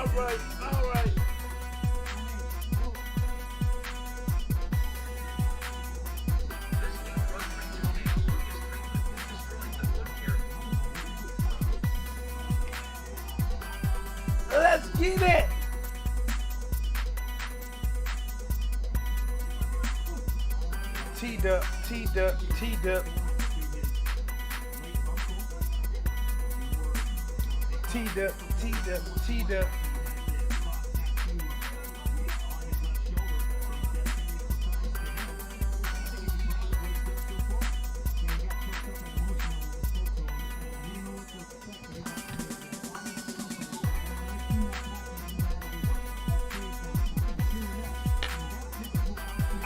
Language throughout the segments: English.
right, all right. Let's get it. TDub, TDub, TDub. TDub, TDub, TDub.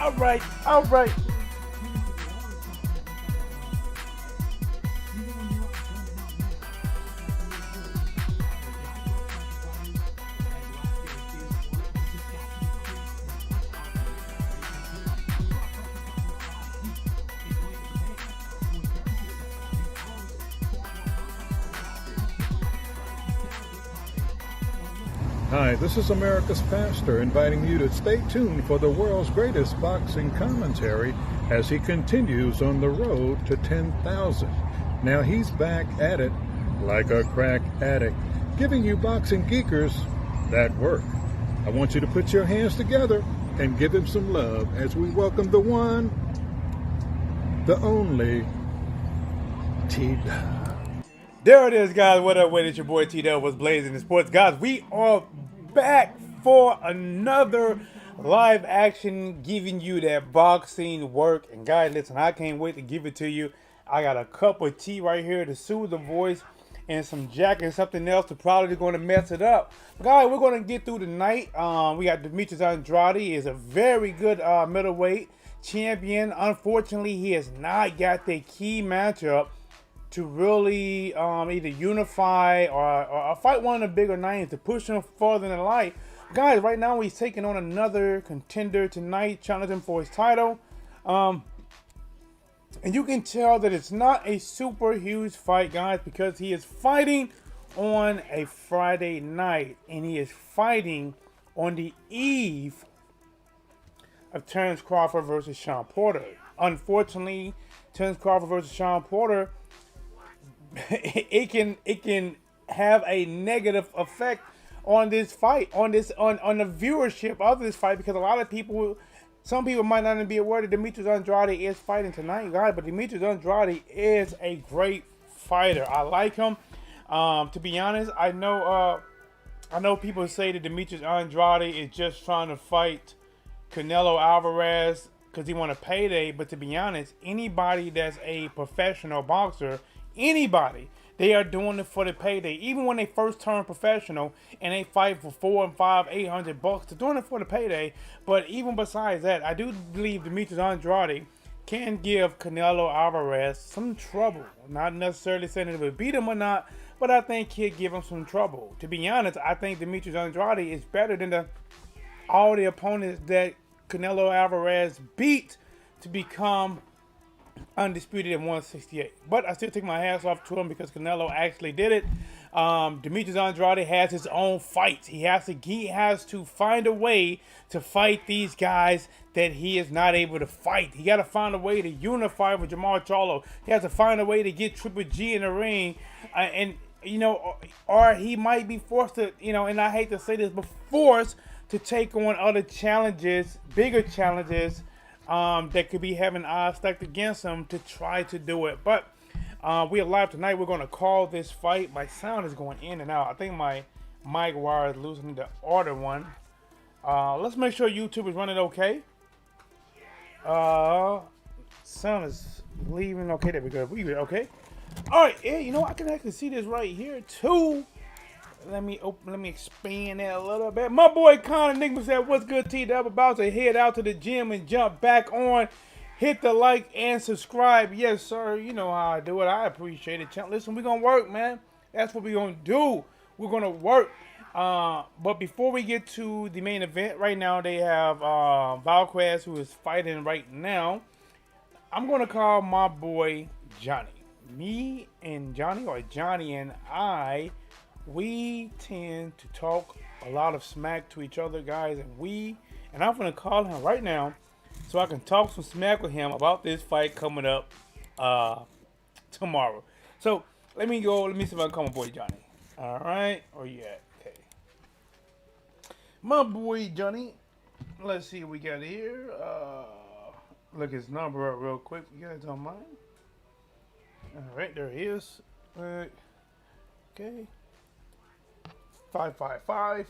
All right, all right. Hi, this is America's Pastor inviting you to stay tuned for the world's greatest boxing commentary as he continues on the road to 10,000. Now he's back at it like a crack addict, giving you boxing geekers that work. I want you to put your hands together and give him some love as we welcome the one, the only TDub. There it is, guys. What up with it? Your boy TDub was blazing the sports. Guys, we are back for another live action giving you that boxing work. And guys, listen, I can't wait to give it to you. I got a cup of tea right here to soothe the voice and some Jack and something else to probably going to mess it up. Guys, we're going to get through the night. We got Demetrius Andrade. Is a very good middleweight champion. Unfortunately, he has not got the key matchup to really either unify or fight one of the bigger names to push him further in the light. Guys, right now he's taking on another contender tonight, challenging for his title. And you can tell that it's not a super huge fight, guys, because he is fighting on a Friday night. And he is fighting on the eve of Terence Crawford versus Sean Porter. Unfortunately, Terence Crawford versus Sean Porter, it can have a negative effect on this fight, on the viewership of this fight, because a lot of people, some people might not even be aware that Demetrius Andrade is fighting tonight, guys. But Demetrius Andrade is a great fighter. I like him. To be honest, I know people say that Demetrius Andrade is just trying to fight Canelo Alvarez because he want a payday. But to be honest, anybody that's a professional boxer, anybody, they are doing it for the payday. Even when they first turn professional and they fight for $400 and $500, $800, they're doing it for the payday. But even besides that, I do believe Demetrius Andrade can give Canelo Alvarez some trouble. Not necessarily saying it would beat him or not, but I think he'll give him some trouble. To be honest, I think Demetrius Andrade is better than all the opponents that Canelo Alvarez beat to become undisputed at 168. But I still take my hats off to him because Canelo actually did it. Demetrius Andrade has his own fights. He has to find a way to fight these guys that he is not able to fight. He got to find a way to unify with Jamal Charlo. He has to find a way to get Triple G in the ring, or he might be forced to, and I hate to say this, but forced to take on other challenges, bigger challenges, that could be having odds stacked against him to try to do it. But we are live tonight. We're going to call this fight. My sound is going in and out. I think my mic wire is losing the other one. Let's make sure YouTube is running okay. Sound is leaving. Okay, there we go. We good. Okay. All right. Yeah, I can actually see this right here too. Let me expand that a little bit. My boy Connor Nickman said, "What's good, TDub? About to head out to the gym and jump back on. Hit the like and subscribe." Yes, sir. You know how I do it. I appreciate it. Listen, we're going to work, man. That's what we're going to do. We're going to work. But before we get to the main event, right now they have Valquez, who is fighting right now. I'm going to call my boy Johnny. Me and Johnny, or Johnny and I, we tend to talk a lot of smack to each other, guys, and I'm gonna call him right now so I can talk some smack with him about this fight coming up uh, tomorrow. So let me go. Let me see if I can call my boy Johnny. All right, where you at? Okay, my boy Johnny. Let's see what we got here. Look his number up real quick. You guys don't mind? All right, there he is. Okay. 555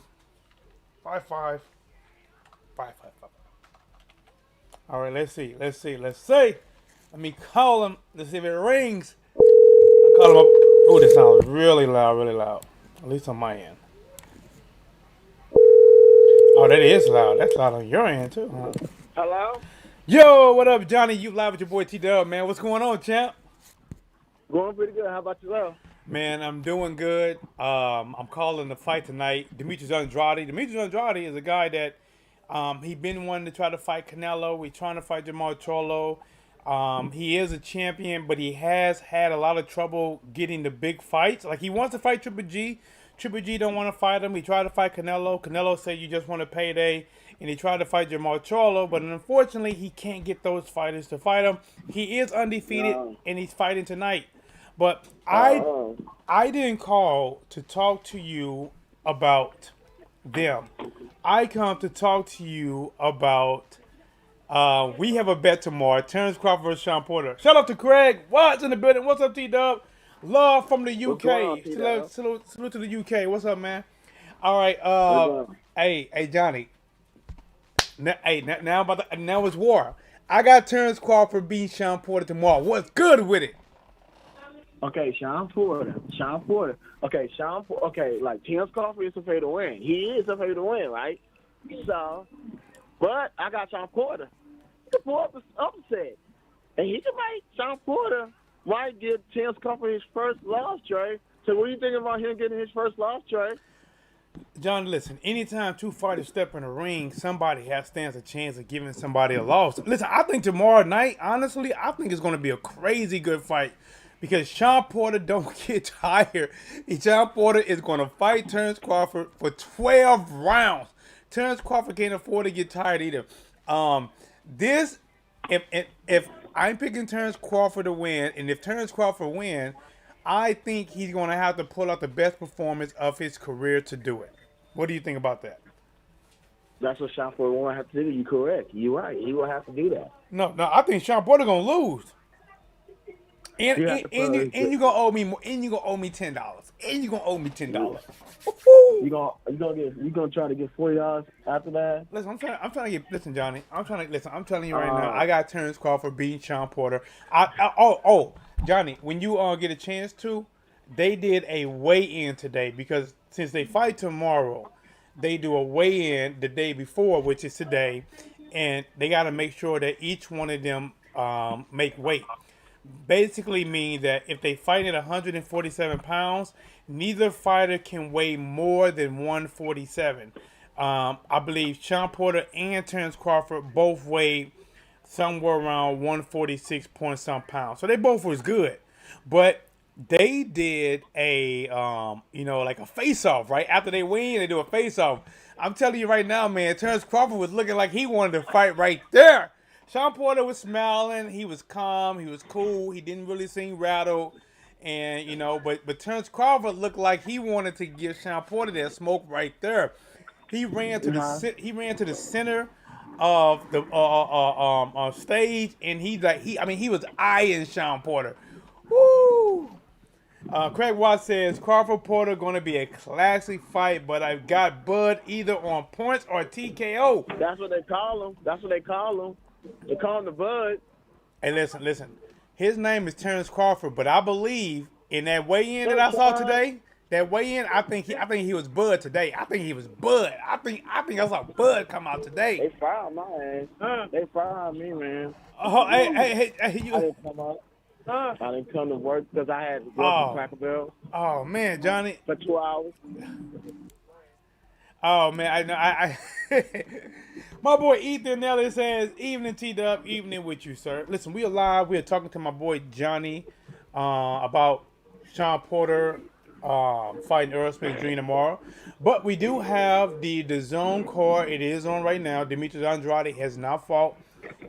55 555. All right, let's see. Let me call him. Let's see if it rings. I call him up. Oh, this sounds really loud, really loud. At least on my end. Oh, that is loud. That's loud on your end too, huh? Hello? Yo, what up, Johnny? You live with your boy TDub, man. What's going on, champ? Going pretty good. How about yourself? Man, I'm doing good. I'm calling the fight tonight. Demetrius Andrade. Demetrius Andrade is a guy that he been wanting to try to fight Canelo. He's trying to fight Jamal Charlo. He is a champion, but he has had a lot of trouble getting the big fights. Like, he wants to fight Triple G. Triple G don't want to fight him. He tried to fight Canelo. Canelo said you just want a payday. And he tried to fight Jamal Charlo, but unfortunately, he can't get those fighters to fight him. He is undefeated, and he's fighting tonight. But I didn't call to talk to you about them. I come to talk to you about we have a bet tomorrow. Terrence Crawford versus Sean Porter. Shout out to Craig Watts in the building. What's up, T-Dub? Love from the UK. Salute to the UK. What's up, man? All right. Hey, Johnny. Now it's war. I got Terrence Crawford beating Sean Porter tomorrow. What's good with it? Okay, Sean Porter. Okay, like Terrence Crawford is a favorite to win. He is a favorite to win, right? So, but I got Sean Porter. He's a upset. And he can make Sean Porter might get Terrence Crawford his first loss, Trey. So what do you think about him getting his first loss, Trey? John, listen, anytime two fighters step in the ring, somebody stands a chance of giving somebody a loss. Listen, I think tomorrow night, honestly, I think it's going to be a crazy good fight because Sean Porter don't get tired. Sean Porter is going to fight Terrence Crawford for 12 rounds. Terrence Crawford can't afford to get tired either. If I'm picking Terrence Crawford to win, and if Terrence Crawford wins, I think he's going to have to pull out the best performance of his career to do it. What do you think about that? That's what Sean Porter will have to do. You're correct. You're right. He will have to do that. No, I think Sean Porter going to lose. And you gonna owe me more. And you gonna owe me $10. And you gonna owe me $10. You gonna try to get $40 after that? Listen, I'm trying to get. Listen, Johnny. I'm telling you right now. I got Terrence Crawford beating Sean Porter. Johnny, when you get a chance to, they did a weigh-in today because since they fight tomorrow, they do a weigh-in the day before, which is today, and they got to make sure that each one of them make weight. Basically mean that if they fight at 147 pounds, neither fighter can weigh more than 147. I believe Sean Porter and Terrence Crawford both weighed somewhere around 146 point some pounds. So they both was good. But they did a like a face-off, right? After they win, they do a face-off. I'm telling you right now, man, Terrence Crawford was looking like he wanted to fight right there. Sean Porter was smiling. He was calm. He was cool. He didn't really seem rattled. And, but Terrence Crawford looked like he wanted to give Sean Porter that smoke right there. He ran to the center of the stage, and he was eyeing Sean Porter. Woo! Craig Watts says Crawford Porter going to be a classic fight, but I've got Bud either on points or TKO. That's what they call him. They call him the Bud. Hey, listen. His name is Terrence Crawford, but I believe in that weigh-in that I saw today, I think he was Bud today. I think he was Bud. I think I saw Bud come out today. They fired my ass. They fired me, man. Oh, hey, I didn't come out. I didn't come to work because I had to go to Cracker Barrel. Oh man, Johnny. For 2 hours. Oh man, I know. I my boy Ethan Nelly says, "Evening T-Dub, evening with you, sir." Listen, we are live. We are talking to my boy Johnny about Sean Porter fighting Earl Spence Jr. tomorrow. But we do have the zone card. It is on right now. Demetrius Andrade has not fought.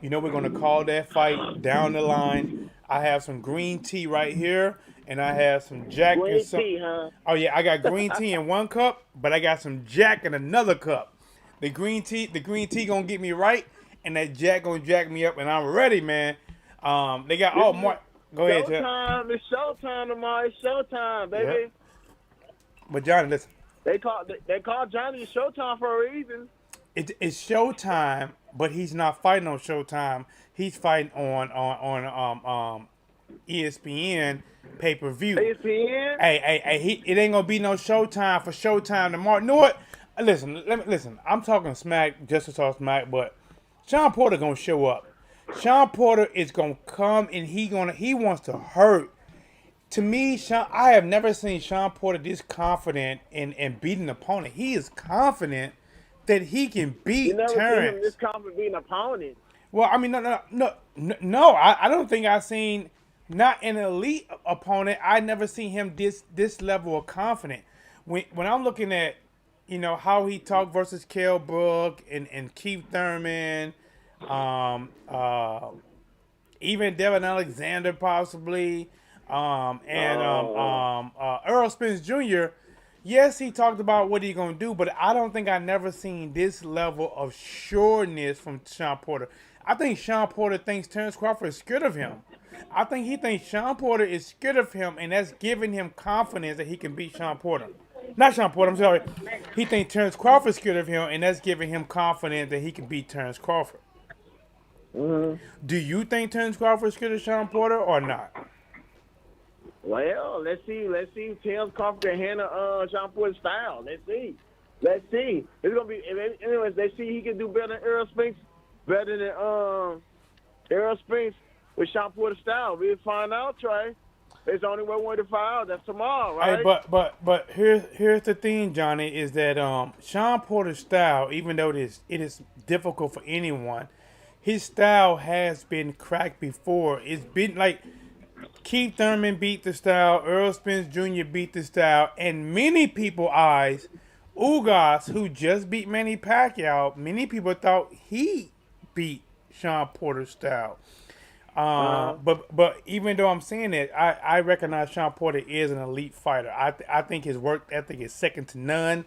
You know we're going to call that fight down the line. I have some green tea right here, and I have some Jack and Green some. tea, huh? Oh yeah, I got green tea in one cup, but I got some Jack in another cup. The green tea gonna get me right, and that Jack gonna jack me up, and I'm ready, man. They got more. Go ahead, Jack. Showtime. It's showtime tomorrow. It's showtime, baby. Yeah. But Johnny, listen. They call Johnny Showtime for a reason. It's Showtime, but he's not fighting on Showtime. He's fighting on ESPN pay per view. ESPN. Hey, it ain't gonna be no Showtime for Showtime tomorrow. You know what? Listen. I'm talking smack just to talk smack, but Sean Porter gonna show up. Sean Porter is gonna come and he wants to hurt. To me, I have never seen Sean Porter this confident in beating an opponent. He is confident that he can beat You never Terrence. seen him this confident being an opponent. Well, I mean, no. I don't think I've seen not an elite opponent. I never seen him this level of confident. When I'm looking at, how he talked versus Kell Brook and Keith Thurman, even Devin Alexander possibly, and Earl Spence Jr. Yes, he talked about what he's gonna do, but I don't think I never seen this level of sureness from Sean Porter. I think Sean Porter thinks Terrence Crawford is scared of him. I think he thinks Sean Porter is scared of him, and that's giving him confidence that he can beat Sean Porter. Not Sean Porter, I'm sorry. He thinks Terrence Crawford is scared of him, and that's giving him confidence that he can beat Terrence Crawford. Mm-hmm. Do you think Terrence Crawford is scared of Sean Porter or not? Well, let's see if Terrence Crawford can handle Sean Porter's style. Let's see. It's gonna be. Anyways, let's see he can do better than Earl Spence. Better than Earl Spence with Sean Porter's style. We'll find out, Trey. There's only one way to find out. That's tomorrow, right? Hey, but here's the thing, Johnny, is that Sean Porter's style, even though it is difficult for anyone, his style has been cracked before. It's been like Keith Thurman beat the style, Earl Spence Jr. beat the style, and many people's eyes, Ugas, who just beat Manny Pacquiao, many people thought he beat Sean Porter's style. But even though I'm saying that, I recognize Sean Porter is an elite fighter. I think his work ethic is second to none.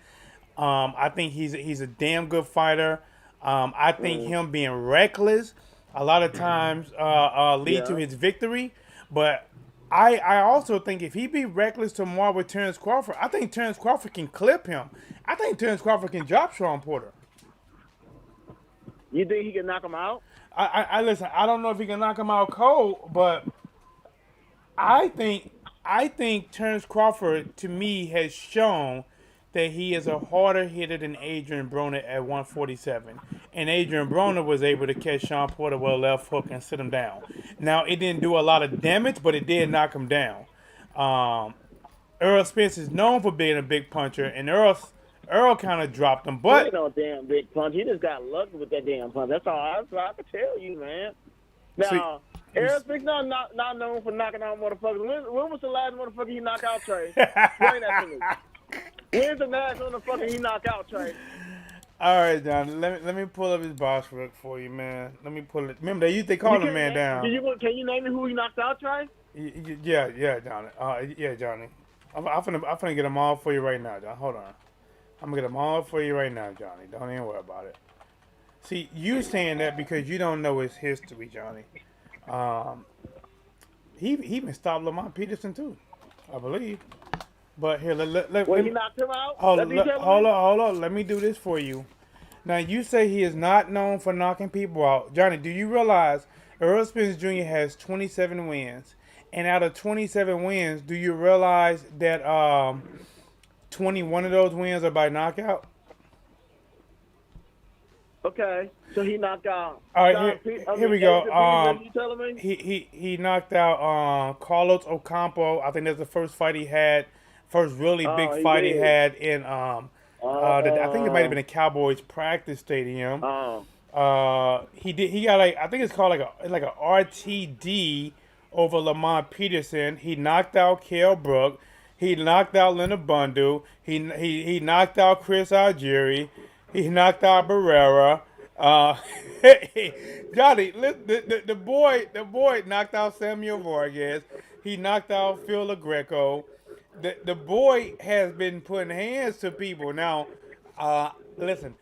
I think he's a damn good fighter. I think him being reckless a lot of times lead to his victory. But I also think if he be reckless tomorrow with Terrence Crawford, I think Terrence Crawford can clip him. I think Terrence Crawford can drop Sean Porter. You think he can knock him out? I listen. I don't know if he can knock him out cold, but I think Terrence Crawford to me has shown that he is a harder hitter than Adrian Broner at 147, and Adrian Broner was able to catch Sean Porter with a left hook and sit him down. Now it didn't do a lot of damage, but it did knock him down. Earl Spence is known for being a big puncher, and Earl kind of dropped him, but he ain't no damn big punch. He just got lucky with that damn punch. That's all I can tell you, man. Now, Earl Spence not known for knocking out motherfuckers. When was the last motherfucker he knocked out, Trey? Explain that to me. When's the last motherfucker he knocked out, Trey? All right, John. Let me pull up his box book for you, man. Let me pull it. Remember, they call the man down. Can you name me who he knocked out, Trey? Yeah, Johnny. Yeah, Johnny. I'm finna get them all for you right now, John. Hold on. I'm gonna get them all for you right now, Johnny. Don't even worry about it. See, you saying that because you don't know his history, Johnny. He even stopped Lamont Peterson too, I believe. But here, he knocked him out. Hold on. Let me do this for you. Now you say he is not known for knocking people out, Johnny. Do you realize Earl Spence Jr. has 27 wins, and out of 27 wins, do you realize that 21 of those wins are by knockout? Okay, so he knocked out. All right, here we go. You telling me? He knocked out Carlos Ocampo. I think that's the first fight he had, first really big fight he had in I think it might have been a Cowboys practice stadium. He got I think it's called like a RTD over Lamont Peterson. He knocked out Kell Brook. He knocked out Leonard Bundle. He knocked out Chris Algieri. He knocked out Barrera. Uh, Johnny, the boy knocked out Samuel Vargas. He knocked out Phil LaGreco. The boy has been putting hands to people. Now, listen,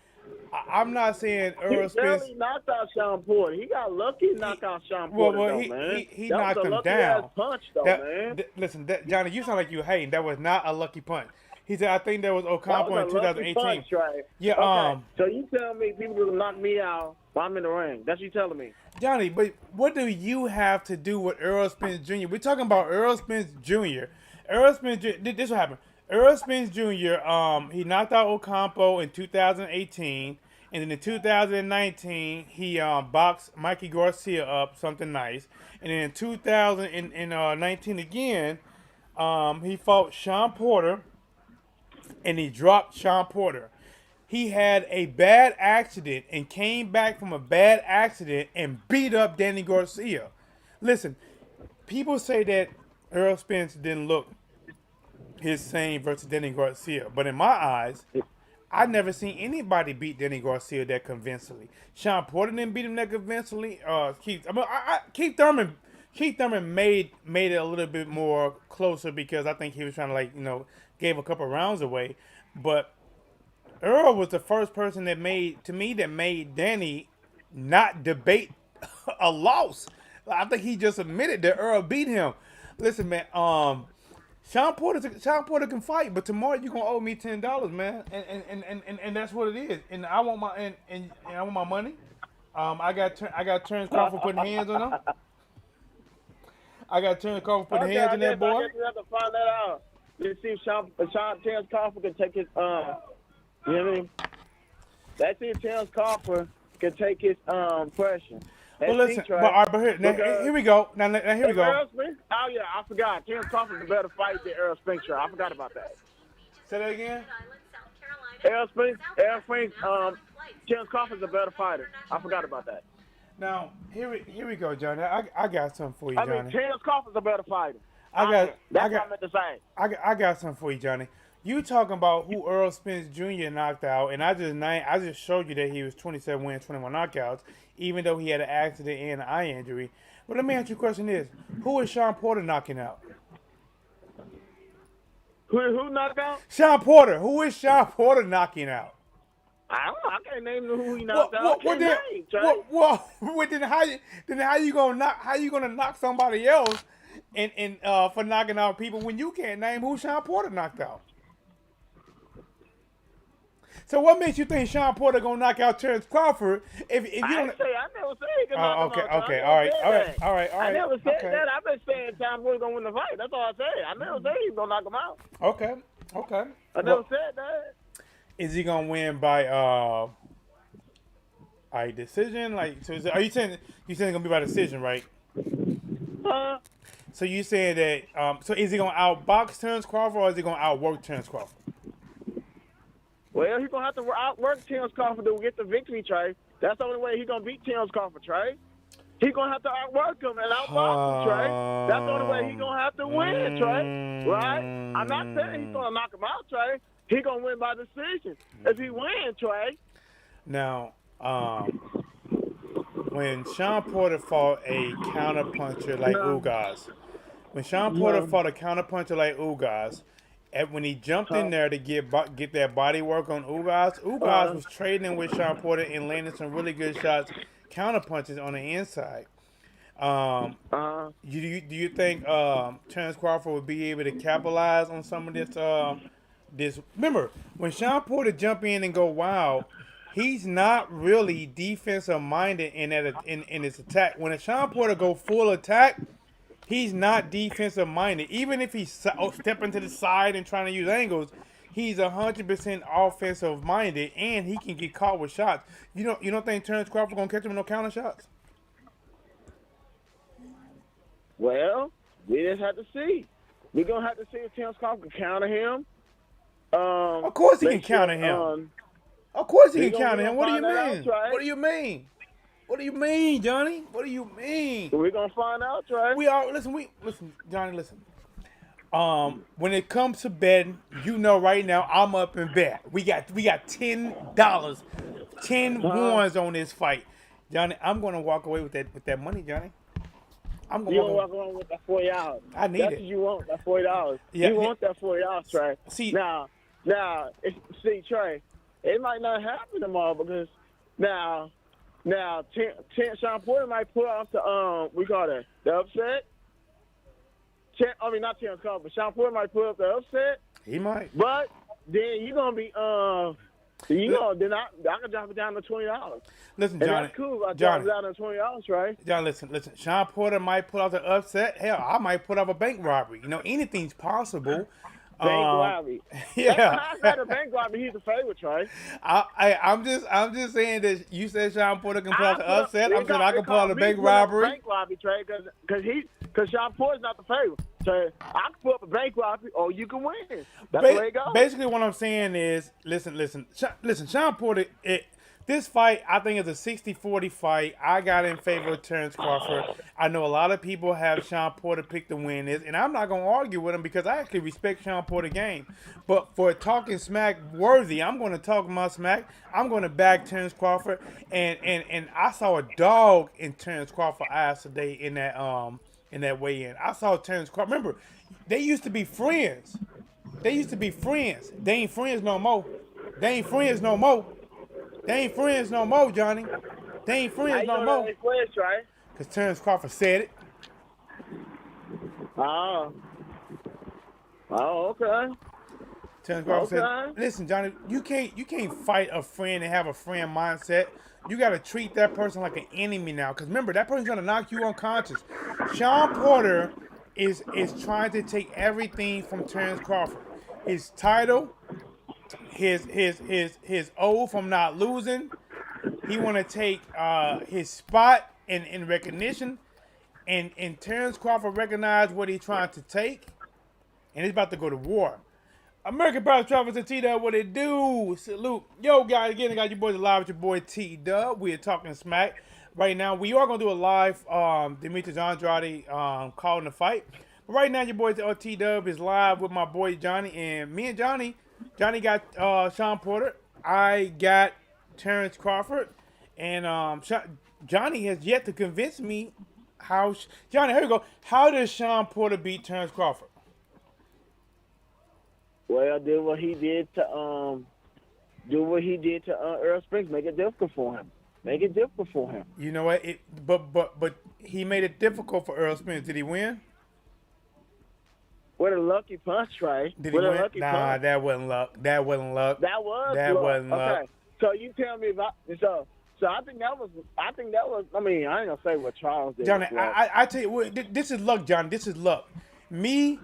I'm not saying He Earl Spence. barely knocked out Sean Porter. He got lucky knock out Sean Well, Porter, though, he man. he that knocked was a him lucky down. ass punch, though, man. Listen, Johnny, you sound like you hating. That was not a lucky punch. He said, I think that was That Ocampo was in a lucky 2018. punch, right? Yeah, Okay, so you telling me people will knock me out while I'm in the ring? That's what you telling me? Johnny, but what do you have to do with Earl Spence Jr.? We're talking about Earl Spence Jr. Earl Spence Jr. This what happened. Earl Spence Jr. He knocked out Ocampo in 2018, and then in 2019 he boxed Mikey Garcia up, something nice, and then in 2019 again, he fought Sean Porter, and he dropped Sean Porter. He had a bad accident and came back from a bad accident and beat up Danny Garcia. Listen, people say that Earl Spence didn't look his same versus Danny Garcia, but in my eyes, I never seen anybody beat Danny Garcia that convincingly. Sean Porter didn't beat him that convincingly. Keith Thurman made it a little bit more closer because I think he was trying to gave a couple rounds away, but Earl was the first person that made Danny not debate a loss. I think he just admitted that Earl beat him. Listen, man, Sean Porter can fight, but tomorrow you're gonna owe me $10, man, and that's what it is. And I want my I want my money. I got Terrence Crawford putting hands on him. I got Terrence Crawford putting hands on that boy. I guess we have to find that out. Let's see if Terrence Crawford can take his you know what I mean? Let's see if Terrence Crawford can take his pressure. Well, listen, here we go. Now here we go. Earl Spence? Oh yeah, I forgot. Terrence Crawford's a better fight than Earl Spence. I forgot about that. Say that again. Terrence Crawford's a better fighter. I forgot about that. Now here we go, Johnny. I got something for you, Johnny. I mean, Terrence Crawford's a better fighter. That's what I meant to say. I got something for you, Johnny. You talking about who Earl Spence Jr. knocked out, and I just showed you that he was 27 wins, 21 knockouts, even though he had an accident and an eye injury. But let me ask you a question: who is Sean Porter knocking out? Who knocked out? Sean Porter. Who is Sean Porter knocking out? I don't know. I can't name who he knocked out. Then how you gonna knock somebody else and for knocking out people when you can't name who Sean Porter knocked out? So what makes you think Sean Porter gonna knock out Terrence Crawford if you don't? I never said he could knock him out. Okay, all right. I never said that. I've been saying Sean Porter gonna win the fight. That's all I said. I never said he's gonna knock him out. Okay. I never said that. Is he gonna win by a decision? Are you saying it's gonna be by decision, right? So you saying that? So is he gonna outbox Terrence Crawford or is he gonna outwork Terrence Crawford? Well, he's going to have to outwork Terrence Crawford to get the victory, Trey. That's the only way he's going to beat Terrence Crawford, Trey. He's going to have to outwork him and outbox him, Trey. That's the only way he's going to have to win, Trey. Right? I'm not saying he's going to knock him out, Trey. He's going to win by decision if he wins, Trey. Now, when Sean Porter fought a counterpuncher like Ugas, when he jumped in there to get that body work on Ugas was trading with Sean Porter and landing some really good shots, counterpunches on the inside. Do you think Terrence Crawford would be able to capitalize on some of this? Remember, when Sean Porter jump in and go wild, he's not really defensive minded in his attack. When a Sean Porter go full attack, he's not defensive minded. Even if he's stepping to the side and trying to use angles, he's 100% offensive minded, and he can get caught with shots. You don't think Terrence Crawford gonna catch him with no counter shots? Well, we just have to see. We're gonna have to see if Terrence Crawford can counter him. Of course he can counter him. Of course he can counter him. What do you mean? What do you mean? What do you mean, Johnny? What do you mean? We're gonna find out, Trey. Listen, Johnny, listen. When it comes to betting, you know right now I'm up in bet. We got $10, 10 ones on this fight. Johnny, I'm gonna walk away with that money, Johnny. I'm gonna You walk don't away. walk around with that $40. I need That's it. what you want. That $40. Yeah, You yeah. want that $40, Trey. See, See, Trey, it might not happen tomorrow because now, Sean Porter might pull off the we call that the upset. Not Terrence Crawford, but Sean Porter might pull up the upset. he might. But then you're gonna be then I can drop it down to $20. Listen, And Johnny. that's cool. I drop Johnny. it down to $20, right? John, listen. Sean Porter might pull off the upset. Hell, I might pull off a bank robbery. You know, anything's possible. Bank robbery. Yeah. That's not a bank robbery. He's a favorite, Trey. I'm just saying that you said Sean Porter can pull off the upset. I'm saying I can pull off the bank Bank robbery. robbery, Trey, because Sean Porter's not the favorite. So I can pull up a bank robbery, or you can win. That's the way it goes. Basically, what I'm saying is, listen. Sean Porter. This fight, I think, is a 60-40 fight. I got in favor of Terrence Crawford. I know a lot of people have Sean Porter pick to win this, and I'm not going to argue with him because I actually respect Sean Porter's game. But for talking smack worthy, I'm going to talk my smack. I'm going to back Terrence Crawford, and I saw a dog in Terrence Crawford's eyes today in that weigh-in. I saw Terrence Crawford. Remember, they used to be friends. They ain't friends no more. They ain't friends no more, Johnny. They ain't friends no more. Right? Because Terrence Crawford said it. Oh, okay. Terrence Crawford Okay. said, "Listen, Johnny, you can't fight a friend and have a friend mindset. You got to treat that person like an enemy now. Because remember, that person's gonna knock you unconscious. Sean Porter is trying to take everything from Terrence Crawford. His title, his oath from not losing. He want to take his spot in recognition, and Terrence Crawford recognized what he's trying to take, and he's about to go to war. American Pride Travis and TDub, what it do? Salute. Yo, guys, again, I got your boys alive with your boy TDub. We are talking smack. Right now, we are going to do a live Demetrius Andrade calling the fight. But right now, your boy TDub is live with my boy Johnny, and me and Johnny got Sean Porter. I got Terrence Crawford, and Johnny has yet to convince me how. Johnny, here we go. How does Sean Porter beat Terrence Crawford? Well, do what he did to Earl Spence. Make it difficult for him. You know what? But he made it difficult for Earl Spence. Did he win? With a lucky punch, right? Did he With win? a lucky Nah, punch. that wasn't luck. That was luck. Luck. Okay, so you tell me about so I think that was. I mean, I ain't gonna say what Charles did. Johnny, I tell you what, this is luck, Johnny. This is luck. Me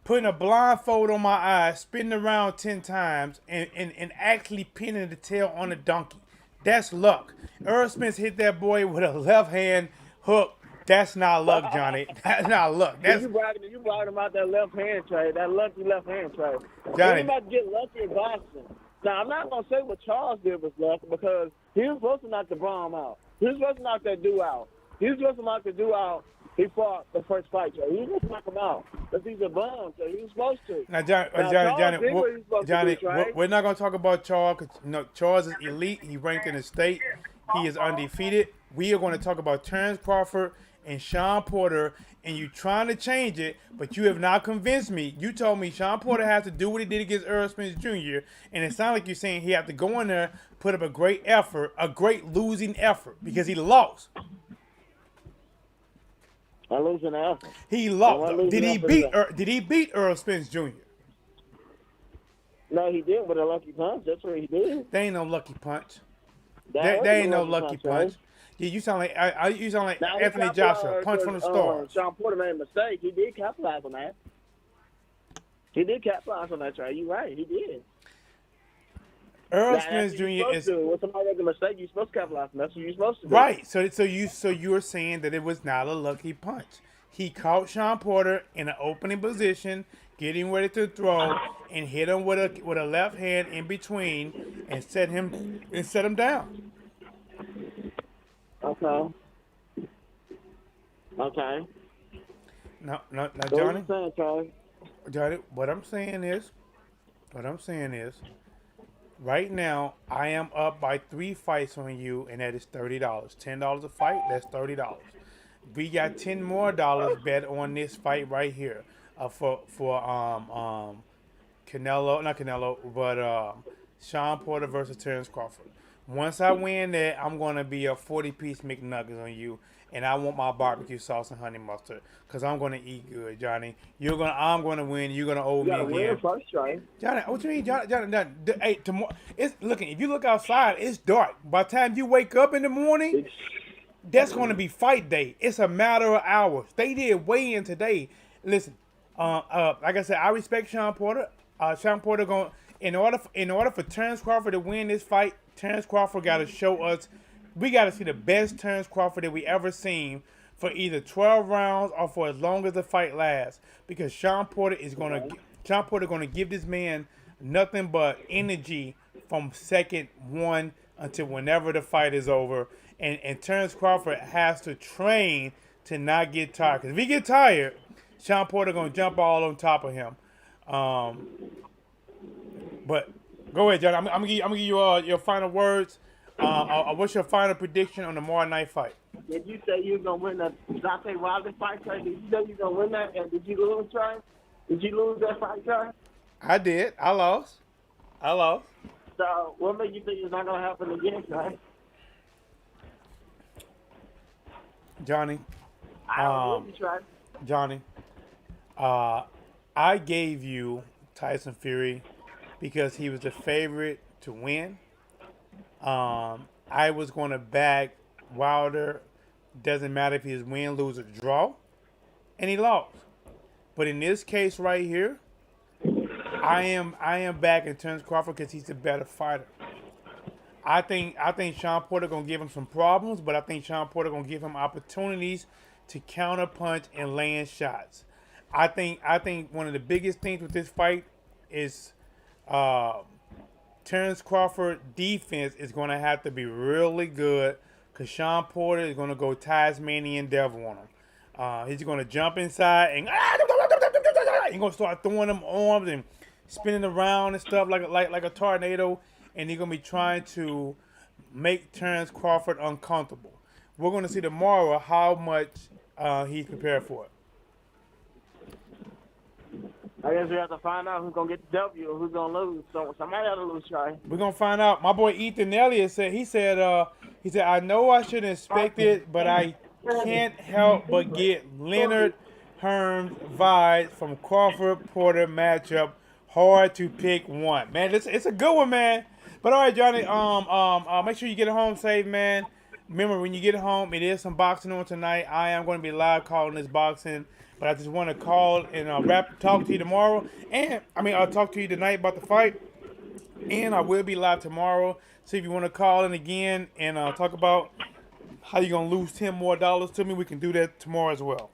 putting a blindfold on my eyes, spinning around 10 times, and actually pinning the tail on a donkey. That's luck. Earl Spence hit that boy with a left hand hook. That's not luck, Johnny. That's not luck. That's you bragging about that left hand, Trey. That lucky left hand, Trey. Johnny. You about to get lucky in boxing. Now, I'm not going to say what Charles did was luck because he was supposed to knock the bomb out. He was supposed to knock that dude out. He fought the first fight, Trey. He was supposed to knock him out because he's a bum, so he was supposed to. Now, Johnny, we're not going to talk about Charles because Charles is elite. He ranked in the state. He is undefeated. We are going to talk about Terrence Crawford and Sean Porter, and you trying to change it, but you have not convinced me. You told me Sean Porter has to do what he did against Earl Spence Jr., and it sounds like you're saying he had to go in there, put up a great effort, a great losing effort, because he lost. A losing effort. He lost. Did he beat Earl Spence Jr.? No, he did with a lucky punch. That's what he did. There ain't no lucky punch. That There ain't no lucky punch. Right? Yeah, you sound like Now, Anthony he Joshua, capitalized punch from the because, stars. Sean Porter made a mistake. He did capitalize on that. Trey. You're right. He did. Earl Spence Jr. is when somebody makes a mistake, you're supposed to capitalize on that. That's what you're supposed to do. right. So you're saying that it was not a lucky punch. He caught Sean Porter in an opening position, getting ready to throw, and hit him with a left hand in between, and set him down. Okay. No, So Johnny. what you saying, Charlie? Johnny, what I'm saying is, right now I am up by 3 fights on you, and that is $30. $10 a fight, that's $30. We got $10 more bet on this fight right here, for Canelo, not Canelo, but Sean Porter versus Terrence Crawford. Once I win that, I'm gonna be a 40-piece McNuggets on you, and I want my barbecue sauce and honey mustard, cause I'm gonna eat good, Johnny. I'm gonna win. You're gonna owe You me gotta win again, first, right? Johnny. What you mean, Johnny? Hey, tomorrow. It's looking. If you look outside, it's dark. By the time you wake up in the morning, It's, that's going to be fight day. It's a matter of hours. They did weigh in today. Listen, like I said, I respect Sean Porter. Sean Porter going in order for Terrence Crawford to win this fight, Terrence Crawford got to show us. We got to see the best Terrence Crawford that we ever seen for either 12 rounds or for as long as the fight lasts. Because Sean Porter going to give this man nothing but energy from second one until whenever the fight is over. And Terrence Crawford has to train to not get tired. Because if he get tired, Sean Porter gonna jump all on top of him. But go ahead, John. I'm gonna give you your final words. What's your final prediction on the tomorrow night fight? did you say you was gonna win the Dante Wilder fight, Trey? Did you say you gonna win that? And did you lose, Trey? Did you lose that fight, Trey? I did. I lost. So what made you think it's not gonna happen again, Trey? Johnny. I don't believe you, Trey. Johnny. I gave you Tyson Fury because he was the favorite to win. I was going to back Wilder. Doesn't matter if he's win, lose, or draw, and he lost. But in this case right here, I am backing Terrence Crawford because he's the better fighter. I think Sean Porter gonna give him some problems, but I think Sean Porter gonna give him opportunities to counterpunch and land shots. I think one of the biggest things with this fight is Terrence Crawford defense is going to have to be really good because Sean Porter is going to go Tasmanian devil on him. He's going to jump inside and he's going to start throwing them arms and spinning around and stuff like a tornado, and he's going to be trying to make Terrence Crawford uncomfortable. We're going to see tomorrow how much he's prepared for it. I guess we have to find out who's gonna get the W or who's gonna lose. So somebody got to lose, Trey. We're gonna find out. My boy Ethan Elliott said I know I shouldn't expect it, but I can't help but get Leonard Hearns vibes from Crawford Porter matchup. Hard to pick one, man. It's a good one, man. But all right, Johnny. Make sure you get home safe, man. Remember, when you get home, it is some boxing on tonight. I am going to be live calling this boxing. But I just want to call and talk to you tomorrow. I'll talk to you tonight about the fight. And I will be live tomorrow. So if you want to call in again and talk about how you're going to lose $10 more to me, we can do that tomorrow as well.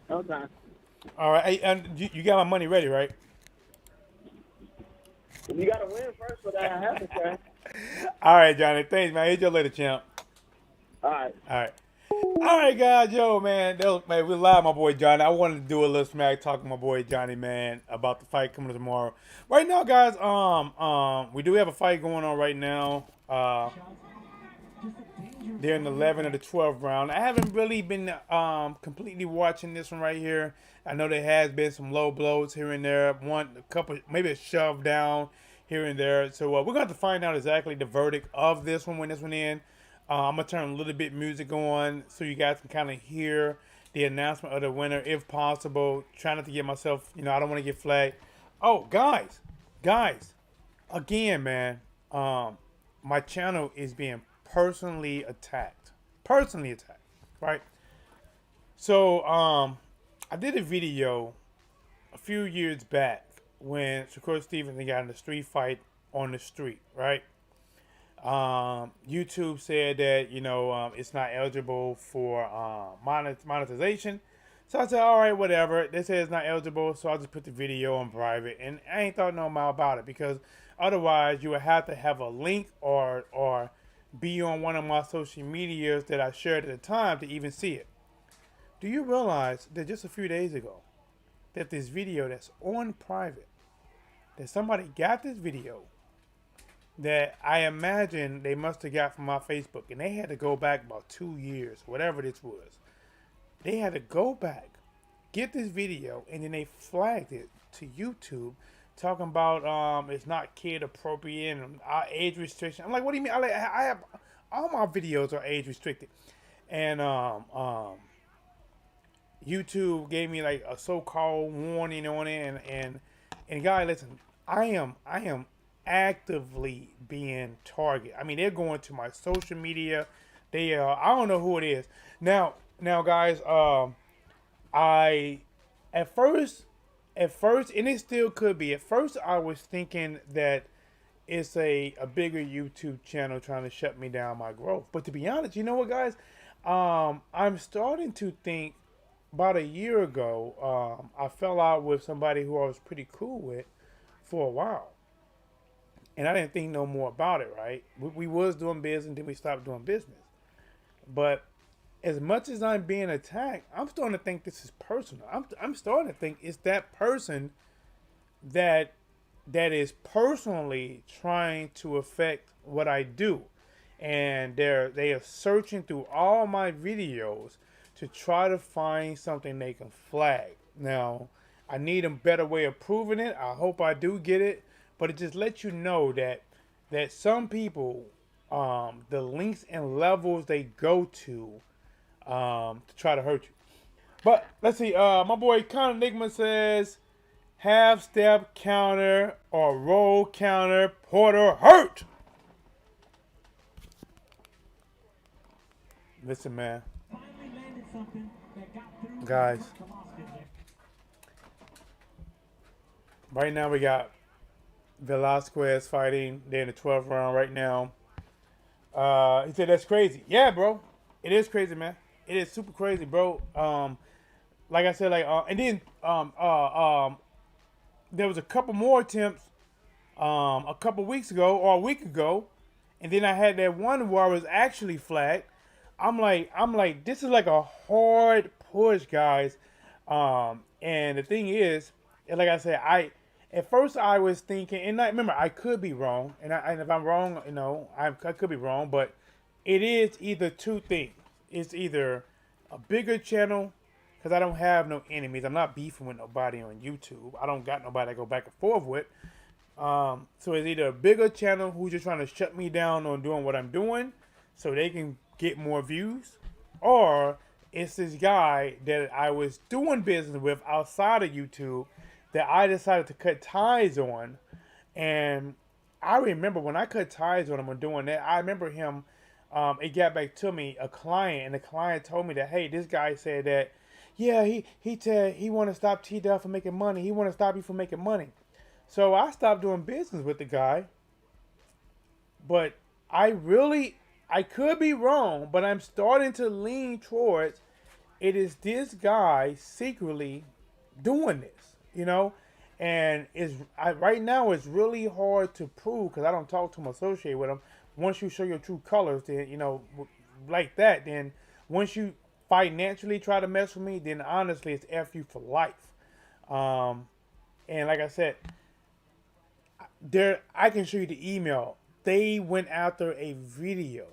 Okay. All right. Hey, and you got my money ready, right? You got to win first for that to happen, Trey. All right, Johnny. Thanks, man. Hit you later, champ. All right. All right. All right, guys, man, man, we live, my boy Johnny. I wanted to do a little smack talk to my boy Johnny, man, about the fight coming tomorrow. Right now, guys, we do have a fight going on right now. They're in the 11 or the 12th round. I haven't really been completely watching this one right here. I know there has been some low blows here and there, a couple, maybe a shove down here and there. So we're going to have to find out exactly the verdict of this one when this one ends. I'm going to turn a little bit music on so you guys can kind of hear the announcement of the winner if possible. Try not to get myself, I don't want to get flagged. Oh, guys, again, man, my channel is being personally attacked, right? So, I did a video a few years back when Shakur Stevenson got in a street fight on the street, right? YouTube said that, it's not eligible for monetization. So I said, all right, whatever. They said it's not eligible, so I'll just put the video on private. And I ain't thought no more about it because otherwise you would have to have a link or be on one of my social medias that I shared at the time to even see it. Do you realize that just a few days ago, that this video that's on private, that somebody got this video that I imagine they must have got from my Facebook, and they had to go back about 2 years, whatever this was. They had to go back, get this video, and then they flagged it to YouTube, talking about it's not kid appropriate and age restriction. I'm like, what do you mean? I have all my videos are age restricted, and YouTube gave me like a so-called warning on it, and guys, listen, I am actively being targeted. I mean, they're going to my social media. They I don't know who it is. Now guys, I at first, and it still could be. At first, I was thinking that it's a bigger YouTube channel trying to shut me down my growth. But to be honest, you know what, guys? I'm starting to think. About a year ago, I fell out with somebody who I was pretty cool with for a while. And I didn't think no more about it, right? We was doing business, then we stopped doing business. But as much as I'm being attacked, I'm starting to think this is personal. I'm starting to think it's that person that is personally trying to affect what I do. And they are searching through all my videos to try to find something they can flag. Now, I need a better way of proving it. I hope I do get it. But it just lets you know that some people, the lengths and levels they go to try to hurt you. But let's see. My boy Con Enigma says, half step counter or roll counter, Porter hurt. Listen, man. Guys, right now we got Velasquez fighting. They're in the 12th round right now. He said that's crazy. Yeah, bro, it is crazy, man. It is super crazy, bro. Like I said, and then there was a couple more attempts a couple weeks ago or a week ago, and then I had that one where I was actually flagged. I'm like, this is like a hard push, guys. And the thing is, and like I said, at first I was thinking, and remember, I could be wrong, and if I'm wrong, you know, I could be wrong, but it is either two things. It's either a bigger channel, because I don't have no enemies. I'm not beefing with nobody on YouTube. I don't got nobody to go back and forth with. So it's either a bigger channel who's just trying to shut me down on doing what I'm doing, so they can get more views, or it's this guy that I was doing business with outside of YouTube that I decided to cut ties on. And I remember when I cut ties on him and doing that, I remember him, it got back to me, a client, and the client told me that, hey, this guy said that, yeah, he said he want to stop TDub from making money. He want to stop you from making money. So I stopped doing business with the guy, but I could be wrong, but I'm starting to lean towards it is this guy secretly doing this, you know? And right now it's really hard to prove because I don't talk to him, associate with him. Once you show your true colors, then, you know, like that, then once you financially try to mess with me, then honestly it's F you for life. And like I said, I can show you the email. They went after a video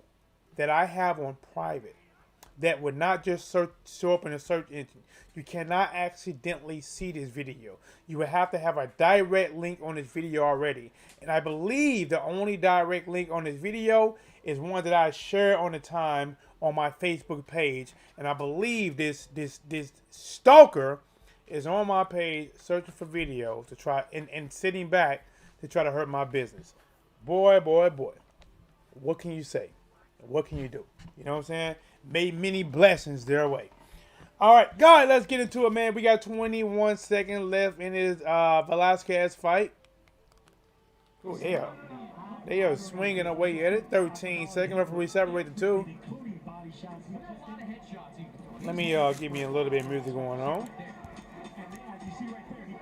that I have on private that would not just show up in a search engine. You cannot accidentally see this video. You would have to have a direct link on this video already. And I believe the only direct link on this video is one that I share on the time on my Facebook page. And I believe this stalker is on my page searching for videos to try and sitting back to try to hurt my business. Boy. What can you say? What can you do? You know what I'm saying? Made many blessings their way. All right, guys, let's get into it, man. We got 21 seconds left in this Velasquez fight. Oh, they are swinging away at it. 13 seconds. Referee separate the two. Let me give me a little bit of music going on.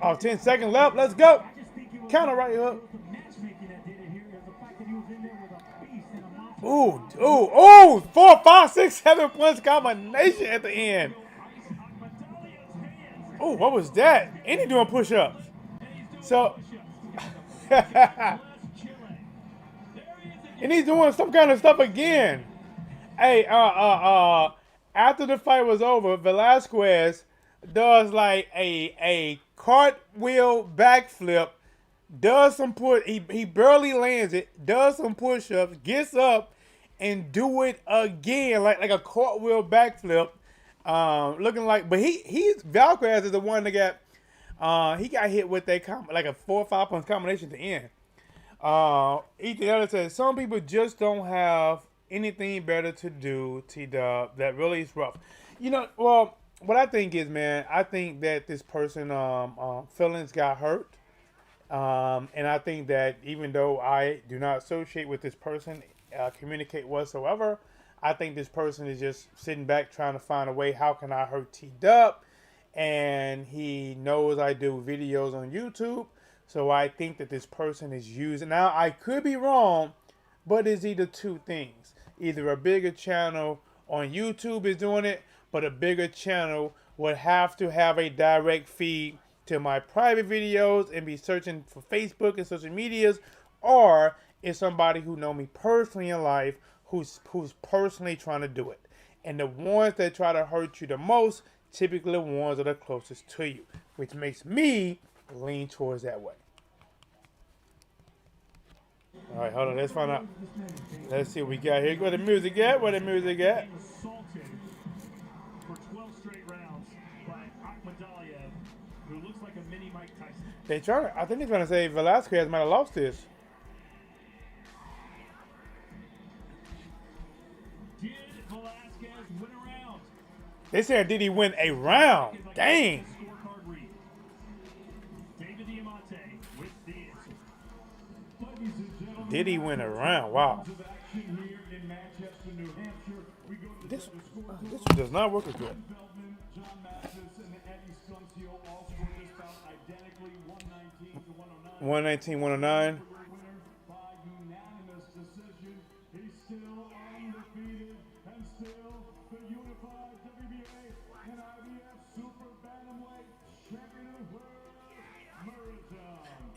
Oh, 10 seconds left. Let's go. Counter right hook. Ooh, 4, 5, 6, 7 points combination at the end. Oh, what was that? And he doing push-ups. So, and he's doing some kind of stuff again. Hey, after the fight was over, Velasquez does like a cartwheel backflip, does some he barely lands it, does some push-ups, gets up, and do it again like a cartwheel backflip, looking like. But he's Velasquez is the one that got he got hit with like a 4 or 5 punch combination at the end. Ethan Elliott says some people just don't have anything better to do. TDub, that really is rough. Well, what I think is, man, I think that this person feelings got hurt, and I think that even though I do not associate with this person, communicate whatsoever, I think this person is just sitting back trying to find a way. How can I hurt TDub? And he knows I do videos on YouTube. So I think that this person is using. Now, I could be wrong, but it's either two things. Either a bigger channel on YouTube is doing it, but a bigger channel would have to have a direct feed to my private videos and be searching for Facebook and social medias, or it's somebody who know me personally in life who's personally trying to do it. And the ones that try to hurt you the most, typically the ones that are closest to you, which makes me lean towards that way. All right, hold on. Let's find out. Let's see what we got here. Where the music at? Where the music at? They trying to. I think they're trying to say Velasquez might have lost this. Did Velasquez win a round? They said, did he win a round? Dang. Did he win a round? Wow. This does not work as good. 119, 109.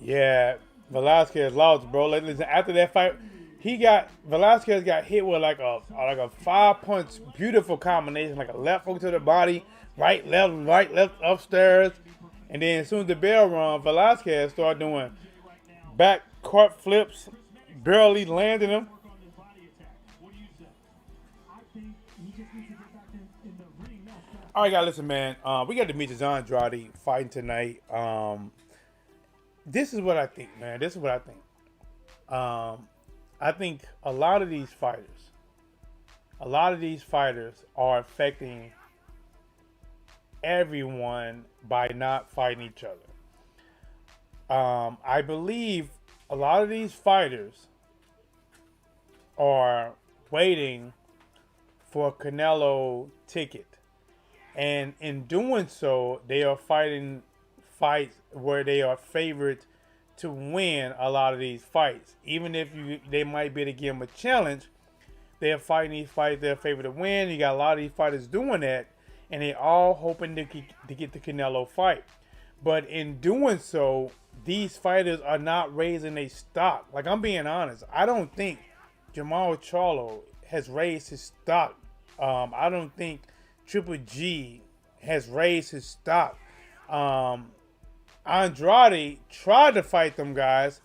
Yeah, Velasquez lost, bro. Like, listen, after that fight, Velasquez got hit with like a 5-punch, beautiful combination, like a left hook to the body, right, left, upstairs, and then as soon as the bell rung, Velasquez started doing back cart flips, barely landing them. All right, guys, listen, man. We got Demetrius Andrade fighting tonight. This is what I think, man. This is what I think. I think a lot of these fighters are affecting everyone by not fighting each other. I believe a lot of these fighters are waiting for a Canelo ticket. And in doing so, they are fighting fights where they are favored to win a lot of these fights. Even if they might be able to give them a challenge, they are fighting these fights they're favored to win. You got a lot of these fighters doing that, and they all hoping to get the Canelo fight. But in doing so, these fighters are not raising their stock. Like, I'm being honest. I don't think Jamal Charlo has raised his stock. I don't think Triple G has raised his stock. Andrade tried to fight them guys,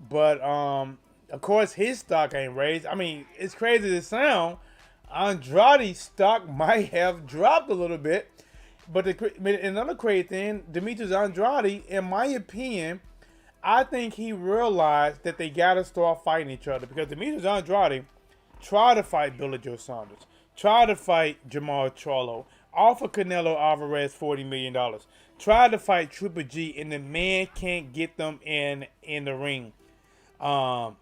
but of course his stock ain't raised. I mean, it's crazy to sound, Andrade's stock might have dropped a little bit, but another crazy thing, Demetrius Andrade, in my opinion, I think he realized that they gotta start fighting each other, because Demetrius Andrade tried to fight Billy Joe Saunders, tried to fight Jamal Charlo, offer Canelo Alvarez $40 million. Tried to fight Triple G, and the man can't get them in the ring. Canelo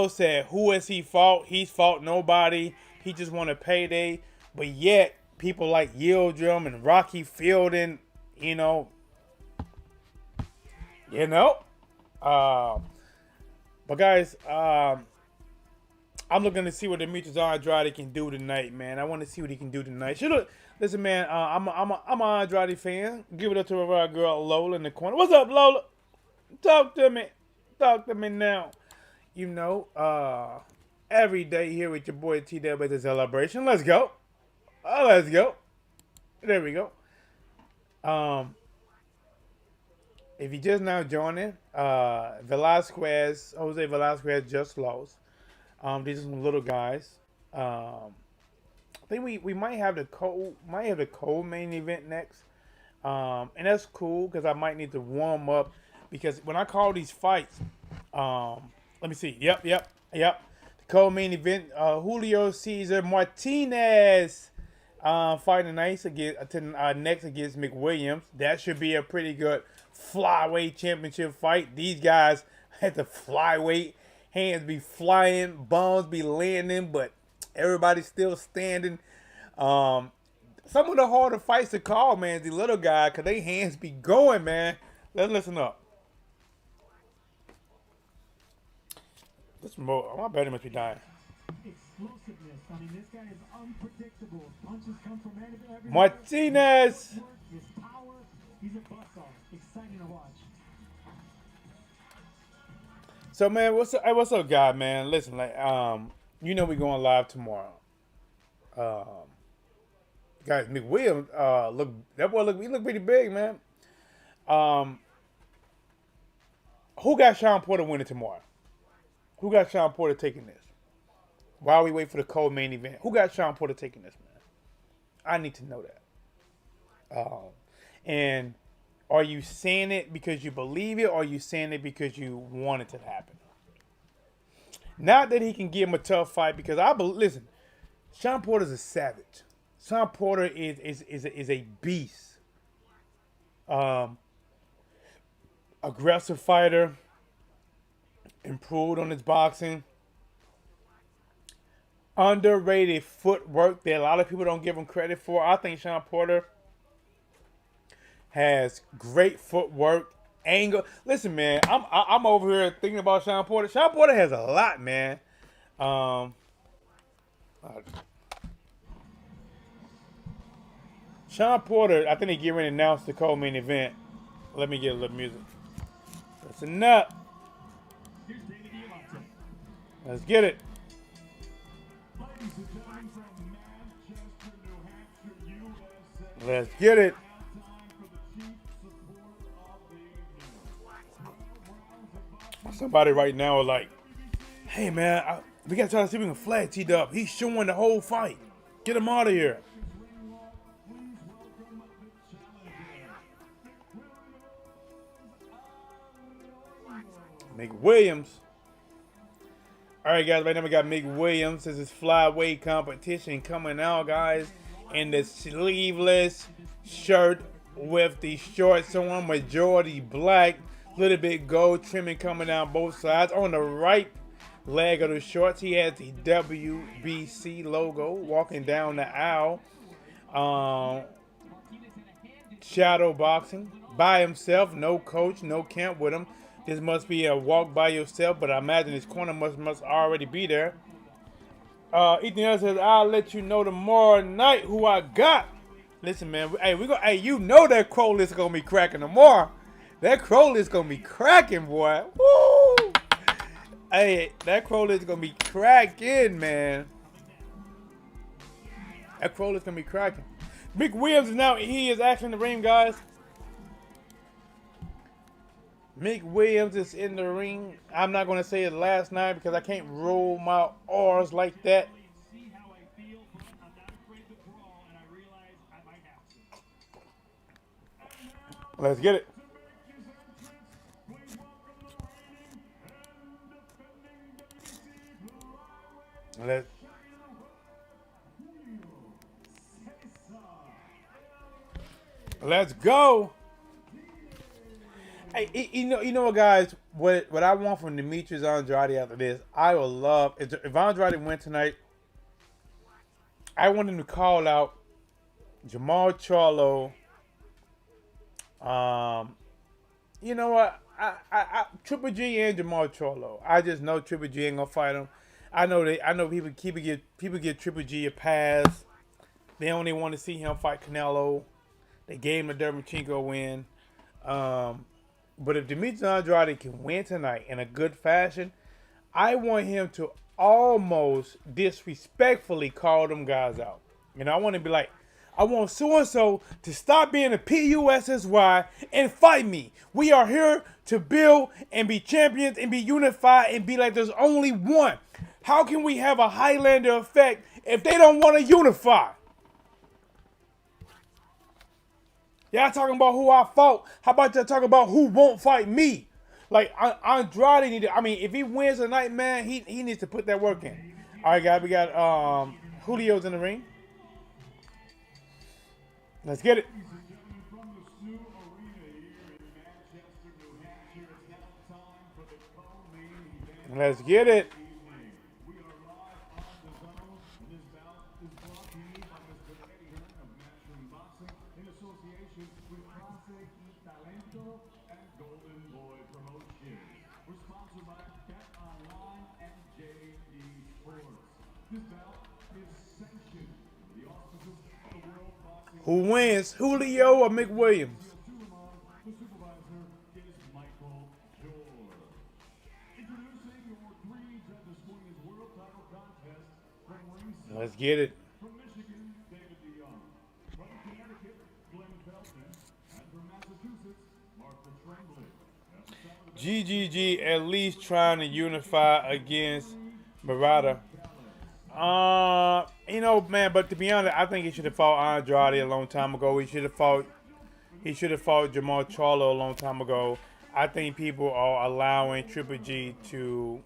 said, who has he fought? He's fought nobody. He just want a payday. But yet, people like Yildirim and Rocky Fielding, but guys, I'm looking to see what Demetrius Andrade can do tonight, man. I want to see what he can do tonight. Listen, man. I'm an Andrade fan. Give it up to our girl Lola in the corner. What's up, Lola? Talk to me. Talk to me now. You know, every day here with your boy TDub is a celebration. Let's go. Oh, let's go. There we go. If you just now joining, Jose Velasquez just lost. These are some little guys. I think we might have the cold main event next. And that's cool because I might need to warm up because when I call these fights, let me see. Yep. The cold main event, Julio Cesar Martinez fighting next against McWilliams. That should be a pretty good flyweight championship fight. These guys at the flyweight, hands be flying, bombs be landing, but everybody's still standing. Some of the harder fights to call, man, the little guy, because they hands be going, man. Let's listen up. This remote, my battery must be dying. Explosiveness. I mean, this guy is unpredictable. Punches come from every Martinez. His power. He's a buzzsaw. Exciting to watch. So, man, what's up, guy, man? Listen, like, you know we're going live tomorrow. Guys, McWilliams, he look pretty big, man. Who got Sean Porter winning tomorrow? Who got Sean Porter taking this? While we wait for the cold main event, who got Sean Porter taking this, man? I need to know that. And are you saying it because you believe it, or are you saying it because you want it to happen? Not that he can give him a tough fight, because listen, Sean Porter's a savage. Sean Porter is a beast. Aggressive fighter. Improved on his boxing. Underrated footwork that a lot of people don't give him credit for. I think Sean Porter has great footwork, angle. Listen, man, I'm over here thinking about Sean Porter. Sean Porter has a lot, man. Sean Porter, I think they get ready to announce the co-main event. Let me get a little music. Listen up. Let's get it. Let's get it. Somebody right now is like, hey, man, we got to try to see if we can flag TDub. He's showing the whole fight. Get him out of here. McWilliams. All right, guys. Right now we got McWilliams. This is flyweight competition coming out, guys, in the sleeveless shirt with the shorts on, majority black, little bit gold trimming coming down both sides. On the right leg of the shorts, he has the WBC logo walking down the aisle. Shadow boxing by himself, no coach, no camp with him. This must be a walk by yourself, but I imagine his corner must already be there. Ethan Hill says, I'll let you know tomorrow night who I got. Listen, man, hey, you know that crow list gonna be cracking tomorrow. That crow list gonna be cracking, boy. Woo! Hey, that crow list gonna be cracking, man. That crow list gonna be cracking. McWilliams he is actually in the ring, guys. McWilliams is in the ring. I'm not going to say it last night because I can't roll my R's like that. Let's get it. Let's go. Hey, you know what, guys? What I want from Demetrius Andrade after this, I would love if Andrade went tonight. I want him to call out Jamal Charlo. You know what? I Triple G and Jamal Charlo. I just know Triple G ain't gonna fight him. I know people give Triple G a pass. They only want to see him fight Canelo. They gave him the Dermachenko win. But if Demetrius Andrade can win tonight in a good fashion, I want him to almost disrespectfully call them guys out. You know, I want to be like, I want so-and-so to stop being a PUSSY and fight me. We are here to build and be champions and be unified and be like there's only one. How can we have a Highlander effect if they don't want to unify? Y'all talking about who I fought. How about y'all talking about who won't fight me? Like, Andrade need to, I mean, if he wins tonight, man, he needs to put that work in. All right, guys, we got Julio's in the ring. Let's get it. Let's get it. Who wins, Julio or McWilliams? Let's get it. GGG at least trying to unify against Murata. You know, man, but to be honest, I think he should have fought Andrade a long time ago. He should have fought Jamal Charlo a long time ago. I think people are allowing Triple G to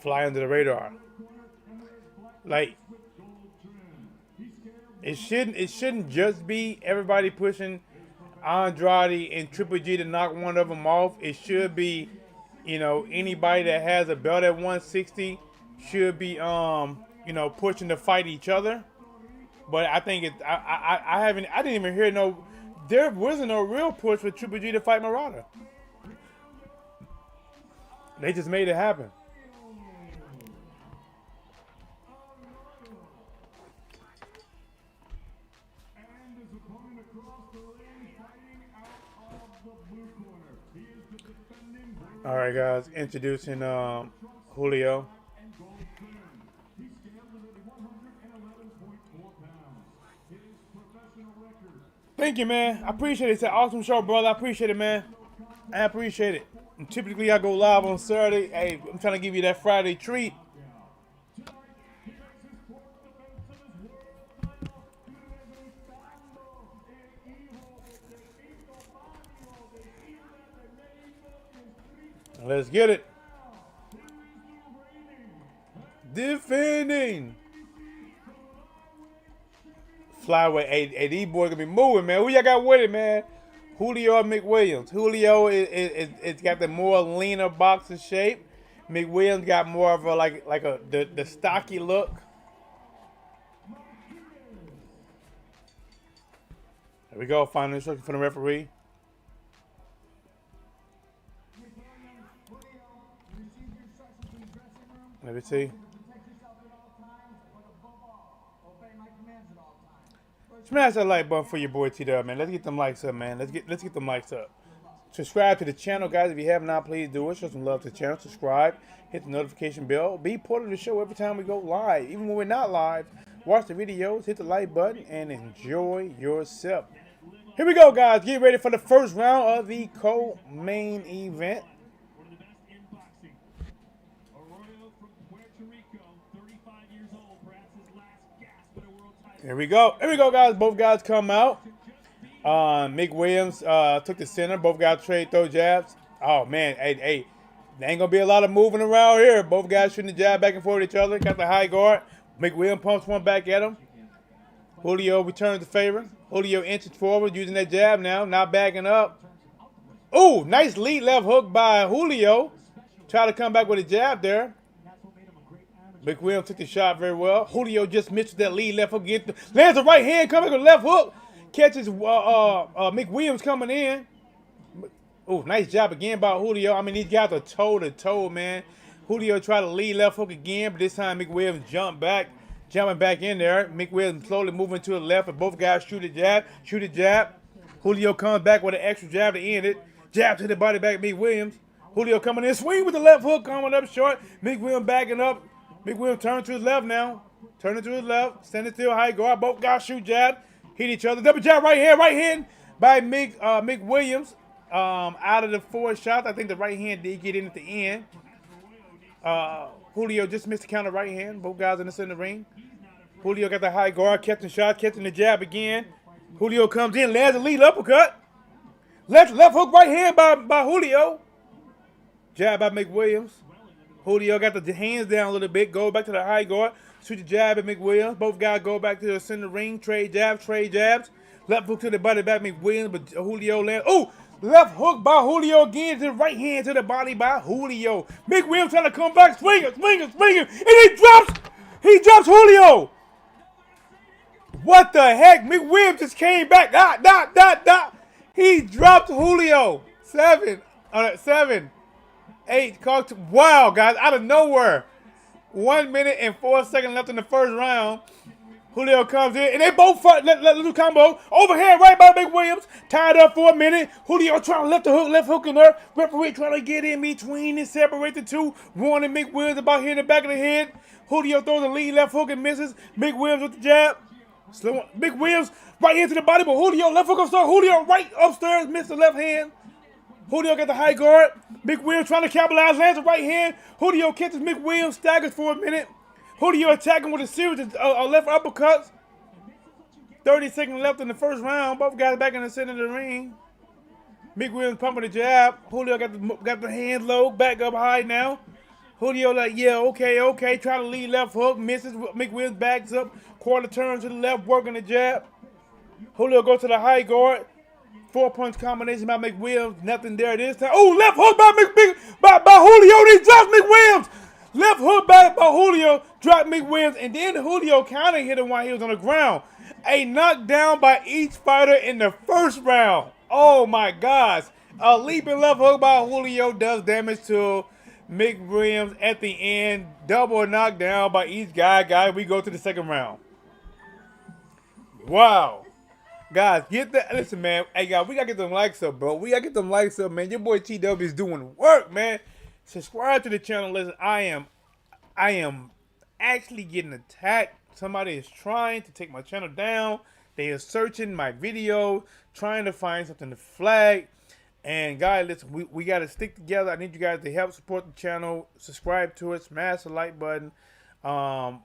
fly under the radar. Like, it shouldn't just be everybody pushing Andrade and Triple G to knock one of them off. It should be, you know, anybody that has a belt at 160 should be, you know, pushing to fight each other. But I think I didn't even hear there wasn't no real push for Triple G to fight Murata. They just made it happen. All right, guys, introducing Julio. Thank you, man. I appreciate it. It's an awesome show, brother. I appreciate it, man. I appreciate it. And typically, I go live on Saturday. Hey, I'm trying to give you that Friday treat. Let's get it. Defending. Flyweight. Hey, these boys gonna be moving, man. Who y'all got with it, man? Julio or McWilliams? Julio is got the more leaner boxer shape. McWilliams got more of a the stocky look. There we go. Final instruction from the referee. Let me see. Smash that like button for your boy TDub, man. Let's get them likes up, man. Let's get them likes up. Subscribe to the channel, guys. If you have not, please do it. Show some love to the channel. Subscribe. Hit the notification bell. Be part of the show every time we go live. Even when we're not live, watch the videos, hit the like button, and enjoy yourself. Here we go, guys. Get ready for the first round of the co-main event. Here we go. Here we go, guys. Both guys come out. McWilliams took the center. Both guys throw jabs. Oh, man. Hey, there ain't going to be a lot of moving around here. Both guys shooting the jab back and forth at each other. Got the high guard. McWilliams pumps one back at him. Julio returns the favor. Julio inches forward using that jab now. Not backing up. Ooh, nice lead left hook by Julio. Try to come back with a jab there. McWilliams took the shot very well. Julio just missed that lead left hook. Lands a right hand, coming with a left hook. Catches McWilliams coming in. Oh, nice job again by Julio. I mean, these guys are toe to toe, man. Julio tried to lead left hook again, but this time McWilliams jumping back in there. McWilliams slowly moving to the left, and both guys shoot a jab. Julio comes back with an extra jab to end it. Jab to the body back, McWilliams. Julio coming in, swing with the left hook, coming up short. McWilliams backing up. McWilliams turning to his left now. Turning to his left, standing still, high guard. Both guys shoot jab, hit each other. Double jab right hand by McWilliams. Out of the 4 shots, I think the right hand did get in at the end. Julio just missed the counter right hand. Both guys in the center ring. Julio got the high guard, catching shot, catching the jab again. Julio comes in, lands a lead uppercut. Left hook right hand by Julio. Jab by McWilliams. Julio got the hands down a little bit, go back to the high guard, switch the jab at McWilliams. Both guys go back to the center ring, trade jabs. Left hook to the body back McWilliams, but Julio lands. Oh! Left hook by Julio again to the right hand to the body by Julio. McWilliams trying to come back, swinging, and he drops Julio. What the heck? McWilliams just came back. He dropped Julio. 7, 8, wow, guys, out of nowhere. 1 minute and 4 seconds left in the first round. Julio comes in, and they both fight. Little combo. Overhand right by McWilliams. Tied up for a minute. Julio trying to left hook in there. Referee trying to get in between and separate the two. Warning McWilliams about hitting the back of the head. Julio throws a lead left hook and misses. McWilliams with the jab. McWilliams right into the body, but Julio left hook upstairs. Julio right upstairs, missed the left hand. Julio got the high guard. McWilliams trying to capitalize, lands the right hand. Julio catches McWilliams, staggers for a minute. Julio attacking with a series of left uppercuts. 30 seconds left in the first round. Both guys back in the center of the ring. McWilliams pumping the jab. Julio got the hands low, back up high now. Julio like, yeah, okay. Try to lead left hook, misses. McWilliams backs up, quarter turn to the left, working the jab. Julio goes to the high guard. 4-punch combination by McWilliams. Nothing there this time. Oh, left hook by Julio. He drops McWilliams. Left hook back by Julio, dropped McWilliams, and then Julio counter hit him while he was on the ground. A knockdown by each fighter in the first round. Oh my gosh. A leaping left hook by Julio does damage to McWilliams at the end. Double knockdown by each guy. We go to the second round. Wow. Guys, listen, man. Hey, guys, we gotta get them likes up, bro. We gotta get them likes up, man. Your boy TDub is doing work, man. Subscribe to the channel. Listen, I am actually getting attacked. Somebody is trying to take my channel down. They are searching my video, trying to find something to flag. And guys, listen, we got to stick together. I need you guys to help support the channel. Subscribe to it. Smash the like button.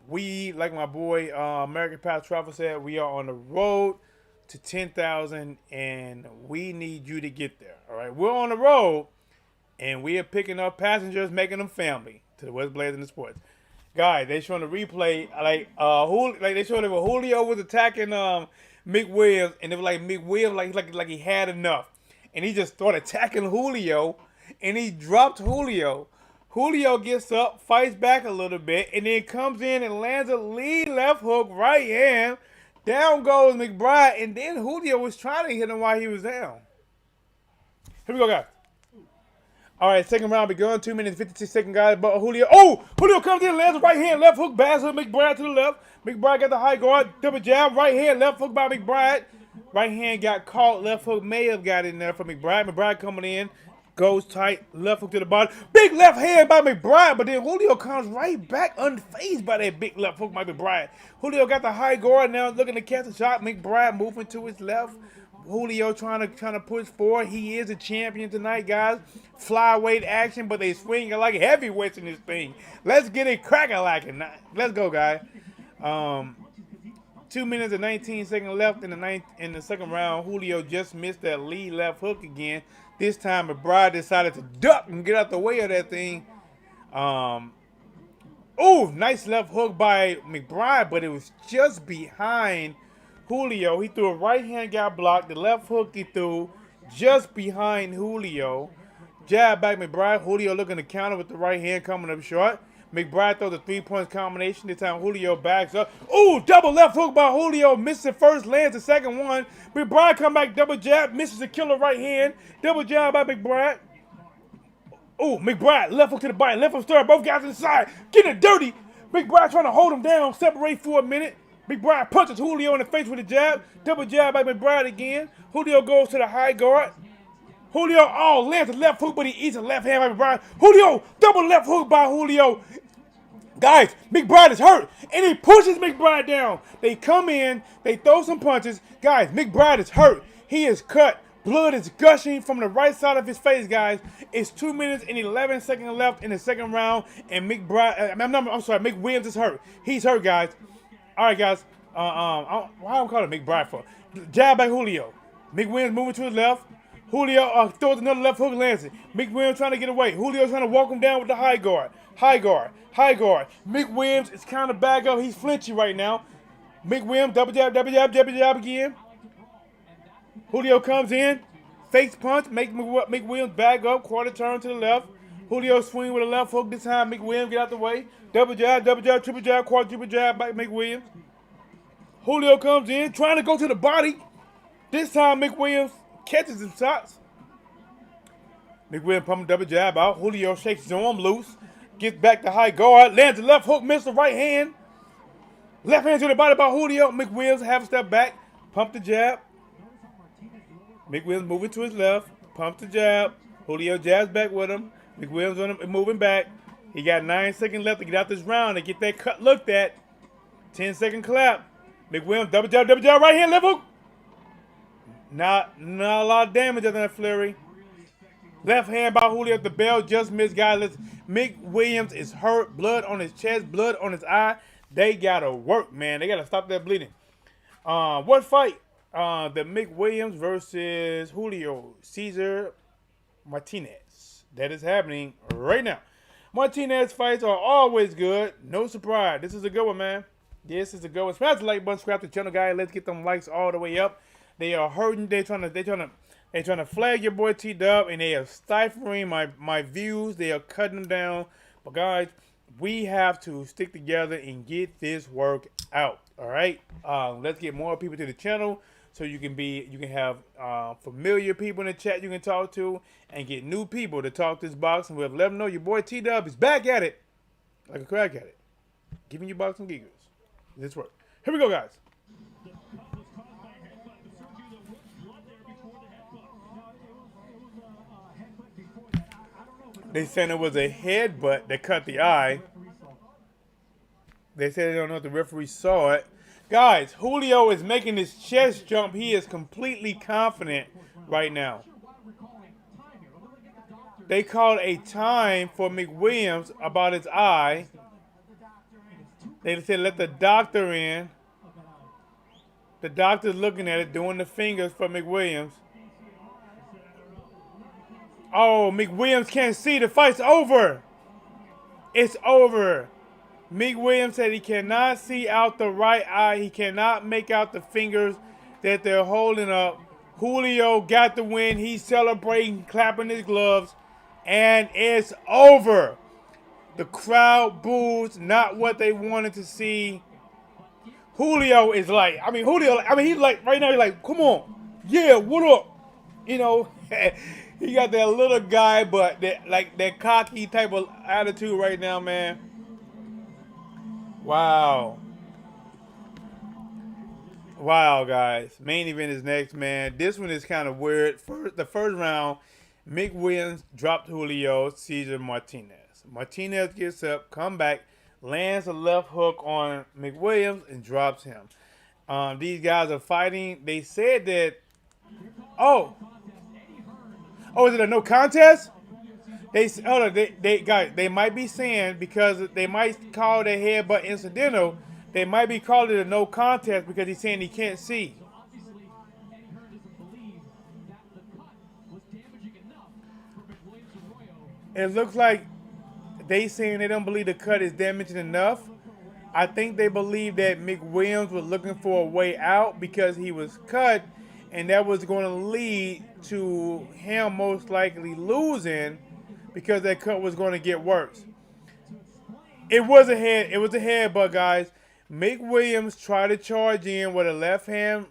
We, like my boy American Past Travel said, we are on the road to 10,000, and we need you to get there. All right, we're on the road. And we are picking up passengers, making them family to the Whatsblazing Sports. Guys, they showing the replay they showed when Julio was attacking McWilliams, and it was like McWilliams like he had enough, and he just started attacking Julio, and he dropped Julio. Julio gets up, fights back a little bit, and then comes in and lands a lead left hook, right hand. Down goes McBride, and then Julio was trying to hit him while he was down. Here we go, guys. All right, second round begun. 2 minutes, 56 seconds, guys. But Julio comes in, lands a right hand, left hook, bass hook, McBride to the left. McBride got the high guard, double jab, right hand, left hook by McBride. Right hand got caught, left hook may have got in there for McBride. McBride coming in, goes tight, left hook to the body. Big left hand by McBride, but then Julio comes right back unfazed by that big left hook by McBride. Julio got the high guard now, looking to catch a shot. McBride moving to his left. Julio trying to push forward. He is a champion tonight, guys. Flyweight action, but they swing like heavyweights in this thing. Let's get it cracking like it. Let's go, guys. 2 minutes and 19 seconds left in the second round. Julio just missed that lead left hook again. This time, McBride decided to duck and get out the way of that thing. Nice left hook by McBride, but it was just behind Julio. He threw a right hand, got blocked. The left hook he threw just behind Julio. Jab back McBride. Julio looking to counter with the right hand, coming up short. McBride throws a 3-point combination. This time Julio backs up. Ooh, double left hook by Julio. Misses the first, lands the second one. McBride come back, double jab, misses a killer right hand. Double jab by McBride. Ooh, McBride, left hook to the body, left hook stir. Both guys inside. Getting it dirty. McBride trying to hold him down, separate for a minute. McBride punches Julio in the face with a jab. Double jab by McBride again. Julio goes to the high guard. Julio, lands a left hook, but he eats a left hand by McBride. Julio, double left hook by Julio. Guys, McBride is hurt, and he pushes McBride down. They come in, they throw some punches. Guys, McBride is hurt. He is cut. Blood is gushing from the right side of his face, guys. It's 2 minutes and 11 seconds left in the second round, and Mick Williams is hurt. He's hurt, guys. All right, guys. Why am I calling McBride for? Jab by Julio. Mick Williams moving to his left. Julio throws another left hook, lands it. Mick Williams trying to get away. Julio trying to walk him down with the high guard. High guard. High guard. Mick Williams is kind of back up. He's flinching right now. Mick Williams, double jab, double jab, double jab again. Julio comes in. Fakes punch. Make Mick Williams back up. Quarter turn to the left. Julio swing with a left hook this time. Mick Williams get out the way. Double jab, triple jab, quadruple jab by Mick Williams. Julio comes in, trying to go to the body. This time Mick Williams catches his shots. Mick Williams pumping double jab out. Julio shakes his arm loose. Gets back to high guard. Lands the left hook, misses the right hand. Left hand to the body by Julio. Mick Williams half a step back. Pump the jab. Mick Williams moving to his left. Pump the jab. Julio jabs back with him. Mick Williams on him moving back. He got 9 seconds left to get out this round and get that cut looked at. 10-second clap. Mick Williams double jab, right hand, left hook. Not a lot of damage other than that flurry. Left hand by Julio. The bell just missed, guys. Mick Williams is hurt. Blood on his chest, blood on his eye. They gotta work, man. They gotta stop that bleeding. What fight? The Mick Williams versus Julio Cesar Martinez. That is happening right now. Martinez fights are always good. No surprise. This is a good one, man. This is a good one. Smash the like button, subscribe to the channel, guys. Let's get them likes all the way up. They are hurting. They're trying to flag your boy TDub, and they are stifling my views. They are cutting them down. But guys, we have to stick together and get this work out. All right. Let's get more people to the channel so you can have familiar people in the chat you can talk to, and get new people to talk this boxing with. Let them know your boy TDub is back at it like a crack at it, giving you boxing giggles. This work. Here we go, guys. They said it was a headbutt that cut the eye. They said they don't know if the referee saw it. Guys, Julio is making his chest jump. He is completely confident right now. They called a time for McWilliams about his eye. They said let the doctor in. The doctor's looking at it, doing the fingers for McWilliams. Oh, McWilliams can't see. The fight's over. It's over. McWilliams said he cannot see out the right eye. He cannot make out the fingers that they're holding up. Julio got the win. He's celebrating, clapping his gloves. And it's over. The crowd boos, not what they wanted to see. Julio is like, he's like, right now, he's like, come on. Yeah, what up? You know, he got that little guy, but that cocky type of attitude right now, man. Wow. Wow, guys. Main event is next, man. This one is kind of weird. The first round, Mick Williams dropped Julio Cesar Martinez. Martinez gets up, come back, lands a left hook on McWilliams and drops him. These guys are fighting. They said that, is it a no contest? They might be saying, because they might call the headbutt incidental, they might be calling it a no contest because he's saying he can't see. It looks like they saying they don't believe the cut is damaging enough. I think they believe that McWilliams was looking for a way out because he was cut, and that was going to lead to him most likely losing because that cut was going to get worse. It was a head. It was a headbutt, guys. Mick Williams tried to charge in with a left hand,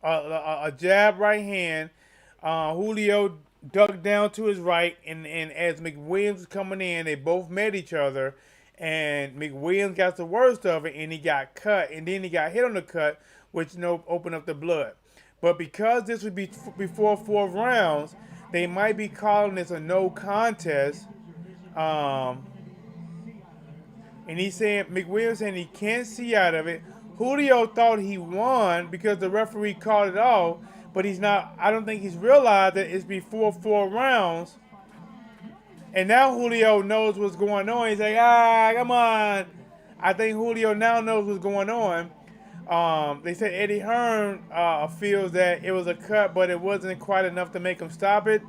a jab right hand. Julio ducked down to his right, and as McWilliams was coming in, they both met each other, and McWilliams got the worst of it, and he got cut, and then he got hit on the cut, which opened up the blood. But because this would be before 4 rounds, they might be calling this a no contest. And he said, McWilliams saying he can't see out of it. Julio thought he won because the referee called it off, but he's not. I don't think he's realized that it's before 4 rounds. And now Julio knows what's going on. He's like, come on. I think Julio now knows what's going on. They said Eddie Hearn feels that it was a cut, but it wasn't quite enough to make him stop it.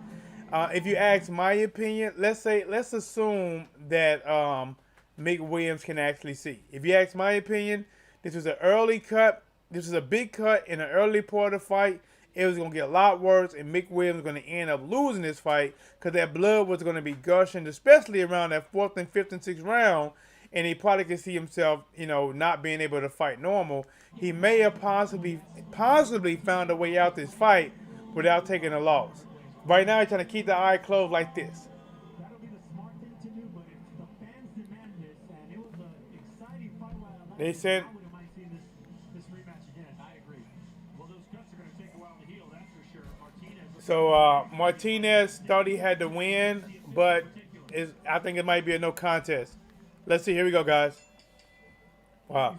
If you ask my opinion, let's assume that Mick Williams can actually see. If you ask my opinion, this was an early cut. This was a big cut in the early part of the fight. It was going to get a lot worse, and Mick Williams was going to end up losing this fight because that blood was going to be gushing, especially around that 4th and 5th and 6th round, and he probably could see himself, not being able to fight normal. He may have possibly found a way out this fight without taking a loss. Right now, he's trying to keep the eye closed like this. That'll be the smart thing to do, but if the fans demand this, and it was an exciting fight while it They said, I wouldn't mind seeing this rematch again. I agree. Well, those cuts are going to take a while to heal, that's for sure. Martinez thought he had to win, but I think it might be a no contest. Let's see. Here we go, guys. Wow.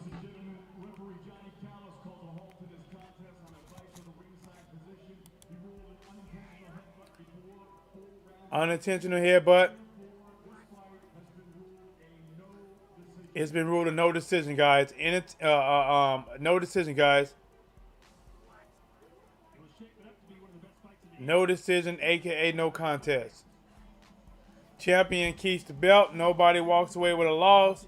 Unintentional headbutt. It's been ruled a no decision, guys. No decision, guys. No decision, aka no contest. Champion keeps the belt. Nobody walks away with a loss.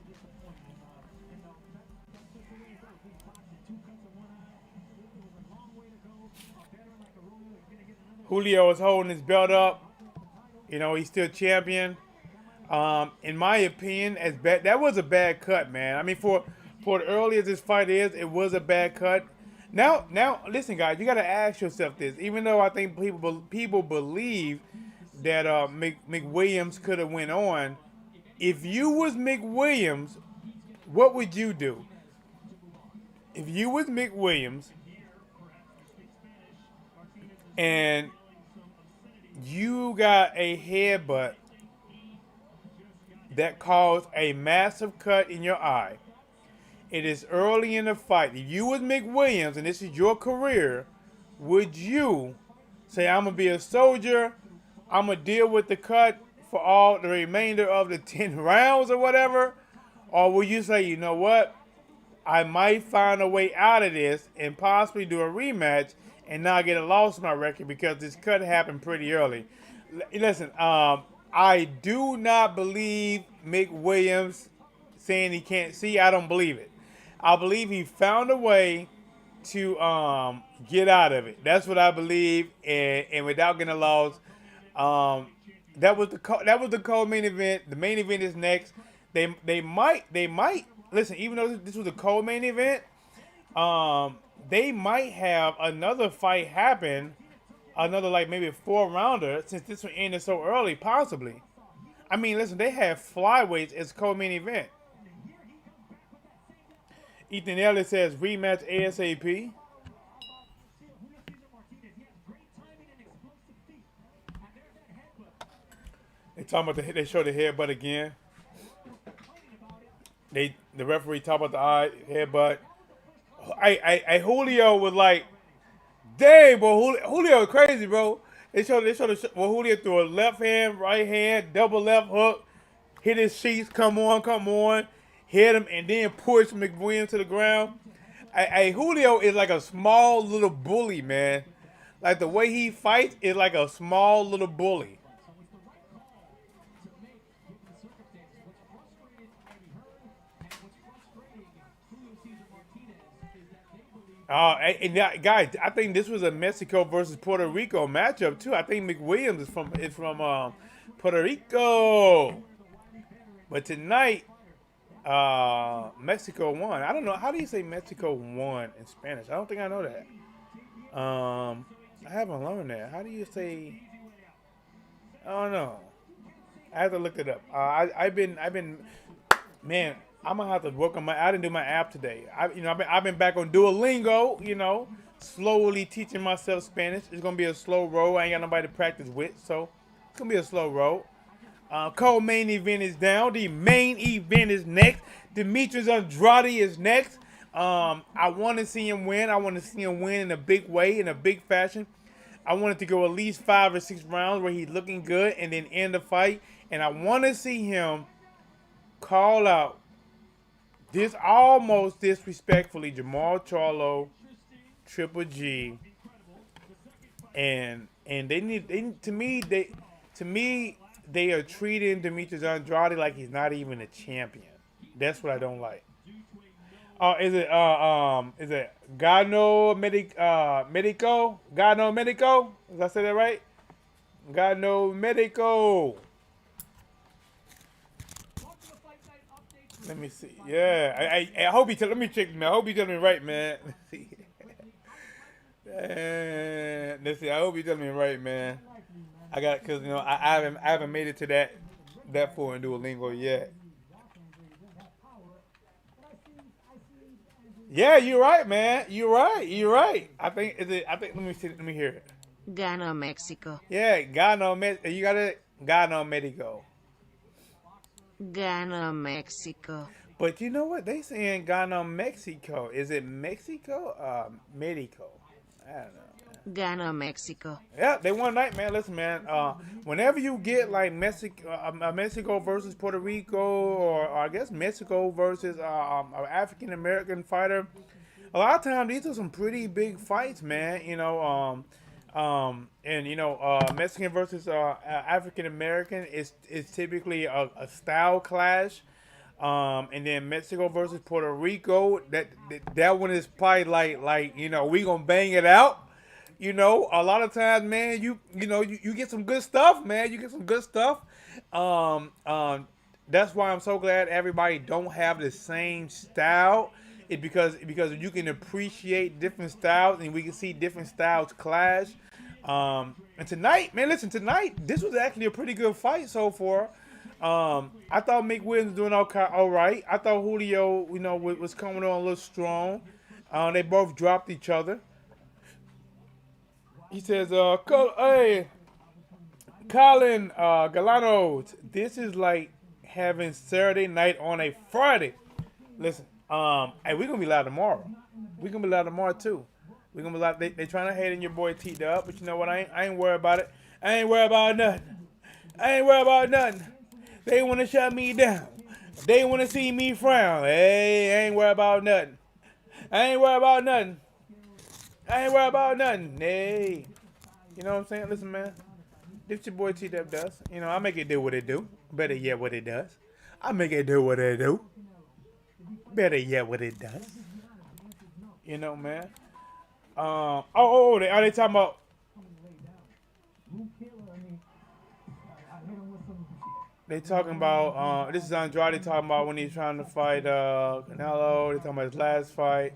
Julio is holding his belt up. He's still champion. In my opinion, that was a bad cut, man. I mean, for as early as this fight is, it was a bad cut. Now, listen, guys, you got to ask yourself this. Even though I think people believe that McWilliams could have went on, if you was McWilliams, what would you do? If you was McWilliams and you got a headbutt that caused a massive cut in your eye, it is early in the fight. If you was McWilliams and this is your career, would you say, I'm going to be a soldier, I'm going to deal with the cut for all the remainder of the 10 rounds or whatever? Or will you say, you know what, I might find a way out of this and possibly do a rematch and not get a loss in my record because this cut happened pretty early? Listen, I do not believe Mick Williams saying he can't see. I don't believe it. I believe he found a way to get out of it. That's what I believe, and without getting a loss. That was the co-main event. The main event is next. They might listen. Even though this was a co-main event, they might have another fight happen, another like maybe a 4-rounder, since this one ended so early, possibly. I mean, listen, they have flyweights as co-main event. Ethan Elliott says rematch ASAP. They show the headbutt again. The referee talk about the eye headbutt. Julio was like, dang, bro, Julio is crazy, bro. They showed Julio threw a left hand, right hand, double left hook, hit his sheets, come on, hit him, and then push McWilliams to the ground. Julio is like a small little bully, man. Like the way he fights is like a small little bully. Guys, I think this was a Mexico versus Puerto Rico matchup too. I think McWilliams is from Puerto Rico. But tonight, Mexico won. I don't know. How do you say Mexico won in Spanish? I don't think I know that. I haven't learned that. How do you say? I don't know. I have to look it up. I've been, man. I'm gonna have to work on my. I didn't do my app today. I've been back on Duolingo. Slowly teaching myself Spanish. It's gonna be a slow roll. I ain't got nobody to practice with, so it's gonna be a slow roll. Co-main event is down. The main event is next. Demetrius Andrade is next. I want to see him win. I want to see him win in a big way, in a big fashion. I want it to go at least 5 or 6 rounds where he's looking good and then end the fight. And I want to see him call out this almost disrespectfully Jamal Charlo, Triple G, and to me they are treating Demetrius Andrade like he's not even a champion. That's what I don't like. Is it Gano Medico? Gano Medico? Did I say that right? Gano Medico. Let me see. Yeah, I hope he let me check. Man, I hope he telling me right, man. Let's see. Let's see. I hope he telling me right, man. I got because I haven't made it to that far in Duolingo yet. Yeah, you're right, man. You're right. I think let me see. Let me hear it. Gano, Mexico. Yeah, Gano Mexico. You got it. Gano Medico. Gano, Mexico. But you know what? They saying Gano Mexico. Is it Mexico? Medico. I don't know. Gano, Mexico. Yeah, they won tonight, man. Listen, man. Whenever you get like Mexico versus Puerto Rico, or I guess Mexico versus an African American fighter, a lot of times these are some pretty big fights, man. Mexican versus African American is typically a style clash. And then Mexico versus Puerto Rico, that one is probably like we gonna bang it out. A lot of times, man, you get some good stuff, man. You get some good stuff. That's why I'm so glad everybody don't have the same style. It's because you can appreciate different styles and we can see different styles clash. And tonight, man, listen, this was actually a pretty good fight so far. I thought Mick Williams was doing all right. I thought Julio, was coming on a little strong. They both dropped each other. He says, hey, Colin Galanos, this is like having Saturday night on a Friday. Listen, hey, we're going to be live tomorrow. We're going to be live tomorrow, too. We're going to be live. They trying to hate on your boy TDub, but you know what? I ain't worried about it. I ain't worried about nothing. They want to shut me down. They want to see me frown. Hey, I ain't worried about nothing. Hey, you know what I'm saying? Listen, man. This your boy TDub does. I make it do what it do. Better yet, what it does. I make it do what it do. Better yet, what it does. Man. Are they talking about? They talking about, this is Andrade talking about when he's trying to fight Canelo. They talking about his last fight.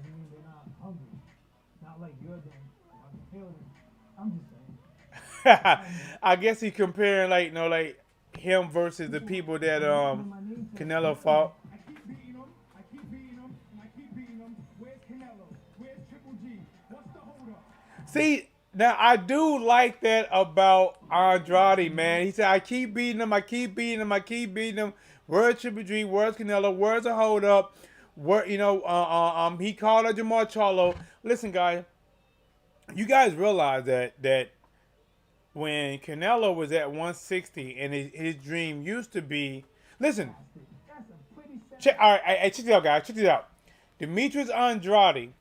I guess he's comparing like him versus the people that Canelo fought. See, now I do like that about Andrade, man. He said, I keep beating him. Where's Triple G? Where's Canelo? Where's the hold up? He called out Jamal Charlo. Listen, guys, you guys realize that when Canelo was at 160 and his dream used to be, listen, check this out, guys. Check this out. Demetrius Andrade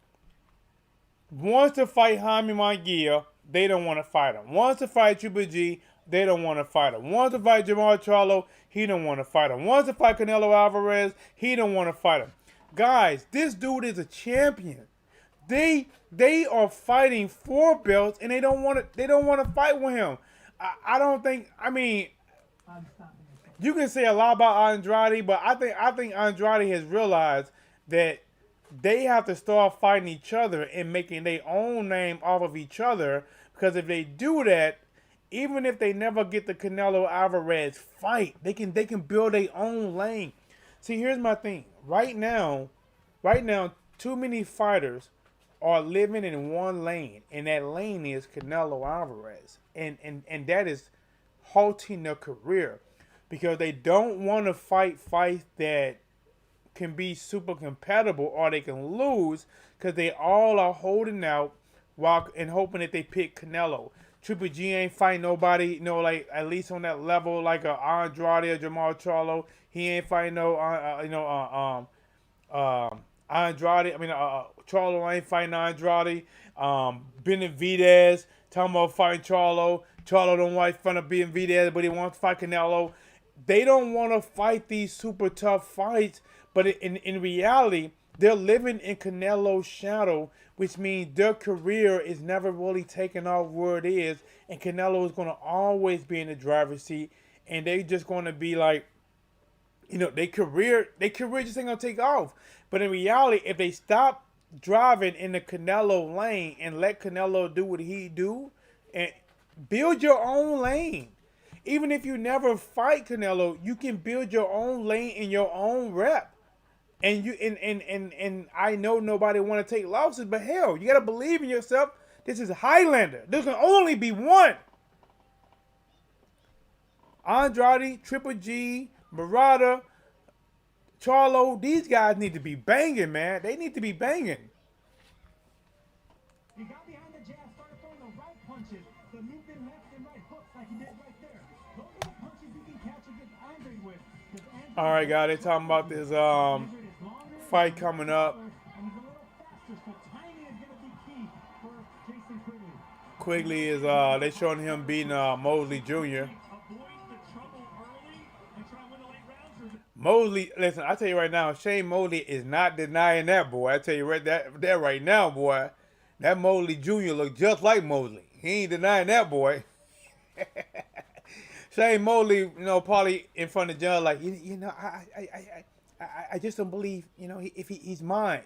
wants to fight Jaime Munguia, they don't want to fight him. Wants to fight Triple G, they don't want to fight him. Wants to fight Jamal Charlo, he don't want to fight him. Wants to fight Canelo Alvarez, he don't want to fight him. Guys, this dude is a champion. They are fighting for belts and they don't want to fight with him. I don't think. I mean, you can say a lot about Andrade, but I think Andrade has realized that they have to start fighting each other and making their own name off of each other. Because if they do that, even if they never get the Canelo Alvarez fight, they can build their own lane. See, here's my thing. Right now, too many fighters are living in one lane, and that lane is Canelo Alvarez, and that is halting their career because they don't want to fight fights that can be super compatible or they can lose because they all are holding out while and hoping that they pick Canelo. Triple G ain't fighting nobody, you know, like at least on that level, like a Andrade or Jamal Charlo. He ain't fighting no, Andrade. I mean, Charlo ain't fighting Andrade. Benavidez talking about fighting Charlo. Charlo don't like fun of Benavidez, but he wants to fight Canelo. They don't want to fight these super tough fights, but in reality, they're living in Canelo's shadow, which means their career is never really taking off where it is, and Canelo is going to always be in the driver's seat, and they just going to be like, you know, their career just ain't going to take off. But in reality, if they stop driving in the Canelo lane and let Canelo do what he do, and build your own lane. Even if you never fight Canelo, you can build your own lane in your own rep. And you and I know nobody want to take losses, but hell, you gotta believe in yourself. This is Highlander. There can only be one. Andrade, Triple G, Murata, Charlo, these guys need to be banging, man. They need to be banging. He got behind the jab, started throwing the right punches, the looping left and right hooks like he did right there. Those are the punches you can catch against Andre with. All right, guys, they talking about this fight coming up. And he's a little faster, so timing is going to be key for Jason Quigley. Quigley is they showing him beating Mosley Jr. Avoid the trouble early and try to win the late rounds. Mosley, listen, I tell you right now, Shane Mosley is not denying that, boy. I tell you right that right now, boy. That Mosley Jr. look just like Mosley. He ain't denying that, boy. Shane Mosley, you know, probably in front of the judge, like, you know, I just don't believe, you know, if he's mine.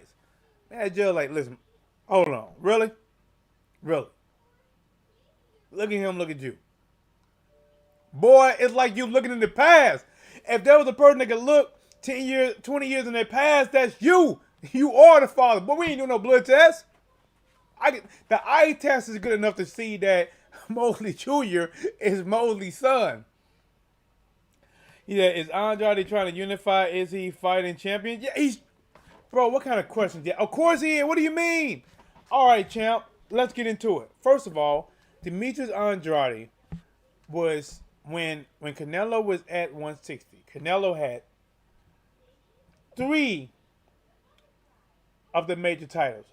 Man, that judge, like, listen, hold on, really? Look at him, look at you. Boy, it's like you looking in the past. If there was a person that could look 10 years, 20 years in the past, that's you. You are the father. But we ain't doing no blood test. The eye test is good enough to see that Mosley Jr. is Mosley's son. Yeah, is Andrade trying to unify? Is he fighting champion? Yeah, he's... Bro, what kind of questions? Yeah, of course he is. What do you mean? All right, champ. Let's get into it. First of all, Demetrius Andrade was... When Canelo was at 160, Canelo had 3 of the major titles.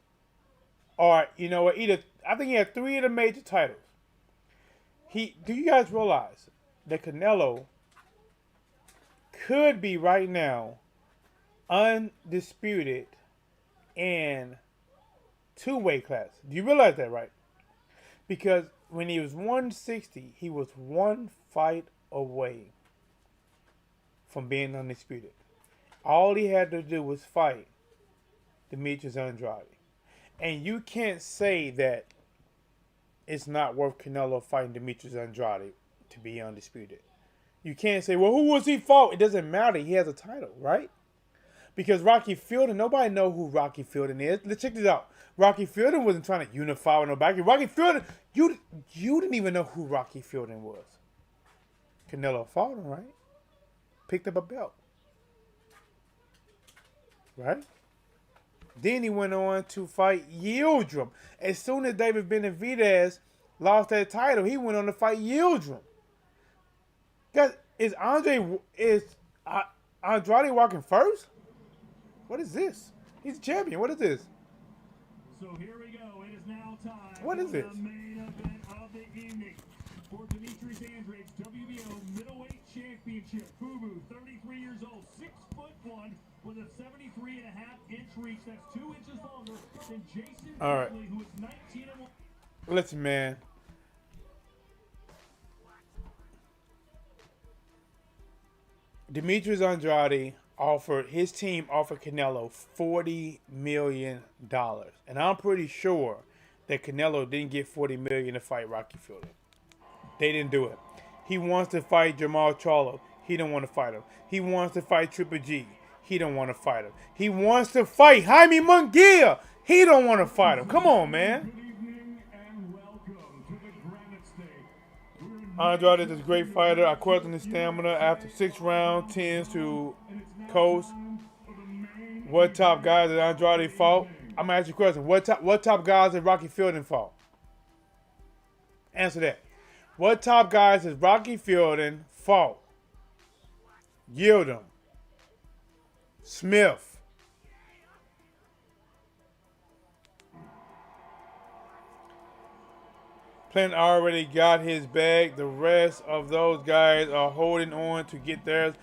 Or, you know what, I think he had 3 of the major titles. Do you guys realize that Canelo could be right now undisputed in 2 weight classes? Do you realize that, right? Because when he was 160, he was 1 fight away from being undisputed. All he had to do was fight Demetrius Andrade. And you can't say that it's not worth Canelo fighting Demetrius Andrade to be undisputed. You can't say, well, who was he fought? It doesn't matter. He has a title, right? Because Rocky Fielding, nobody know who Rocky Fielding is. Let's check this out. Rocky Fielding wasn't trying to unify with nobody. Rocky Fielding, you didn't even know who Rocky Fielding was. Canelo fought him, right? Picked up a belt. Right? Then he went on to fight Yildirim. As soon as David Benavidez lost that title, he went on to fight Yildirim. Guys, is Andrade walking first? What is this? He's a champion. What is this? So here we go. It is now time What is for this? the main event of the evening. For Demetrius Andrade's WBO middleweight championship. Fubu, 33 years old, 6'1", with a 73.5-inch reach. That's 2 inches longer than Jason All right. Quigley, who is 19 and 1. Listen, man. Demetrius Andrade his team offered Canelo $40 million. And I'm pretty sure that Canelo didn't get $40 million to fight Rocky Fielding. They didn't do it. He wants to fight Jamal Charlo. He don't want to fight him. He wants to fight Triple G. He don't want to fight him. He wants to fight Jaime Munguia. He don't want to fight him. Come on, man. Good evening and welcome to the Granite State. Andrade is a great fighter. I questioned his stamina after 6 rounds, tends to coast. What top guys did Andrade fought? I'm gonna ask you a question. What top guys did Rocky Fielding fought? Answer that. What top guys has Rocky Fielding fought? Yildirim, Smith. Plant already got his bag. The rest of those guys are holding on to get theirs.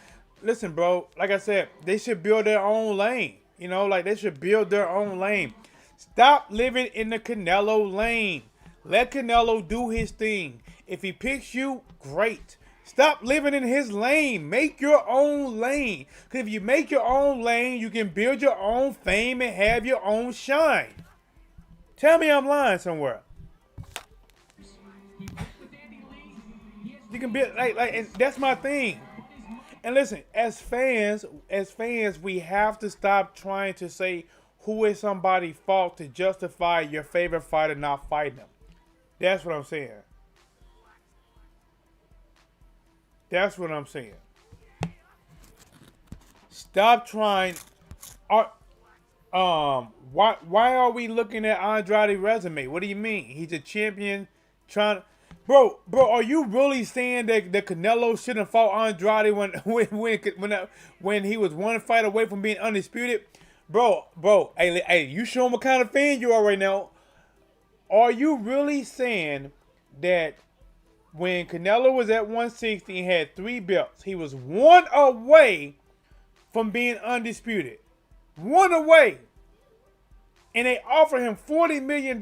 Listen, bro, like I said, they should build their own lane. You know, like they should build their own lane. Stop living in the Canelo lane. Let Canelo do his thing. If he picks you, great. Stop living in his lane. Make your own lane. Because if you make your own lane, you can build your own fame and have your own shine. Tell me I'm lying somewhere. You can be and that's my thing. And listen, as fans, we have to stop trying to say who is somebody's fault to justify your favorite fighter not fighting them. That's what I'm saying. That's what I'm saying. Stop trying. Why are we looking at Andrade's resume? What do you mean? He's a champion trying. Bro, are you really saying that the Canelo shouldn't fought Andrade when he was one fight away from being undisputed? Bro, hey, you show him what kind of fan you are right now. Are you really saying that when Canelo was at 160 and had 3 belts, he was 1 away from being undisputed? 1 away. And they offer him $40 million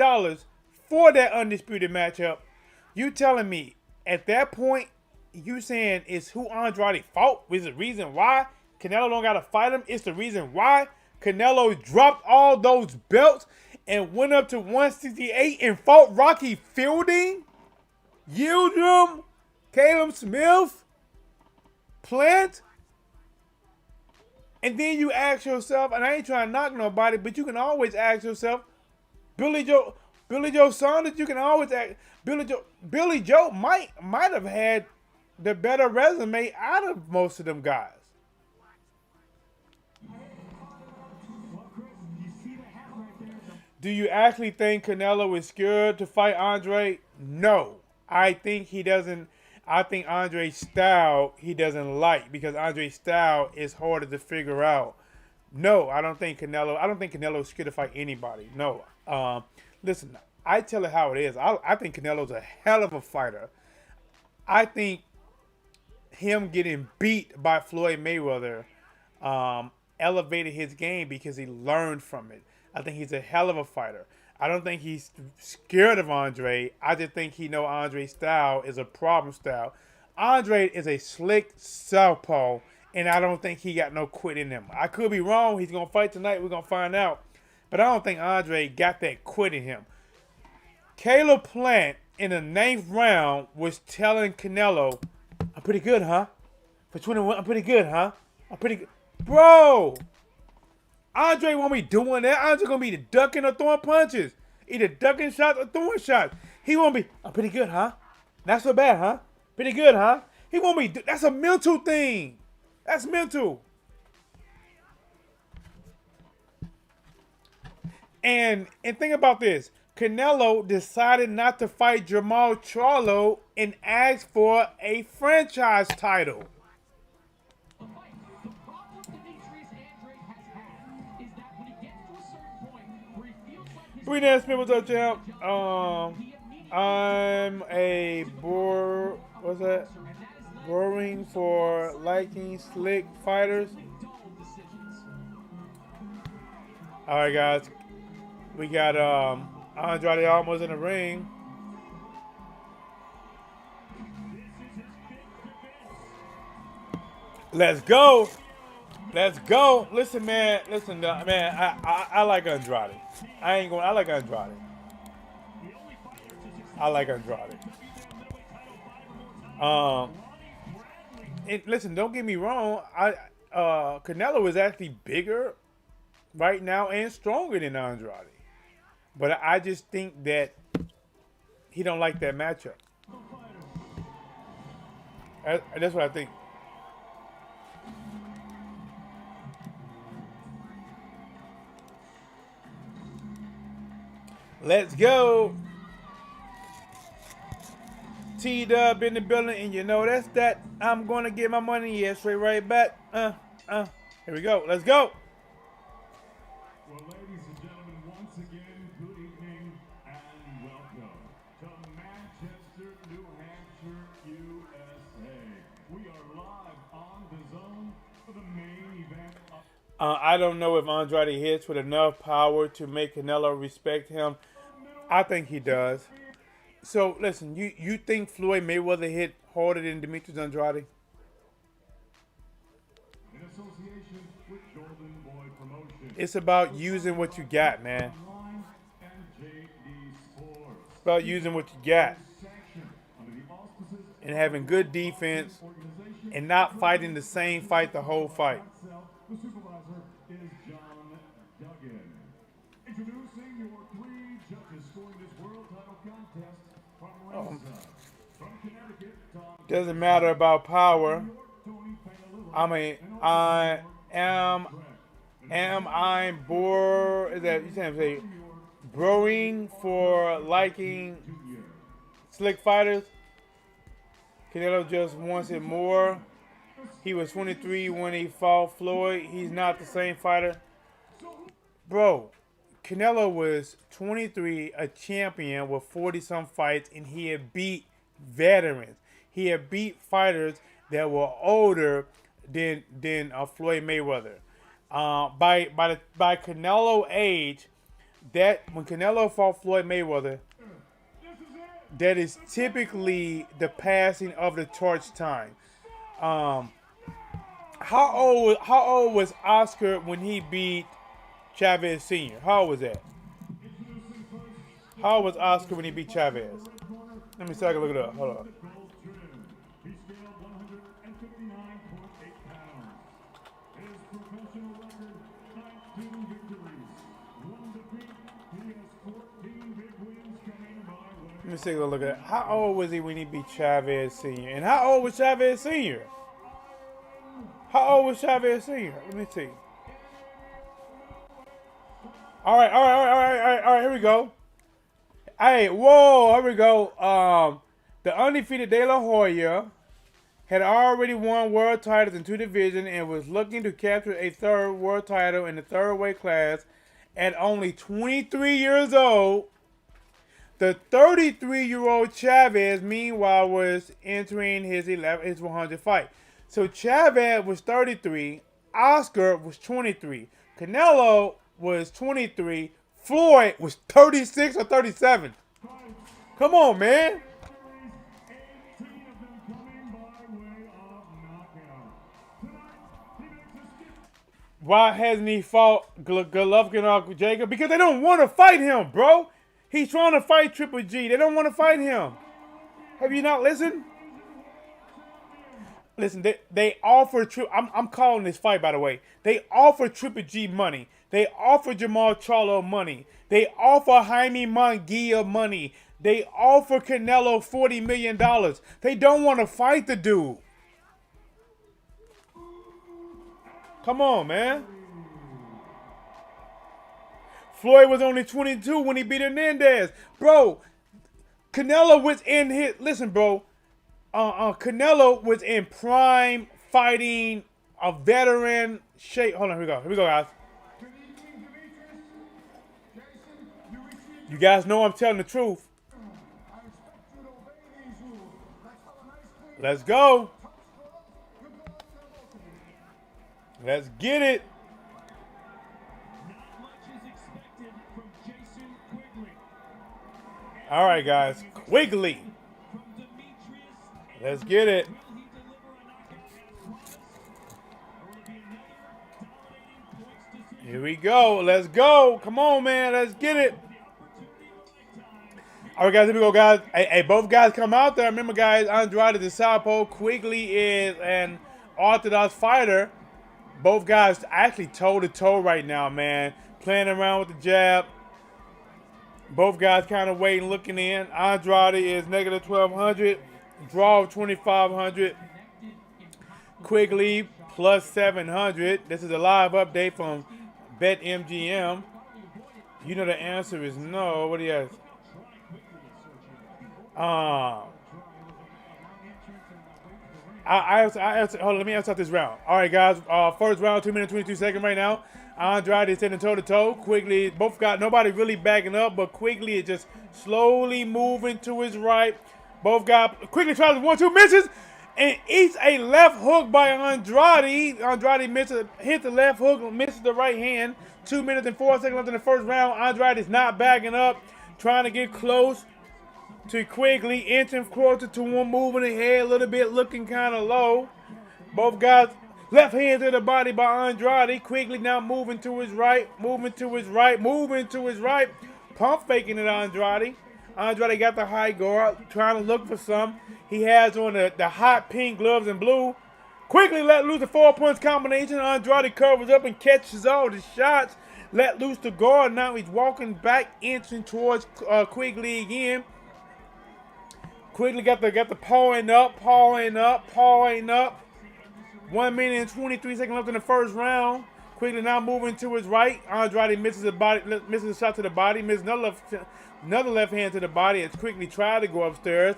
for that undisputed matchup. You telling me at that point, you saying it's who Andrade fought was the reason why Canelo don't got to fight him? It's the reason why Canelo dropped all those belts and went up to 168 and fought Rocky Fielding, Yildirim, Caleb Smith, Plant? And then you ask yourself, and I ain't trying to knock nobody, but you can always ask yourself, Billy Joe Saunders, you can always ask, Billy Joe might have had the better resume out of most of them guys. Do you actually think Canelo is scared to fight Andre? No. I think he doesn't. I think Andre's style he doesn't like because Andre's style is harder to figure out. No, I don't think Canelo is scared to fight anybody. No. Listen, I tell it how it is. I think Canelo's a hell of a fighter. I think him getting beat by Floyd Mayweather elevated his game because he learned from it. I think he's a hell of a fighter. I don't think he's scared of Andre. I just think he knows Andre's style is a problem style. Andre is a slick southpaw, and I don't think he got no quit in him. I could be wrong. He's going to fight tonight. We're going to find out. But I don't think Andre got that quit in him. Caleb Plant in the 9th round was telling Canelo, I'm pretty good, huh? For 21, I'm pretty good, huh? I'm pretty good. Bro! Andre won't be doing that. Andre gonna be ducking or throwing punches. Either ducking shots or throwing shots. He won't be, I'm pretty good, huh? Not so bad, huh? Pretty good, huh? He won't be, that's a mental thing. That's mental. And think about this. Canelo decided not to fight Jamal Charlo and asked for a franchise title. The problem Demetrius Andrade has had is that when he gets to a certain point where he feels like his Breeden Smith, what's up, champ? I'm a boring for liking slick fighters. All right, guys. We got Andrade almost in the ring. Let's go. Let's go. Listen, man. Listen, man. I like Andrade. I ain't going. I like Andrade. I like Andrade. Um, and listen, don't get me wrong. Canelo is actually bigger right now and stronger than Andrade. But I just think that he don't like that matchup. That's what I think. Let's go. TDub in the building, and you know that's that. I'm gonna get my money. Yeah, straight right back. Here we go. Let's go. Well, ladies and gentlemen, once again, good evening and welcome to Manchester, New Hampshire, USA. We are live on the zone for the main event. I don't know if Andrade hits with enough power to make Canelo respect him. I think he does. So listen, you think Floyd Mayweather hit harder than Demetrius Andrade? In association with Golden Boy Promotion. It's about using what you got, man. Online and JD Sports. It's about using what you got Sanctioned under the auspices and having good defense and not fighting the same fight the whole fight. itself. The supervisor is John Duggan. Introducing your three judges scoring this world title contest from ringside. From Connecticut, Tom Doesn't matter about power. Tony Pagliuca. I mean, I am bored. Is that you can't say brewing for liking slick fighters? Canelo just wants it more. He was 23 when he fought Floyd. He's not the same fighter. Bro, Canelo was 23, a champion with 40-some fights, and he had beat veterans. He had beat fighters that were older than Floyd Mayweather. By Canelo age, that when Canelo fought Floyd Mayweather, that is typically the passing of the torch time. How old was Oscar when he beat Chavez Sr.? How old was that? How old was Oscar when he beat Chavez? Let me see if I can look it up. Hold on. He scaled 159.8 pounds. His professional record, 19 victories, 1 defeat. He has 14 big wins coming by way. Let me take a look at it. How old was he when he beat Chavez Sr.? And how old was Chavez Sr.? How old was Chavez Sr.? Let me see. All right, here we go. Hey, whoa, here we go. The undefeated De La Hoya had already won world titles in 2 divisions and was looking to capture a 3rd world title in the 3rd weight class at only 23 years old. The 33-year-old Chavez, meanwhile, was entering his 100th fight. So Chavez was 33, Oscar was 23, Canelo was 23, Floyd was 36 or 37. Come on, man. 18 of them coming by way of knockout. Tonight, he makes a skip. Why hasn't he fought Golovkin or Jacob? Because they don't want to fight him, bro. He's trying to fight Triple G. They don't want to fight him. Have you not listened? Listen, they offer I'm calling this fight, by the way. They offer Triple G money. They offer Jamal Charlo money. They offer Jaime Munguia money. They offer Canelo $40 million. They don't want to fight the dude. Come on, man. Floyd was only 22 when he beat Hernandez. Bro, Canelo was in his... Listen, bro. Canelo was in prime fighting a veteran shape. Hold on, here we go. Here we go, guys. You guys know I'm telling the truth. Let's go. Let's get it. Not much is expected from Jason Quigley. All right, guys. Quigley. From Demetrius Let's get it. Will he deliver a knockout as promised? Here we go. Let's go. Come on, man. Let's get it. All right, guys. Here we go, guys. Hey, both guys come out there. Remember, guys, Andrade is a southpaw. Quigley is an orthodox fighter. Both guys actually toe-to-toe right now, man. Playing around with the jab. Both guys kind of waiting, looking in. Andrade is negative 1,200. Draw of 2,500. Quigley plus 700. This is a live update from BetMGM. You know the answer is no. What do you ask? Hold on, let me answer this round. All right, guys. First round, 2 minutes 22 seconds right now. Andrade is standing toe to toe. Quigley, both got nobody really backing up, but Quigley is just slowly moving to his right. Both got Quigley tries 1-2 misses and eats a left hook by Andrade. Andrade hits the left hook, misses the right hand. 2 minutes and 4 seconds left in the first round. Andrade is not backing up, trying to get close to Quigley, inching closer to him, moving ahead a little bit, looking kind of low. Both guys, left hand to the body by Andrade. Quigley now moving to his right, moving to his right, moving to his right. Pump faking it, Andrade. Andrade got the high guard, trying to look for some. He has on the hot pink gloves and blue. Quigley let loose the 4 points combination. Andrade covers up and catches all the shots. Let loose the guard. Now he's walking back, inching towards Quigley again. Quigley got the pawing up. 1 minute and 23 seconds left in the first round. Quigley now moving to his right. Andrade misses a shot to the body, misses another left hand to the body as Quigley tried to go upstairs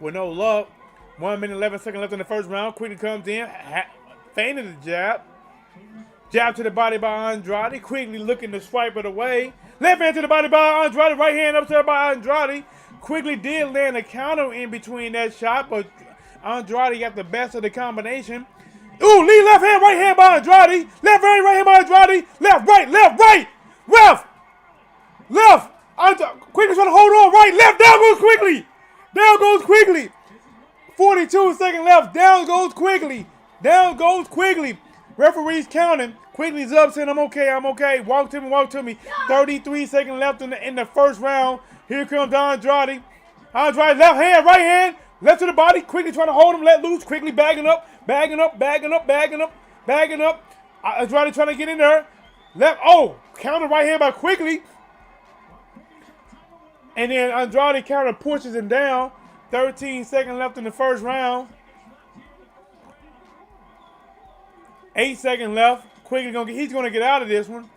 with no luck. 1 minute 11 seconds left in the first round. Quigley comes in, feinted the jab. Jab to the body by Andrade. Quigley looking to swipe it away. Left hand to the body by Andrade. Right hand upstairs by Andrade. Quigley did land a counter in between that shot, but Andrade got the best of the combination. Ooh, lead left hand, right hand by Andrade. Left hand, right hand by Andrade. Left, right, left, right. Left. Left. Quigley trying to hold on. Right, left. Down goes Quigley. Down goes Quigley. 42 seconds left. Down goes Quigley. Down goes Quigley. Referee's counting. Quigley's up saying, I'm okay. Walk to me. 33 seconds left in the first round. Here comes Andrade. Andrade, left hand, right hand. Left to the body. Quigley trying to hold him, let loose. Quigley bagging up. Andrade trying to get in there. Left, counter right hand by Quigley. And then Andrade counter pushes him down. 13 seconds left in the first round. 8 seconds left. Quigley he's gonna get out of this one.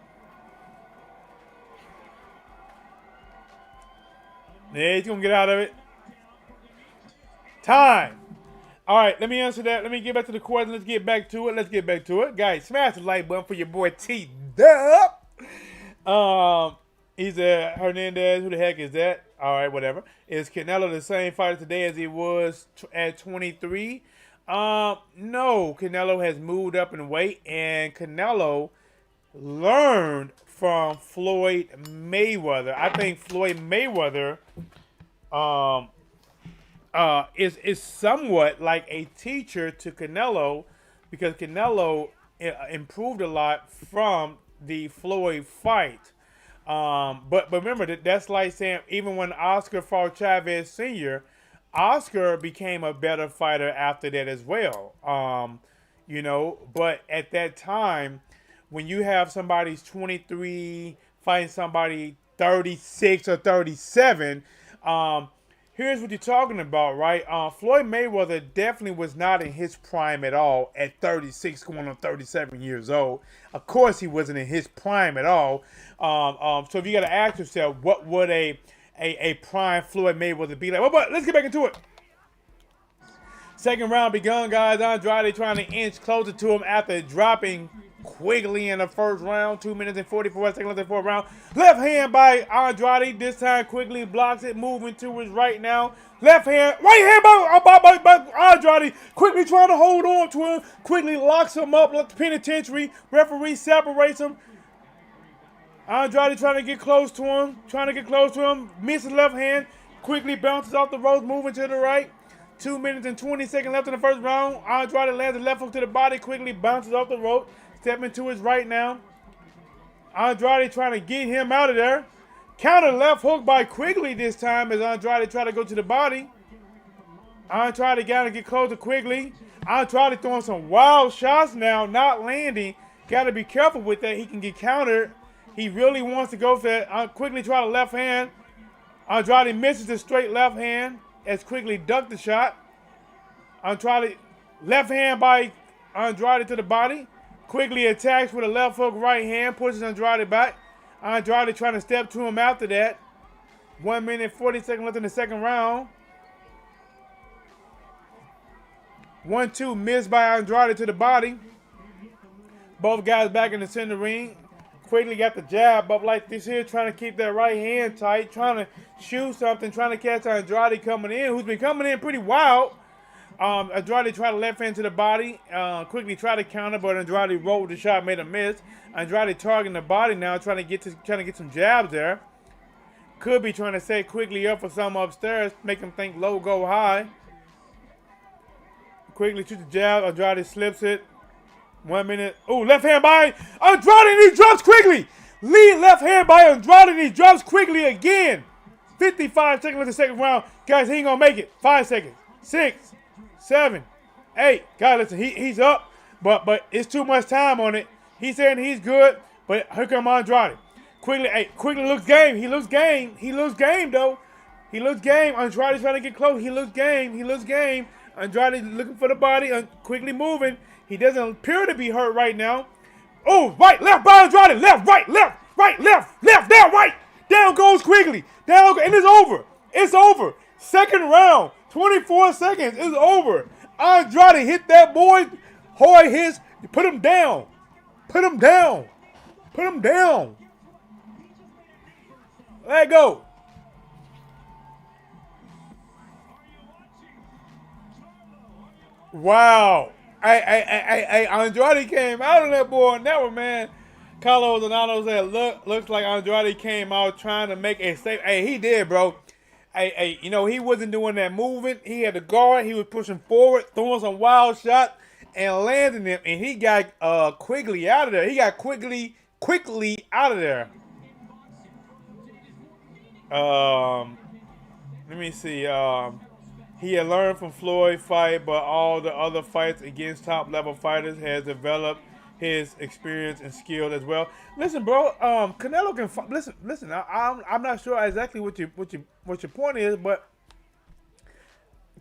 Yeah, he's gonna get out of it. Time. All right, let me answer that. Let me get back to the question. Let's get back to it. Guys, smash the like button for your boy TDub. He's a Hernandez. Who the heck is that? All right, whatever. Is Canelo the same fighter today as he was at 23? No, Canelo has moved up in weight, and Canelo learned from Floyd Mayweather. I think Floyd Mayweather is somewhat like a teacher to Canelo, because Canelo improved a lot from the Floyd fight. But remember that's like saying even when Oscar fought Chavez Sr., Oscar became a better fighter after that as well. But at that time, when you have somebody's 23 fighting somebody 36 or 37, here's what you're talking about, right? Floyd Mayweather definitely was not in his prime at all at 36 going on 37 years old. Of course he wasn't in his prime at all. So if you got to ask yourself, what would a prime Floyd Mayweather be like? Well, but let's get back into it. Second round begun, guys. Andrade trying to inch closer to him after dropping Quigley in the first round. 2 minutes and 44 seconds left in the fourth round. Left hand by Andrade. This time Quigley blocks it, moving to his right now. Left hand, right hand by Andrade. Quigley trying to hold on to him. Quigley locks him up like the penitentiary. Referee separates him. Andrade trying to get close to him. Misses left hand. Quigley bounces off the ropes, moving to the right. 2 minutes and 20 seconds left in the first round. Andrade lands a left hook to the body. Quigley bounces off the rope. Stepping to his right now. Andrade trying to get him out of there. Counter left hook by Quigley this time as Andrade tried to go to the body. Andrade got to get close to Quigley. Andrade throwing some wild shots now, not landing. Got to be careful with that. He can get countered. He really wants to go for that. Quigley try the left hand. Andrade misses the straight left hand as Quigley ducked the shot. Andrade, left hand by Andrade to the body. Quigley attacks with a left hook right hand, pushes Andrade back. Andrade trying to step to him after that. 1 minute, 40 seconds left in the second round. 1-2 missed by Andrade to the body. Both guys back in the center ring. Quigley got the jab up like this here, trying to keep that right hand tight, trying to shoot something, trying to catch Andrade coming in, who's been coming in pretty wild. Andrade tried the left hand to the body. Quigley tried to counter, but Andrade rolled the shot, made a miss. Andrade targeting the body now, trying to get some jabs there. Could be trying to set Quigley up for something upstairs, make him think low, go high. Quigley shoots the jab. Andrade slips it. 1 minute. Oh, left hand by Andrade and he drops Quigley. Lead left hand by Andrade and he drops Quigley again. 55 seconds in the second round. Guys, he ain't going to make it. 5 seconds. 6, 7, 8. Guys, listen, he's up, but it's too much time on it. He's saying he's good, but here come Andrade. Quigley looks game. He looks game. He looks game, though. He looks game. Andrade's trying to get close. He looks game. He looks game. Andrade looking for the body. Quigley moving. He doesn't appear to be hurt right now. Oh, right, left by Andrade. Left, right, down, right. Down goes Quigley. Down, and it's over. It's over. Second round. 24 seconds. It's over. Andrade hit that boy. Hard hits. Put him down. Put him down. Put him down. Let go. Wow. Andrade came out of that boy on that one, man. Carlos Donato said, looks like Andrade came out trying to make a save. Hey, he did, bro. Hey, you know, he wasn't doing that moving. He had the guard. He was pushing forward, throwing some wild shots, and landing them. And he got Quigley out of there. He got Quigley quickly out of there. Let me see. He had learned from Floyd's fight, but all the other fights against top-level fighters has developed his experience and skill as well. Listen, bro. Canelo can fight. Listen. I'm not sure exactly what your point is, but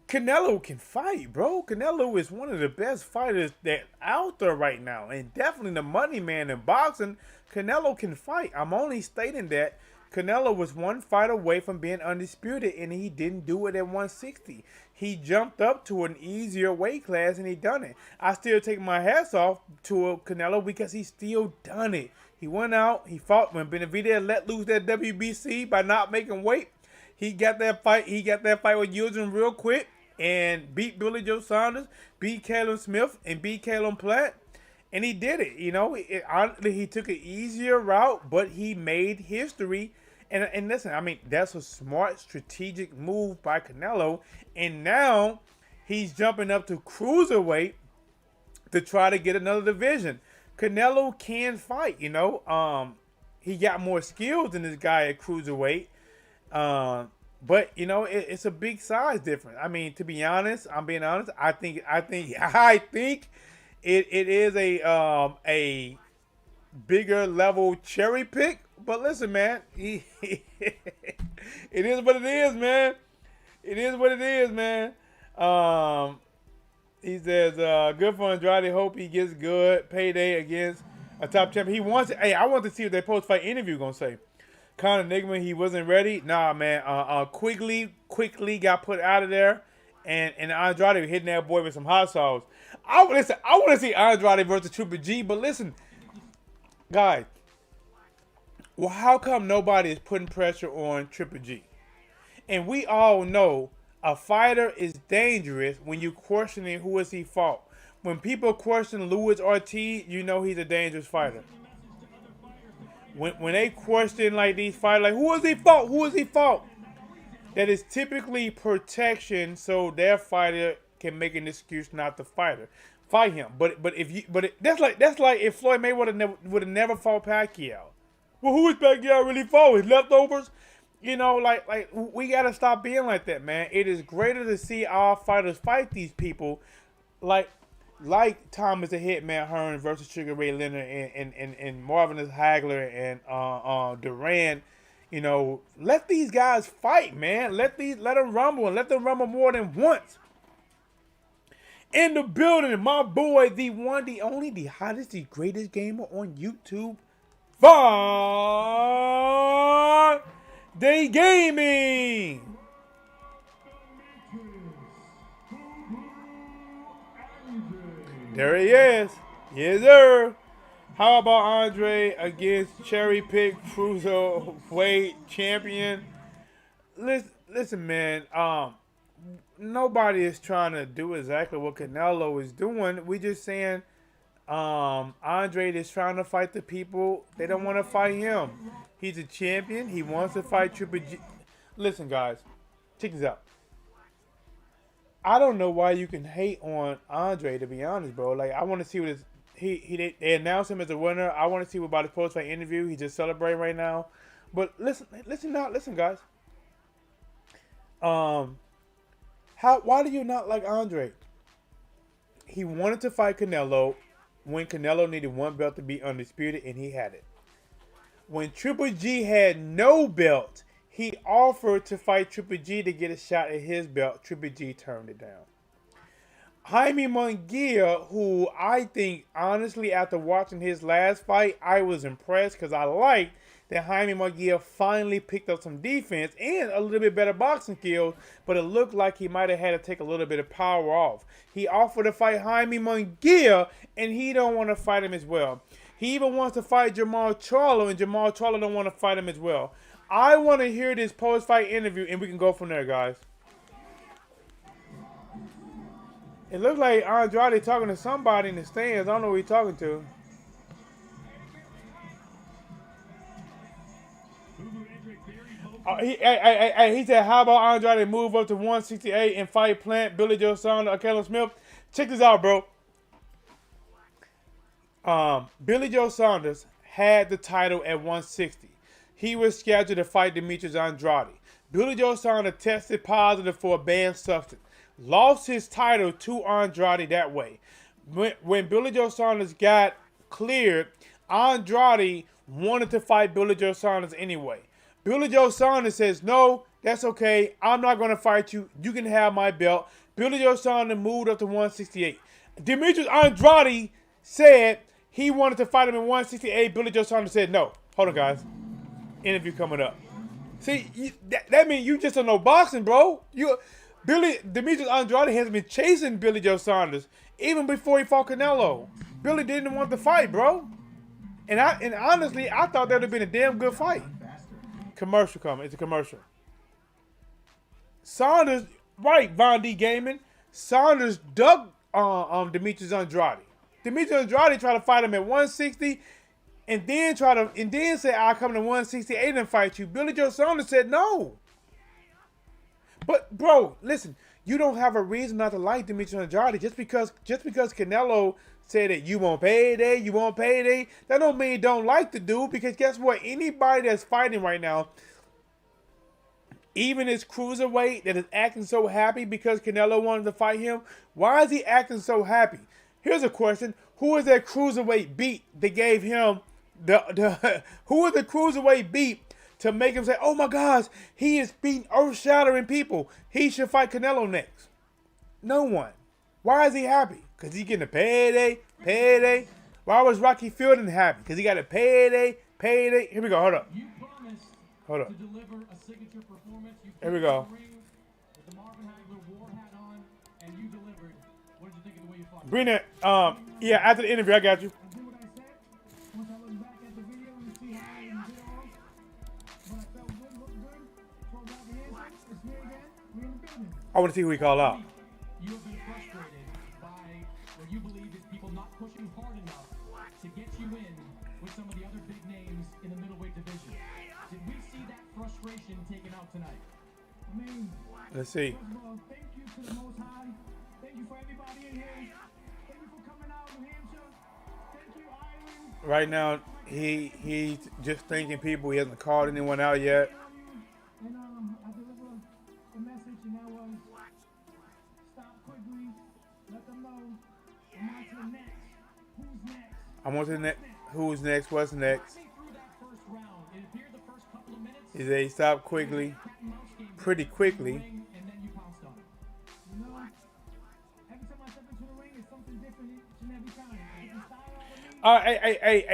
Canelo can fight, bro. Canelo is one of the best fighters that out there right now, and definitely the money man in boxing. Canelo can fight. I'm only stating that Canelo was one fight away from being undisputed, and he didn't do it at 160. He jumped up to an easier weight class, and he done it. I still take my hats off to Canelo because he still done it. He went out, he fought when Benavidez let loose that WBC by not making weight. He got that fight. He got that fight with Eugene real quick and beat Billy Joe Saunders, beat Callum Smith, and beat Callum Platt. And he did it. You know, honestly, he took an easier route, but he made history. And listen, I mean, that's a smart strategic move by Canelo. And now he's jumping up to cruiserweight to try to get another division. Canelo can fight, you know. He got more skills than this guy at cruiserweight. But, you know, it's a big size difference. I mean, to be honest, I'm being honest, I think it is a bigger level cherry pick. But listen, man, it is what it is, man. It is what it is, man. He says, good for Andrade. Hope he gets good payday against a top champion. He wants it. Hey, I want to see what their post-fight interview going to say. Conor Nigma, he wasn't ready. Nah, man. Quigley got put out of there. And Andrade hitting that boy with some hot sauce. I want to see Andrade versus Triple G. But listen, guys. Well, how come nobody is putting pressure on Triple G? And we all know a fighter is dangerous when you questioning who is he fought. When people question Luis Ortiz, you know he's a dangerous fighter. When they question like these fighters, like who is he fought? Who is he fought? That is typically protection, so their fighter can make an excuse not to fight him. But that's like if Floyd Mayweather would have never fought Pacquiao. Well, who is Pacquiao really for? His leftovers? You know, like we gotta stop being like that, man. It is greater to see our fighters fight these people, like Thomas the Hitman Hearn versus Sugar Ray Leonard and Marvinus Hagler and Duran. You know, let these guys fight, man. Let them rumble and let them rumble more than once. In the building, my boy, the one, the only, the hottest, the greatest gamer on YouTube, Fun Day Gaming. There he is. Yes, sir. How about Andre against Cherry Pick Cruiserweight Champion? Listen, man. Nobody is trying to do exactly what Canelo is doing. We just saying Andre is trying to fight the people. They don't want to fight him. He's a champion. He wants to fight Triple G. Listen, guys. Check this out. I don't know why you can hate on Andre, to be honest, bro. Like, I want to see what his... They announced him as a winner. I want to see what about his post-fight interview. He's just celebrating right now. But listen, guys. Why do you not like Andre? He wanted to fight Canelo when Canelo needed one belt to be undisputed, and he had it. When Triple G had no belt, he offered to fight Triple G to get a shot at his belt. Triple G turned it down. Jaime Munguia, who I think, honestly, after watching his last fight, I was impressed because I liked that Jaime Munguia finally picked up some defense and a little bit better boxing skills, but it looked like he might have had to take a little bit of power off. He offered to fight Jaime Munguia, and he don't want to fight him as well. He even wants to fight Jamal Charlo, and Jamal Charlo don't want to fight him as well. I want to hear this post-fight interview, and we can go from there, guys. It looks like Andrade talking to somebody in the stands. I don't know who he's talking to. He said, how about Andrade move up to 168 and fight Plant, Billy Joe Saunders, Caleb Smith? Check this out, bro. Billy Joe Saunders had the title at 160. He was scheduled to fight Demetrius Andrade. Billy Joe Saunders tested positive for a banned substance. Lost his title to Andrade that way. When Billy Joe Saunders got cleared, Andrade wanted to fight Billy Joe Saunders anyway. Billy Joe Saunders says, no, that's okay. I'm not going to fight you. You can have my belt. Billy Joe Saunders moved up to 168. Demetrius Andrade said he wanted to fight him in 168. Billy Joe Saunders said no. Hold on, guys. Interview coming up. See, that means you just don't know boxing, bro. Demetrius Andrade has been chasing Billy Joe Saunders even before he fought Canelo. Billy didn't want the fight, bro. And honestly, I thought that would have been a damn good fight. Commercial coming. It's a commercial. Saunders, right, Von D Gaming. Saunders dug Demetrius Andrade. Demetrius Andrade tried to fight him at 160 and then say, I'll come to 168 and fight you. Billy Joe Saunders said no. But bro, listen, you don't have a reason not to like Demetrius Andrade just because Canelo said that you want payday, that don't mean you don't like the dude, because guess what? Anybody that's fighting right now, even his cruiserweight that is acting so happy because Canelo wanted to fight him, why is he acting so happy? Here's a question. Who is that cruiserweight beat that gave him who is the cruiserweight beat to make him say, oh my gosh, he is beating earth-shattering people. He should fight Canelo next. No one. Why is he happy? Because he's getting a payday. Why was Rocky Fielding happy? Because he got a payday. Here we go. Hold up. You promised to deliver a signature performance. You Here we go. With the Marvin Hagler war hat on, and you delivered. What did you think of the way you fought? Bring that. Yeah, after the interview, I got you. I did what I said. Once I look back at the video and see how I did all, when I felt good, looked good, throw out the hands, it's me again. We in the building. I want to see who he called out. You have been frustrated by what you believe is people not pushing hard enough to get you in with some of the other big names in the middleweight division. Did we see that frustration taken out tonight? I mean, Let's see. first of all, thank you to the Most High. Thank you for everybody in here. Thank you for coming out, New Hampshire. Thank you, Ireland. Right now, He's just thanking people. He hasn't called anyone out yet. And I deliver the message, and that was stop Quigley, let them know I'm on to the next. Who's next? I'm on to the next. Who's next? What's next? Through that first round, it appeared the first couple of minutes. He said he stopped Quigley pretty quickly. And then you pounced on it. You know, every time I step into the ring, it's something different each and every time. Different style out of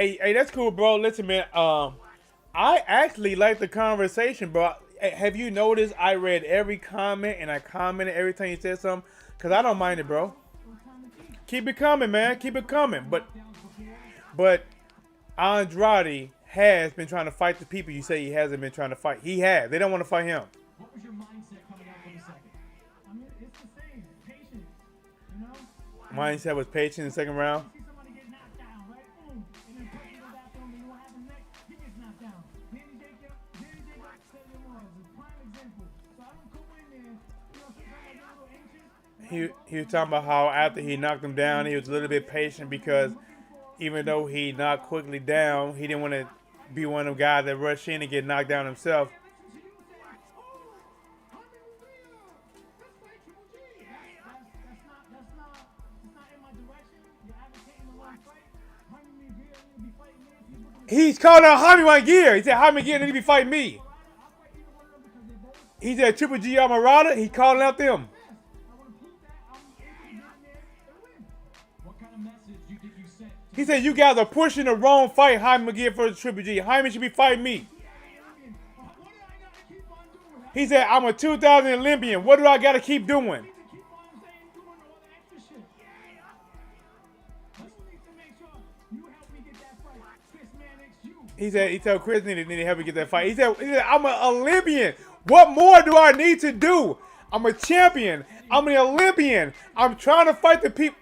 me. Hey, that's cool, bro. Listen, man. I actually like the conversation, bro. Have you noticed? I read every comment and I commented every time you said something, cause I don't mind it, bro. Keep it coming, man. Keep it coming. But Andrade has been trying to fight the people you say he hasn't been trying to fight. He has. They don't want to fight him. What was your mindset coming out for the second? I mean, it's the same. Patience. You know? Mindset was patient in the second round. See somebody get knocked down, right? Boom. And then person goes after him, and what happens next? He gets knocked down. Danny Jacob said it was a prime example. So I don't go in there, you know, sometimes I get a little anxious. He was talking about how after he knocked him down, he was a little bit patient because even though he knocked Quigley down, he didn't want to be one of them guys that rush in and get knocked down himself. He's calling out Jaime Manguia. He said Jaime Manguia need to be fighting me. He said Triple G Almarada. He calling out them. What kind of message do you think you sent? He said you guys are pushing the wrong fight. Jaime Manguia versus Triple G. Jaime should be fighting me. He said I'm a 2000 Olympian. What do I got to keep doing? He told Chris needed to help me get that fight. He said I'm an Olympian. What more do I need to do? I'm a champion. I'm an Olympian. I'm trying to fight the people.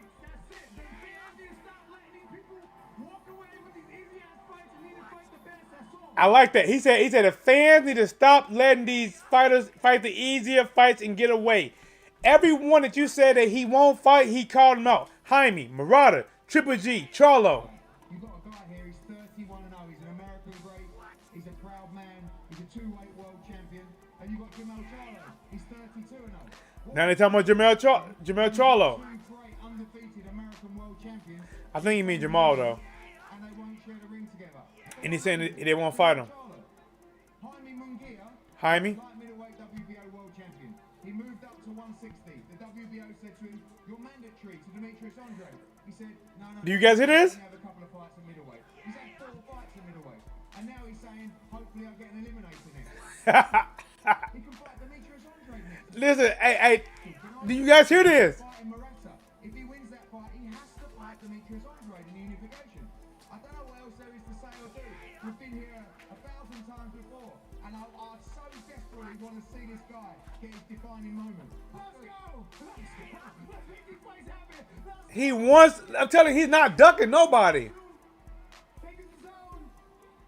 I like that. He said the fans need to stop letting these fighters fight the easier fights and get away. Everyone that you said that he won't fight, he called him out. Jaime, Murata, Triple G, Charlo. You've got a guy here, he's 31 and 0, he's an American great, he's a proud man, he's a two-weight world champion, and you've got Jamel Charlo, he's 32 and 0. Now they're talking about Jamel Charlo. Two great undefeated American world champions, I think you mean Jamal though. and they won't share the ring together. And he's saying that they won't fight him. Jaime Manguia, Jaime? light middleweight WBO world champion. He moved up to 160. The WBO said to him, "You're mandatory to Demetrius Andrade." He said, "No, no." Do you guys hear this? Have a couple of fights at middleweight. He's had 4 fights at middleweight, and now he's saying, "Hopefully, I'll get an eliminator next." He can fight Demetrius Andrade next. Listen, hey, do you guys hear this? Fighting Murata. If he wins that fight, he has to fight Demetrius Andrade in the unification. I don't know what else there is to say or do. We've been here 1,000 times before, and I so desperately want to see this guy get his defining moment. Let's go! Let's make these fights happen! He wants, I'm telling you, he's not ducking nobody. Take it to zone.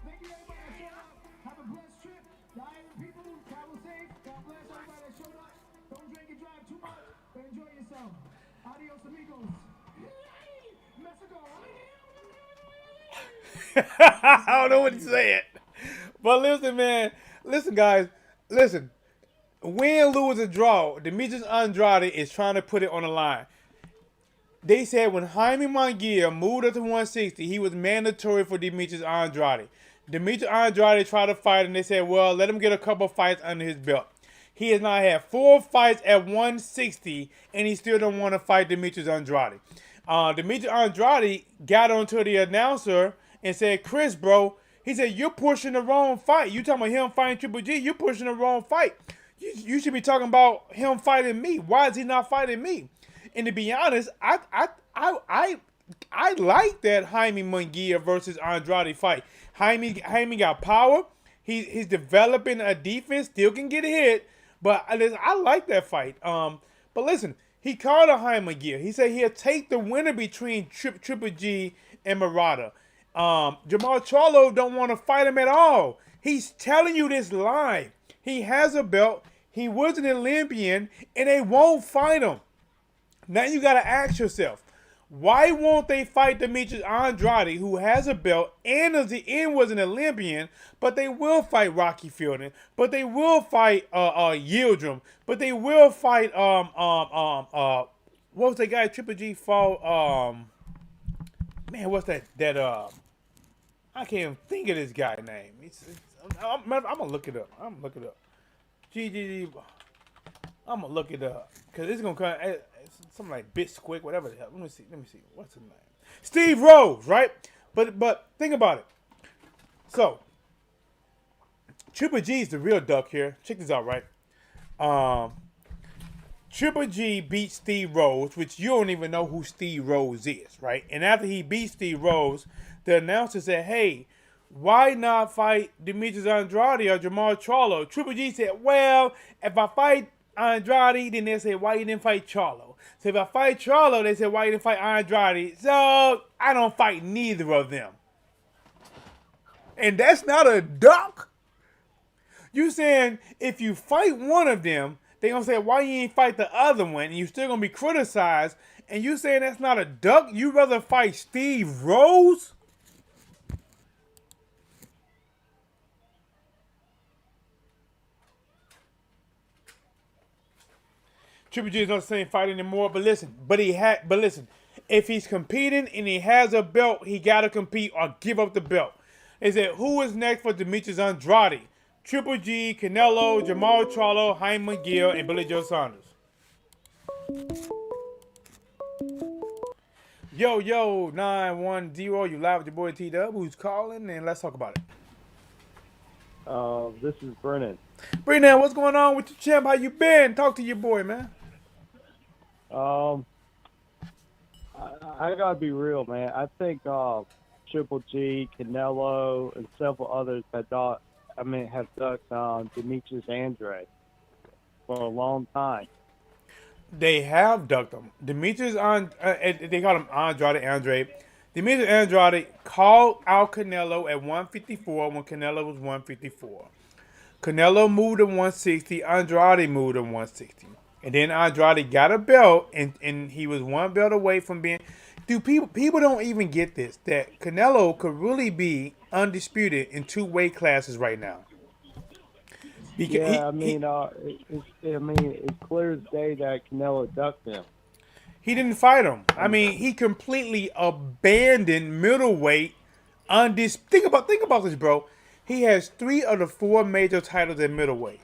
Thank you everybody that showed up. Have a blessed trip. The island people, travel safe. God bless everybody that showed up. Don't drink and drive too much, but enjoy yourself. Adios amigos. Mexico. I don't know what he's saying. But listen, man. Listen, guys. Listen. Win, lose, or draw, Demetrius Andrade is trying to put it on the line. They said when Jaime Manguia moved up to 160, he was mandatory for Demetrius Andrade. Demetrius Andrade tried to fight, and they said, well, let him get a couple fights under his belt. He has now had 4 fights at 160, and he still don't want to fight Demetrius Andrade. Demetrius Andrade got onto the announcer and said, Chris, bro, he said, you're pushing the wrong fight. You talking about him fighting Triple G, you're pushing the wrong fight. You should be talking about him fighting me. Why is he not fighting me? And to be honest, I like that Jaime Manguia versus Andrade fight. Jaime got power. He's developing a defense. Still can get hit, but I like that fight. But listen, he called out Jaime Manguia. He said he'll take the winner between Triple G and Murata. Jamal Charlo don't want to fight him at all. He's telling you this live. He has a belt. He was an Olympian, and they won't fight him. Now you got to ask yourself, Why won't they fight Demetrius Andrade, who has a belt and was an Olympian, but they will fight Rocky Fielding, but they will fight Yildirim, but they will fight what was the guy Triple G fought man, what's that I can't even think of this guy's name. I'm gonna look it up. I'm gonna look it up. GGG. I'm gonna look it up because it's gonna come. It's something like Bisquick, whatever the hell. Let me see. What's his name? Steve Rose, right? But think about it. So Triple G is the real duck here. Check this out, right? Triple G beat Steve Rose, which you don't even know who Steve Rose is, right? And after he beat Steve Rose, the announcer said, "Hey, why not fight Demetrius Andrade or Jamal Charlo?" Triple G said, "Well, if I fight Andrade, then they say, why you didn't fight Charlo? So if I fight Charlo, they say, why you didn't fight Andrade? So I don't fight neither of them." And that's not a duck. You saying if you fight one of them, they gonna say, why you ain't fight the other one? And you still gonna be criticized. And you saying that's not a duck? You rather fight Steve Rose? Triple G is not the same fight anymore. But listen, if he's competing and he has a belt, he gotta compete or give up the belt. They said, who is next for Demetrius Andrade? Triple G, Canelo, Jamal Charlo, Jaime McGill, and Billy Joe Saunders. Yo, 910, you live with your boy TDub, who's calling, and let's talk about it. This is Brennan. Brennan, what's going on with your champ? How you been? Talk to your boy, man. I gotta be real, man. I think Triple G, Canelo, and several others have ducked Demetrius Andrade for a long time. They have ducked him. Demetrius they call him Andrade. Demetrius Andrade called out Canelo at 154 when Canelo was 154. Canelo moved to 160. Andrade moved to 160. And then Andrade got a belt, and he was one belt away from being. Dude, people don't even get this, that Canelo could really be undisputed in two weight classes right now. It's clear as day that Canelo ducked him. He didn't fight him. I mean, he completely abandoned middleweight. Think about this, bro. He has 3 of the 4 major titles at middleweight.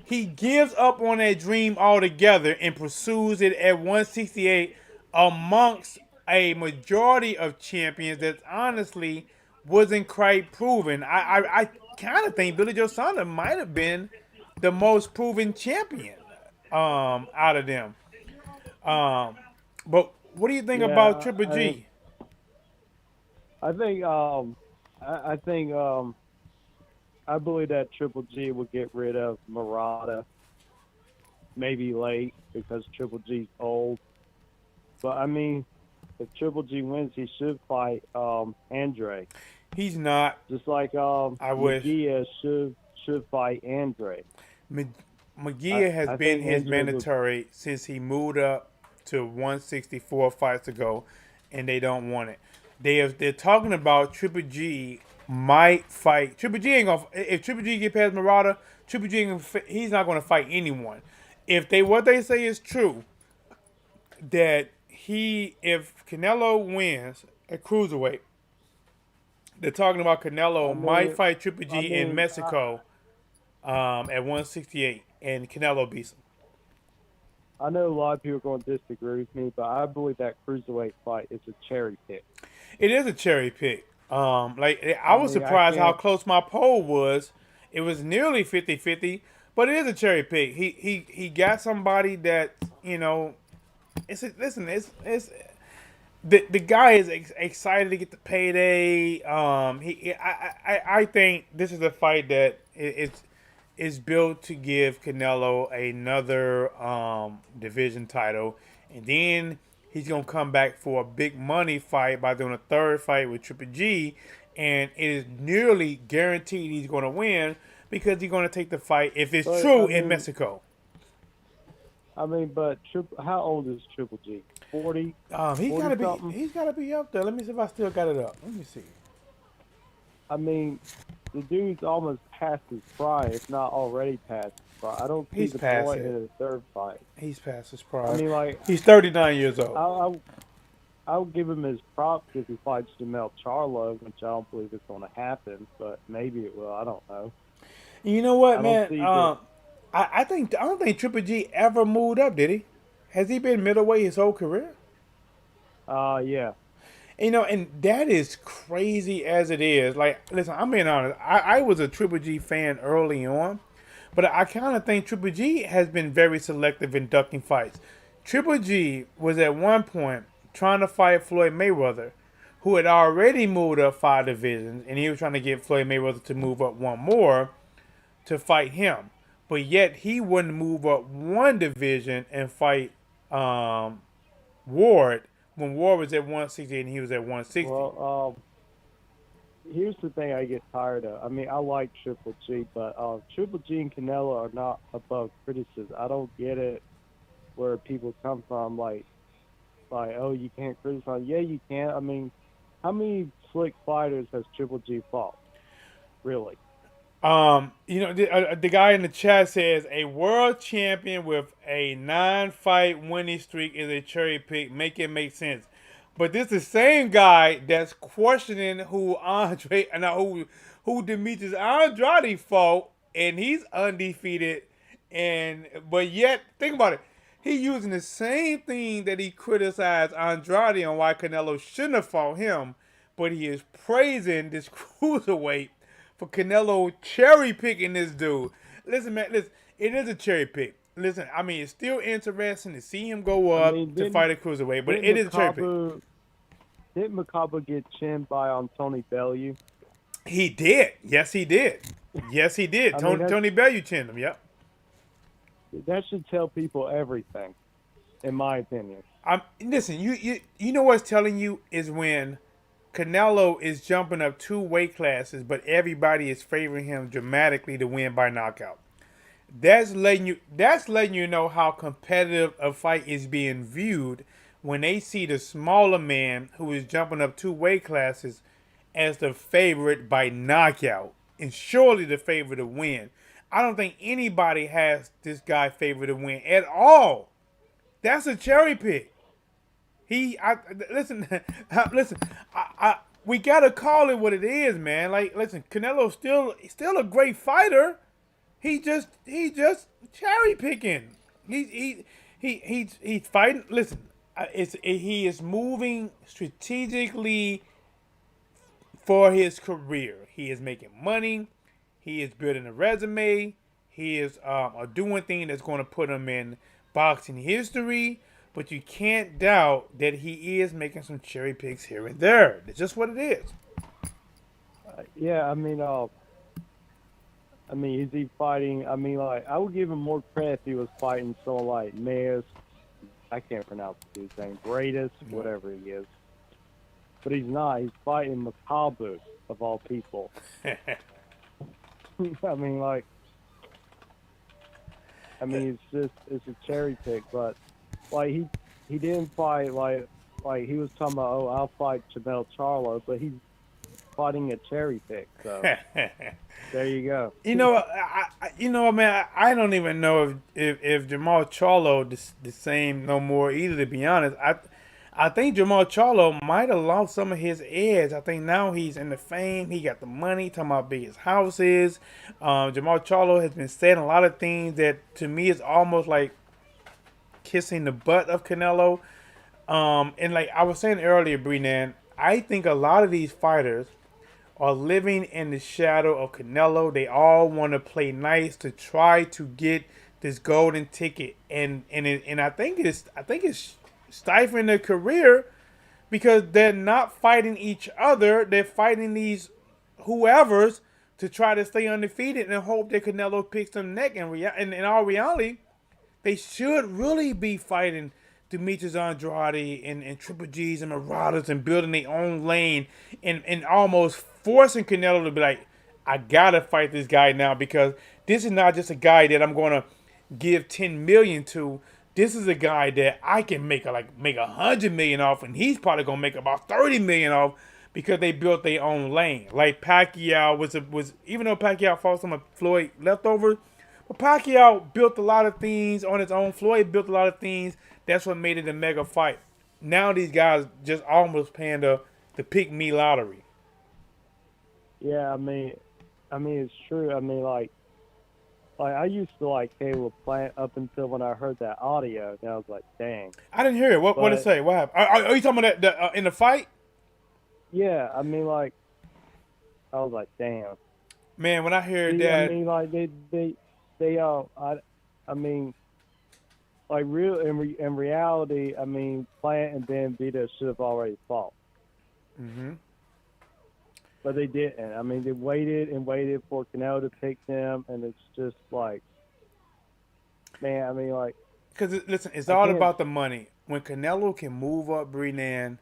He gives up on that dream altogether and pursues it at 168 amongst a majority of champions that honestly wasn't quite proven. I kind of think Billy Joe Saunders might have been the most proven champion out of them. But what do you think about Triple G? I believe that Triple G will get rid of Murata, maybe late because Triple G's old. But I mean, if Triple G wins, he should fight Andrade. He's not. Just like Magia should fight Andrade. Magia has been his mandatory since he moved up to 164 fights ago, and they don't want it. They're talking about Triple G might fight. Triple G ain't gonna. If Triple G get past Murata, Triple G he's not gonna fight anyone. What they say is true, that if Canelo wins at cruiserweight, they're talking about Canelo might fight Triple G in Mexico at 168, and Canelo beats him. I know a lot of people are going to disagree with me, but I believe that cruiserweight fight is a cherry pick. It is a cherry pick. I was surprised how close my poll was. It was nearly 50-50, but it is a cherry pick. He got somebody that, it's the guy is excited to get the payday. I think this is a fight that is built to give Canelo another division title, and then he's gonna come back for a big money fight by doing a third fight with Triple G, and it is nearly guaranteed he's gonna win because he's gonna take the fight if it's true in Mexico. I mean, but how old is Triple G? 40, He's 40 gotta be. something. He's gotta be up there. Let me see if I still got it up. Let me see. I mean, the dude's almost past his prime, if not already past his prime. I don't see He's the past point it. in a third fight. He's past his prime. I mean, like, He's 39 years old. I'll give him his props if he fights Jamel Charlo, which I don't believe it's going to happen, but maybe it will. I don't know. You know what, I don't man? see I don't think Triple G ever moved up, did he? Has he been middleweight his whole career? Yeah. You know, and that is crazy as it is. Like, listen, I'm being honest. I was a Triple G fan early on, but I kind of think Triple G has been very selective in ducking fights. Triple G was at one point trying to fight Floyd Mayweather, who had already moved up 5 divisions, and he was trying to get Floyd Mayweather to move up one more to fight him. But yet he wouldn't move up 1 division and fight Ward when Ward was at 160 and he was at 160. Well, here's the thing I get tired of. I mean, I like Triple G, but Triple G and Canelo are not above criticism. I don't get it where people come from, like, oh, you can't criticize. Yeah, you can. I mean, how many slick fighters has Triple G fought? Really? You know, the guy in the chat says a world champion with a 9-fight winning streak is a cherry pick. Make it make sense. But this is the same guy that's questioning who Demetrius Andrade fought, and he's undefeated. But yet, think about it. He using the same thing that he criticized Andrade on why Canelo shouldn't have fought him, but he is praising this cruiserweight for Canelo cherry picking this dude. Listen, man, listen, it is a cherry pick. Listen, I mean, it's still interesting to see him go up to fight a cruiserweight, but it is a cherry pick. Didn't Makaba get chinned by Tony Bellew? He did. Yes, he did. Yes, he did. Tony Bellew chinned him. Yep. That should tell people everything, in my opinion. Listen, you know what's telling you is when Canelo is jumping up 2 weight classes, but everybody is favoring him dramatically to win by knockout. That's letting you know how competitive a fight is being viewed when they see the smaller man who is jumping up 2 weight classes as the favorite by knockout and surely the favorite to win. I don't think anybody has this guy favored to win at all. That's a cherry pick. Listen, we gotta call it what it is, man. Like, listen, Canelo's still a great fighter. He just cherry picking. He's fighting. Listen, he is moving strategically for his career. He is making money. He is building a resume. He is doing things that's going to put him in boxing history. But you can't doubt that he is making some cherry picks here and there. It's just what it is. Yeah, I mean, is he fighting? I mean, like, I would give him more credit if he was fighting someone like Mayes. I can't pronounce his name. Greatest, whatever he is. But he's not. He's fighting Makabu, of all people. I mean, it's a cherry pick, but like he didn't fight like he was talking about. Oh, I'll fight Jamel Charlo, but he's fighting a cherry pick. So there you go. You know, man, I don't even know if Jamal Charlo the same no more either. To be honest, I think Jamal Charlo might have lost some of his edge. I think now he's in the fame. He got the money. Talking about big his house is. Jamal Charlo has been saying a lot of things that to me is almost like kissing the butt of Canelo. And like I was saying earlier, Brenan, I think a lot of these fighters are living in the shadow of Canelo. They all want to play nice to try to get this golden ticket, and I think it's stifling their career because they're not fighting each other. They're fighting these whoever's to try to stay undefeated and hope that Canelo picks them neck. And in all reality, they should really be fighting Demetrius Andrade and Triple G's and Marauders and building their own lane and almost forcing Canelo to be like, I gotta fight this guy now because this is not just a guy that I'm gonna give $10 million to this is a guy that I can make $100 million off, and he's probably gonna make about $30 million off because they built their own lane. Like Pacquiao was even though Pacquiao fought some of Floyd leftovers, but Pacquiao built a lot of things on his own. Floyd built a lot of things. That's what made it a mega fight. Now these guys just almost paying the pick me lottery. Yeah, I mean, it's true. I mean, like I used to like Caleb Plant up until when I heard that audio, and I was like, dang. I didn't hear it. What did it say? What happened? Are you talking about that in the fight? Yeah, I mean, like, I was like, damn. Man, when I heard See, that, I mean, like I mean, like real in reality, I mean, Plant and Ben Vito should have already fought. Mm-hmm. But they didn't. I mean, they waited and waited for Canelo to pick them, and it's just like, man, I mean, like. Because, listen, it's all about the money. When Canelo can move up Brenan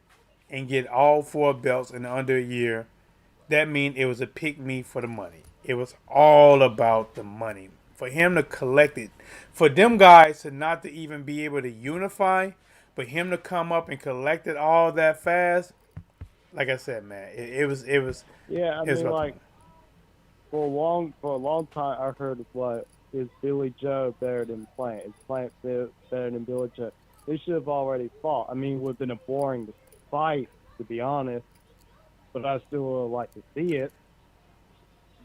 and get all 4 belts in under a year, that means it was a pick me for the money. It was all about the money. For him to collect it. For them guys to not to even be able to unify, but him to come up and collect it all that fast, like I said, man, it was. Yeah, I mean, like, for a long time, I heard what is Billy Joe better than Plant? Is Plant better than Billy Joe? They should have already fought. I mean, it would have been a boring fight, to be honest, but I still would like to see it.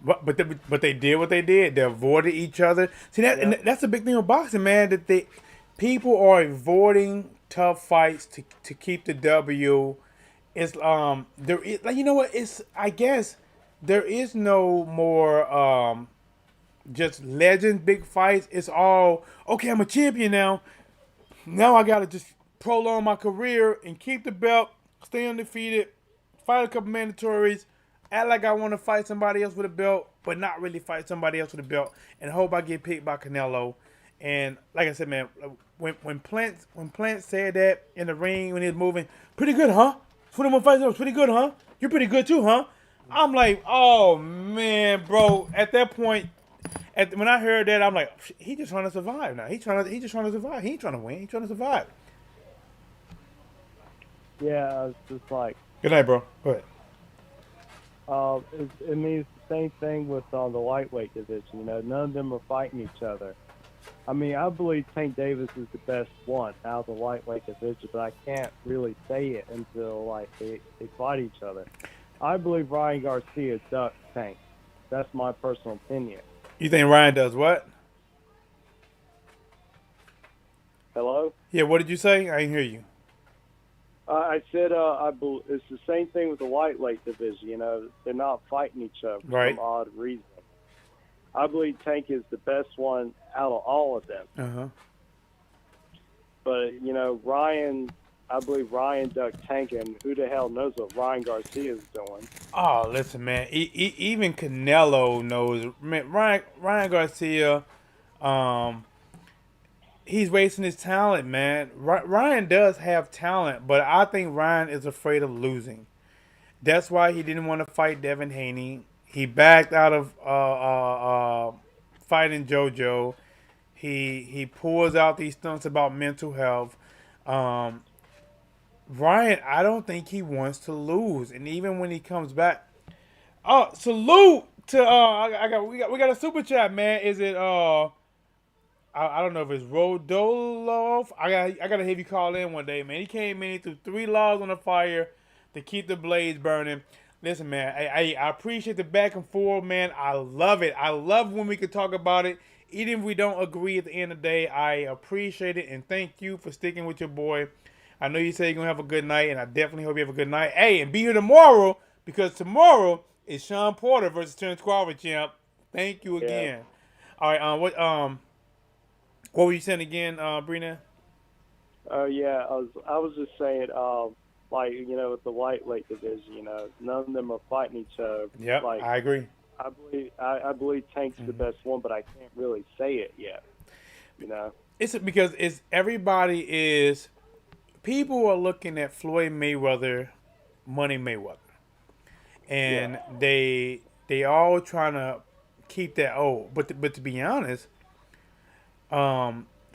But they did what they did. They avoided each other. See and that's the big thing with boxing, man. That people are avoiding tough fights to keep the W. It's there is, like, you know what, it's, I guess there is no more just legend big fights. It's all okay. I'm a champion now. Now I gotta just prolong my career and keep the belt, stay undefeated, fight a couple mandatories, act like I want to fight somebody else with a belt, but not really fight somebody else with a belt, and hope I get picked by Canelo. And like I said, man, when Plant said that in the ring when he was moving, pretty good, huh? 21 fights, was pretty good, huh? You're pretty good too, huh? I'm like, oh man, bro. At that point, when I heard that, I'm like, he just trying to survive now. He just trying to survive. He ain't trying to win. He trying to survive. Yeah, it's just like. Good night, bro. Go ahead. It means the same thing with the lightweight division. You know, none of them are fighting each other. I mean, I believe Tank Davis is the best one out of the lightweight division, but I can't really say it until like they fight each other. I believe Ryan Garcia ducks Tank. That's my personal opinion. You think Ryan does what? Hello? Yeah, what did you say? I didn't hear you. I said it's the same thing with the lightweight division. You know, they're not fighting each other for some odd reason. I believe Tank is the best one out of all of them. Uh-huh. But, you know, I believe Ryan ducked Tank, and who the hell knows what Ryan Garcia is doing. Oh, listen, man. Even Canelo knows. Man, Ryan Garcia, he's wasting his talent, man. Ryan does have talent, but I think Ryan is afraid of losing. That's why he didn't want to fight Devin Haney. He backed out of fighting JoJo. He pours out these stunts about mental health. Ryan, I don't think he wants to lose, and even when he comes back, salute to we got a super chat, man. Is it I don't know if it's Rodolov. I gotta have you call in one day, man. He came in, he threw 3 logs on the fire to keep the blaze burning. Listen, man, I appreciate the back and forth, man. I love it. I love when we can talk about it. Even if we don't agree at the end of the day, I appreciate it, and thank you for sticking with your boy. I know you say you're going to have a good night, and I definitely hope you have a good night. Hey, and be here tomorrow, because tomorrow is Sean Porter versus Terrence Crawford, champ. Thank you again. Yeah. All right, what were you saying again, Brina? Yeah, I was just saying, like, you know, with the lightweight division, you know, none of them are fighting each other. Yeah, like, I agree. I believe Tank's the best one, but I can't really say it yet. You know, it's because people are looking at Floyd Mayweather, Money Mayweather, and they all trying to keep that old. But to be honest,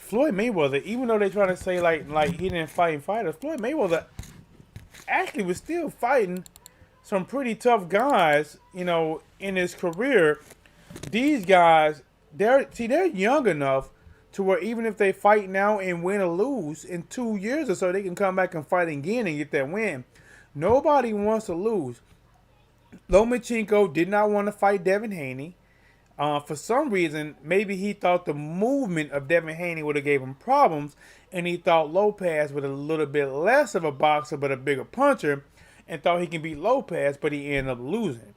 Floyd Mayweather, even though they try to say like he didn't fight fighters, Floyd Mayweather actually was still fighting some pretty tough guys, you know, in his career. These guys, they're young enough to where even if they fight now and win or lose in 2 years or so, they can come back and fight again and get that win. Nobody wants to lose. Lomachenko did not want to fight Devin Haney. For some reason, maybe he thought the movement of Devin Haney would have gave him problems, and he thought Lopez was a little bit less of a boxer but a bigger puncher, and thought he can beat Lopez, but he ended up losing.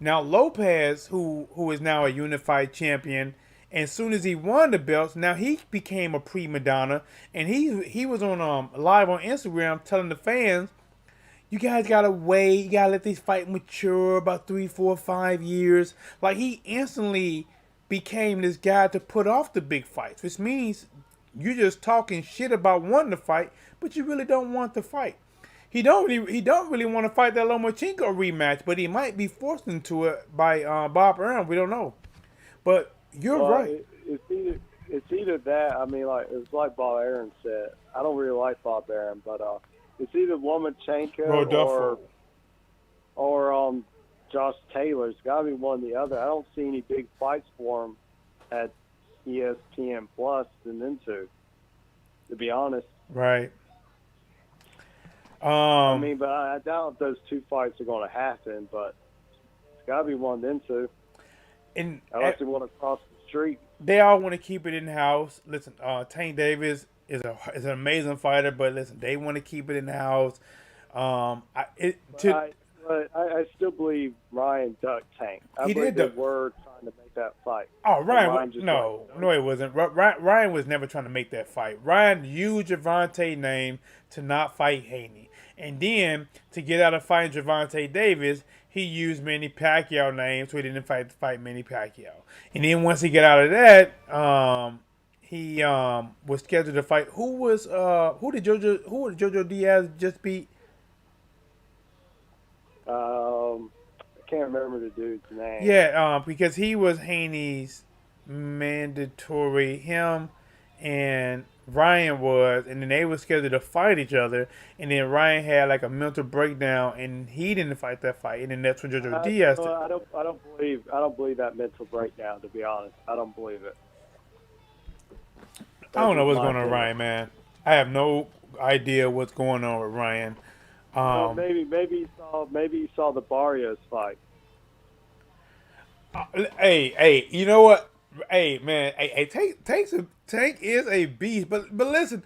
Now Lopez, who is now a unified champion, and as soon as he won the belts, now he became a prima donna, and he was on live on Instagram telling the fans, you guys gotta wait. You gotta let these fight mature about 3, 4, 5 years. Like, he instantly became this guy to put off the big fights, which means you're just talking shit about wanting to fight, but you really don't want to fight. He don't really want to fight that Lomachenko rematch, but he might be forced into it by Bob Arum. We don't know. But you're right. It's either that. I mean, like it's like Bob Arum said. I don't really like Bob Arum, but it's either Lomachenko or Josh Taylor. It's got to be one or the other. I don't see any big fights for him at ESPN Plus and into, to be honest. Right. I mean, but I doubt if those two fights are going to happen, but it's got to be one of them two. Unless they want to cross the street. They all want to keep it in-house. Listen, Tank Davis is an amazing fighter, but listen, they want to keep it in-house. I still believe Ryan ducked Tank. He did. They were trying to make that fight. Oh, Ryan no, it wasn't. Ryan was never trying to make that fight. Ryan used Gervonta's name to not fight Haney. And then, to get out of fighting Gervonta Davis, he used Manny Pacquiao name, so he didn't fight Manny Pacquiao. And then once he got out of that, he was scheduled to fight. Who did Jojo Diaz just beat? I can't remember the dude's name. Yeah, because he was Haney's mandatory. Him and Ryan was, and then they were scheduled to fight each other, and then Ryan had like a mental breakdown, and he didn't fight that fight, and then that's when Jojo Diaz. I don't believe that mental breakdown. To be honest, I don't believe it. I don't know what's going on with Ryan, man. I have no idea what's going on with Ryan. Well, maybe he saw the Barrios fight. Hey, you know what? Hey, man, Tank is a beast, but listen,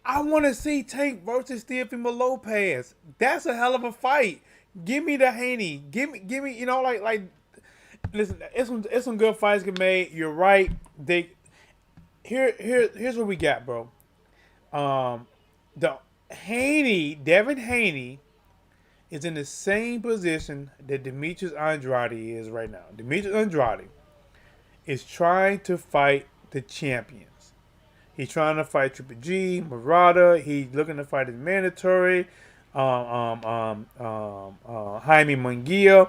I want to see Tank versus Teofimo Lopez. That's a hell of a fight. Give me the Haney. Give me. You know, like. Listen, it's some good fights get made. You're right. Here's what we got, bro. The Devin Haney is in the same position that Demetrius Andrade is right now. Demetrius Andrade is trying to fight the champions. He's trying to fight Triple G, Murata. He's looking to fight his mandatory, Jaime Munguia,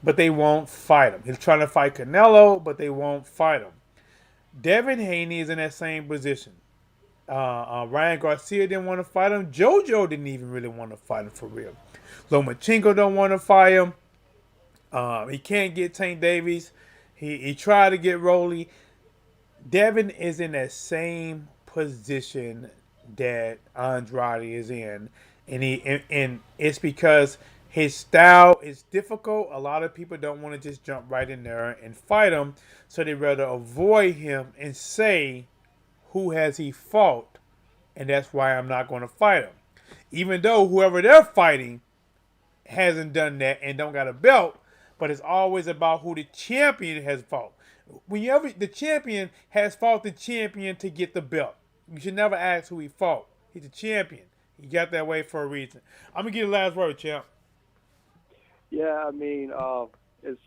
but they won't fight him. He's trying to fight Canelo, but they won't fight him. Devin Haney is in that same position. Ryan Garcia didn't want to fight him. JoJo didn't even really want to fight him for real. Lomachenko don't want to fight him. He can't get Tank Davis. He tried to get Rolly. Devin is in that same position that Andrade is in, and it's because his style is difficult. A lot of people don't want to just jump right in there and fight him, so they rather avoid him and say, who has he fought? And that's why I'm not going to fight him. Even though whoever they're fighting hasn't done that and don't got a belt, but it's always about who the champion has fought. Whenever the champion has fought the champion to get the belt, you should never ask who he fought. He's the champion. He got that way for a reason. I'm going to give you the last word, champ. Yeah, I mean, it's,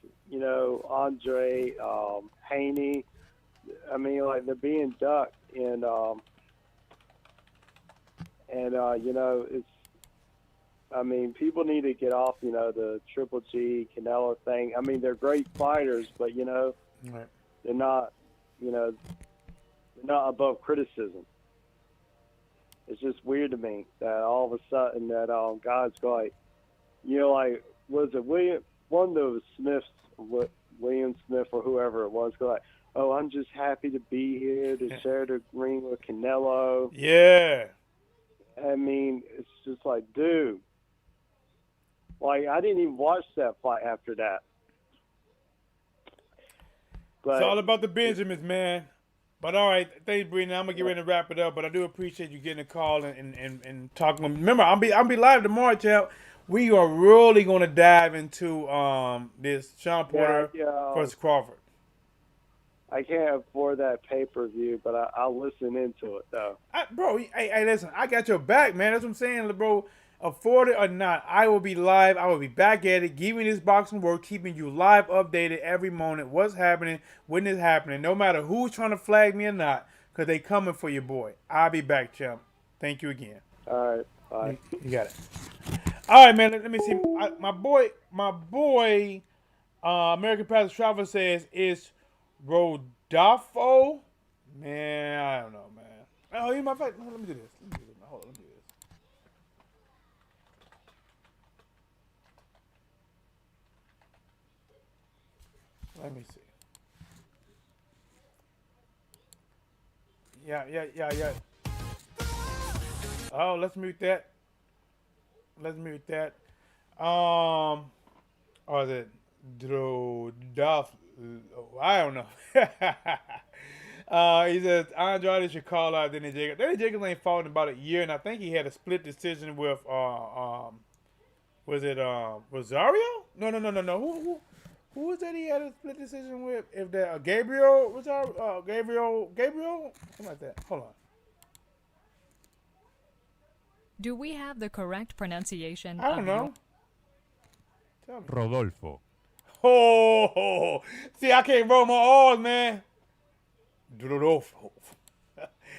Andre, Haney. I mean, like, they're being ducked, and it's, I mean, people need to get off, the Triple G, Canelo thing. I mean, they're great fighters, but, Right. they're not, not above criticism. It's just weird to me that all of a sudden that guys go like, like, was it one of those Smiths, William Smith or whoever it was, go like, oh, I'm just happy to be here to share the ring with Canelo. Yeah. I mean, it's just like, dude. Like, I didn't even watch that fight after that. But It's all about the Benjamins, man. But all right, thanks, Brandon. I'm gonna get ready to wrap it up. But I do appreciate you getting a call and talking. Remember, I'll be live tomorrow, champ. We are really gonna dive into this Sean Porter versus Crawford. I can't afford that pay-per-view, but I'll listen into it, though. Bro, hey, listen, I got your back, man. That's what I'm saying, bro. Afford it or not, I will be live. I will be back at it, giving this boxing work, keeping you live updated every moment. What's happening, when it's happening, no matter who's trying to flag me or not, because they coming for your boy. I'll be back, champ. Thank you again. All right, bye. You got it. All right, man. Let me see. My boy, American Pastor Travel says it's Rodolfo. Man, I don't know, man. Oh, you my fact. Let me do this. Hold on, let me do this. Let me see. Yeah. Oh, let's mute that. Oh, is it Drodolf? I don't know. He says Andrade should call out Danny Jacobs. Danny Jacobs ain't fought in about a year, and I think he had a split decision with was it Rosario? No. Who was that he had a split decision with? If that Gabriel was Gabriel, something like that. Hold on. Do we have the correct pronunciation? I don't know. Tell me. Rodolfo. Oh, see, I can't roll my R's, man. Rodolfo.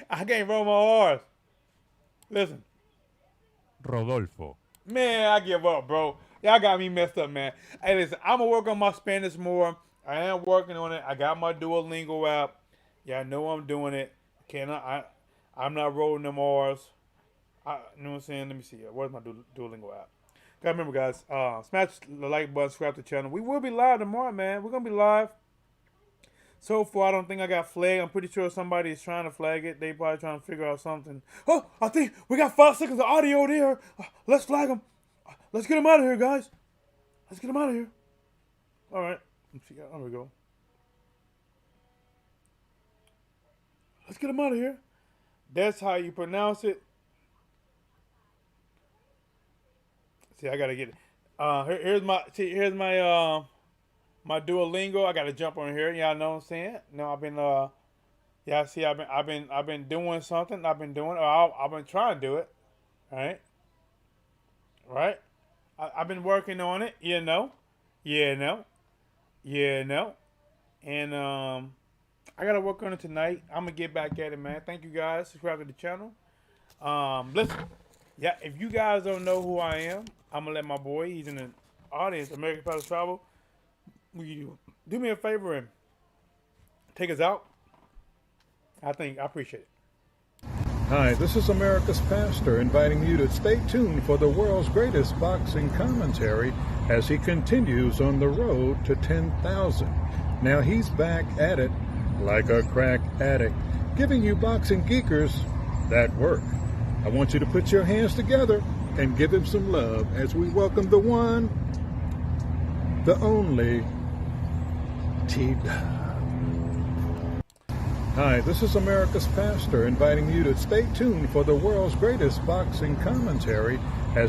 I can't roll my R's. Listen. Rodolfo. Man, I give up, bro. Y'all got me messed up, man. Hey, listen, I'm going to work on my Spanish more. I am working on it. I got my Duolingo app. Y'all know I'm doing it. I'm not rolling them R's. You know what I'm saying? Let me see. Where's my Duolingo app? Gotta remember, guys, smash the like button, subscribe to the channel. We will be live tomorrow, man. We're going to be live. So far, I don't think I got flagged. I'm pretty sure somebody is trying to flag it. They probably trying to figure out something. Oh, I think we got 5 seconds of audio there. Let's flag them. Let's get them out of here, guys. Let's get them out of here. All right. Let's see. There we go. Let's get them out of here. That's how you pronounce it. See, I gotta get it. Here's my my Duolingo. I gotta jump on here. Y'all know what I'm saying? No, I've been I've been doing something. I've been trying to do it. All right. Right? I've been working on it, you know. And I gotta work on it tonight. I'm gonna get back at it, man. Thank you guys. Subscribe to the channel. Listen. Yeah, if you guys don't know who I am, I'm gonna let my boy, he's in the audience, American Pastor Travel. Will you do me a favor and take us out? I appreciate it. Hi, this is America's Pastor inviting you to stay tuned for the world's greatest boxing commentary as he continues on the road to 10,000. Now he's back at it like a crack addict, giving you boxing geekers that work. I want you to put your hands together and give him some love as we welcome the one, the only TDub. Hi, this is America's Pastor inviting you to stay tuned for the world's greatest boxing commentary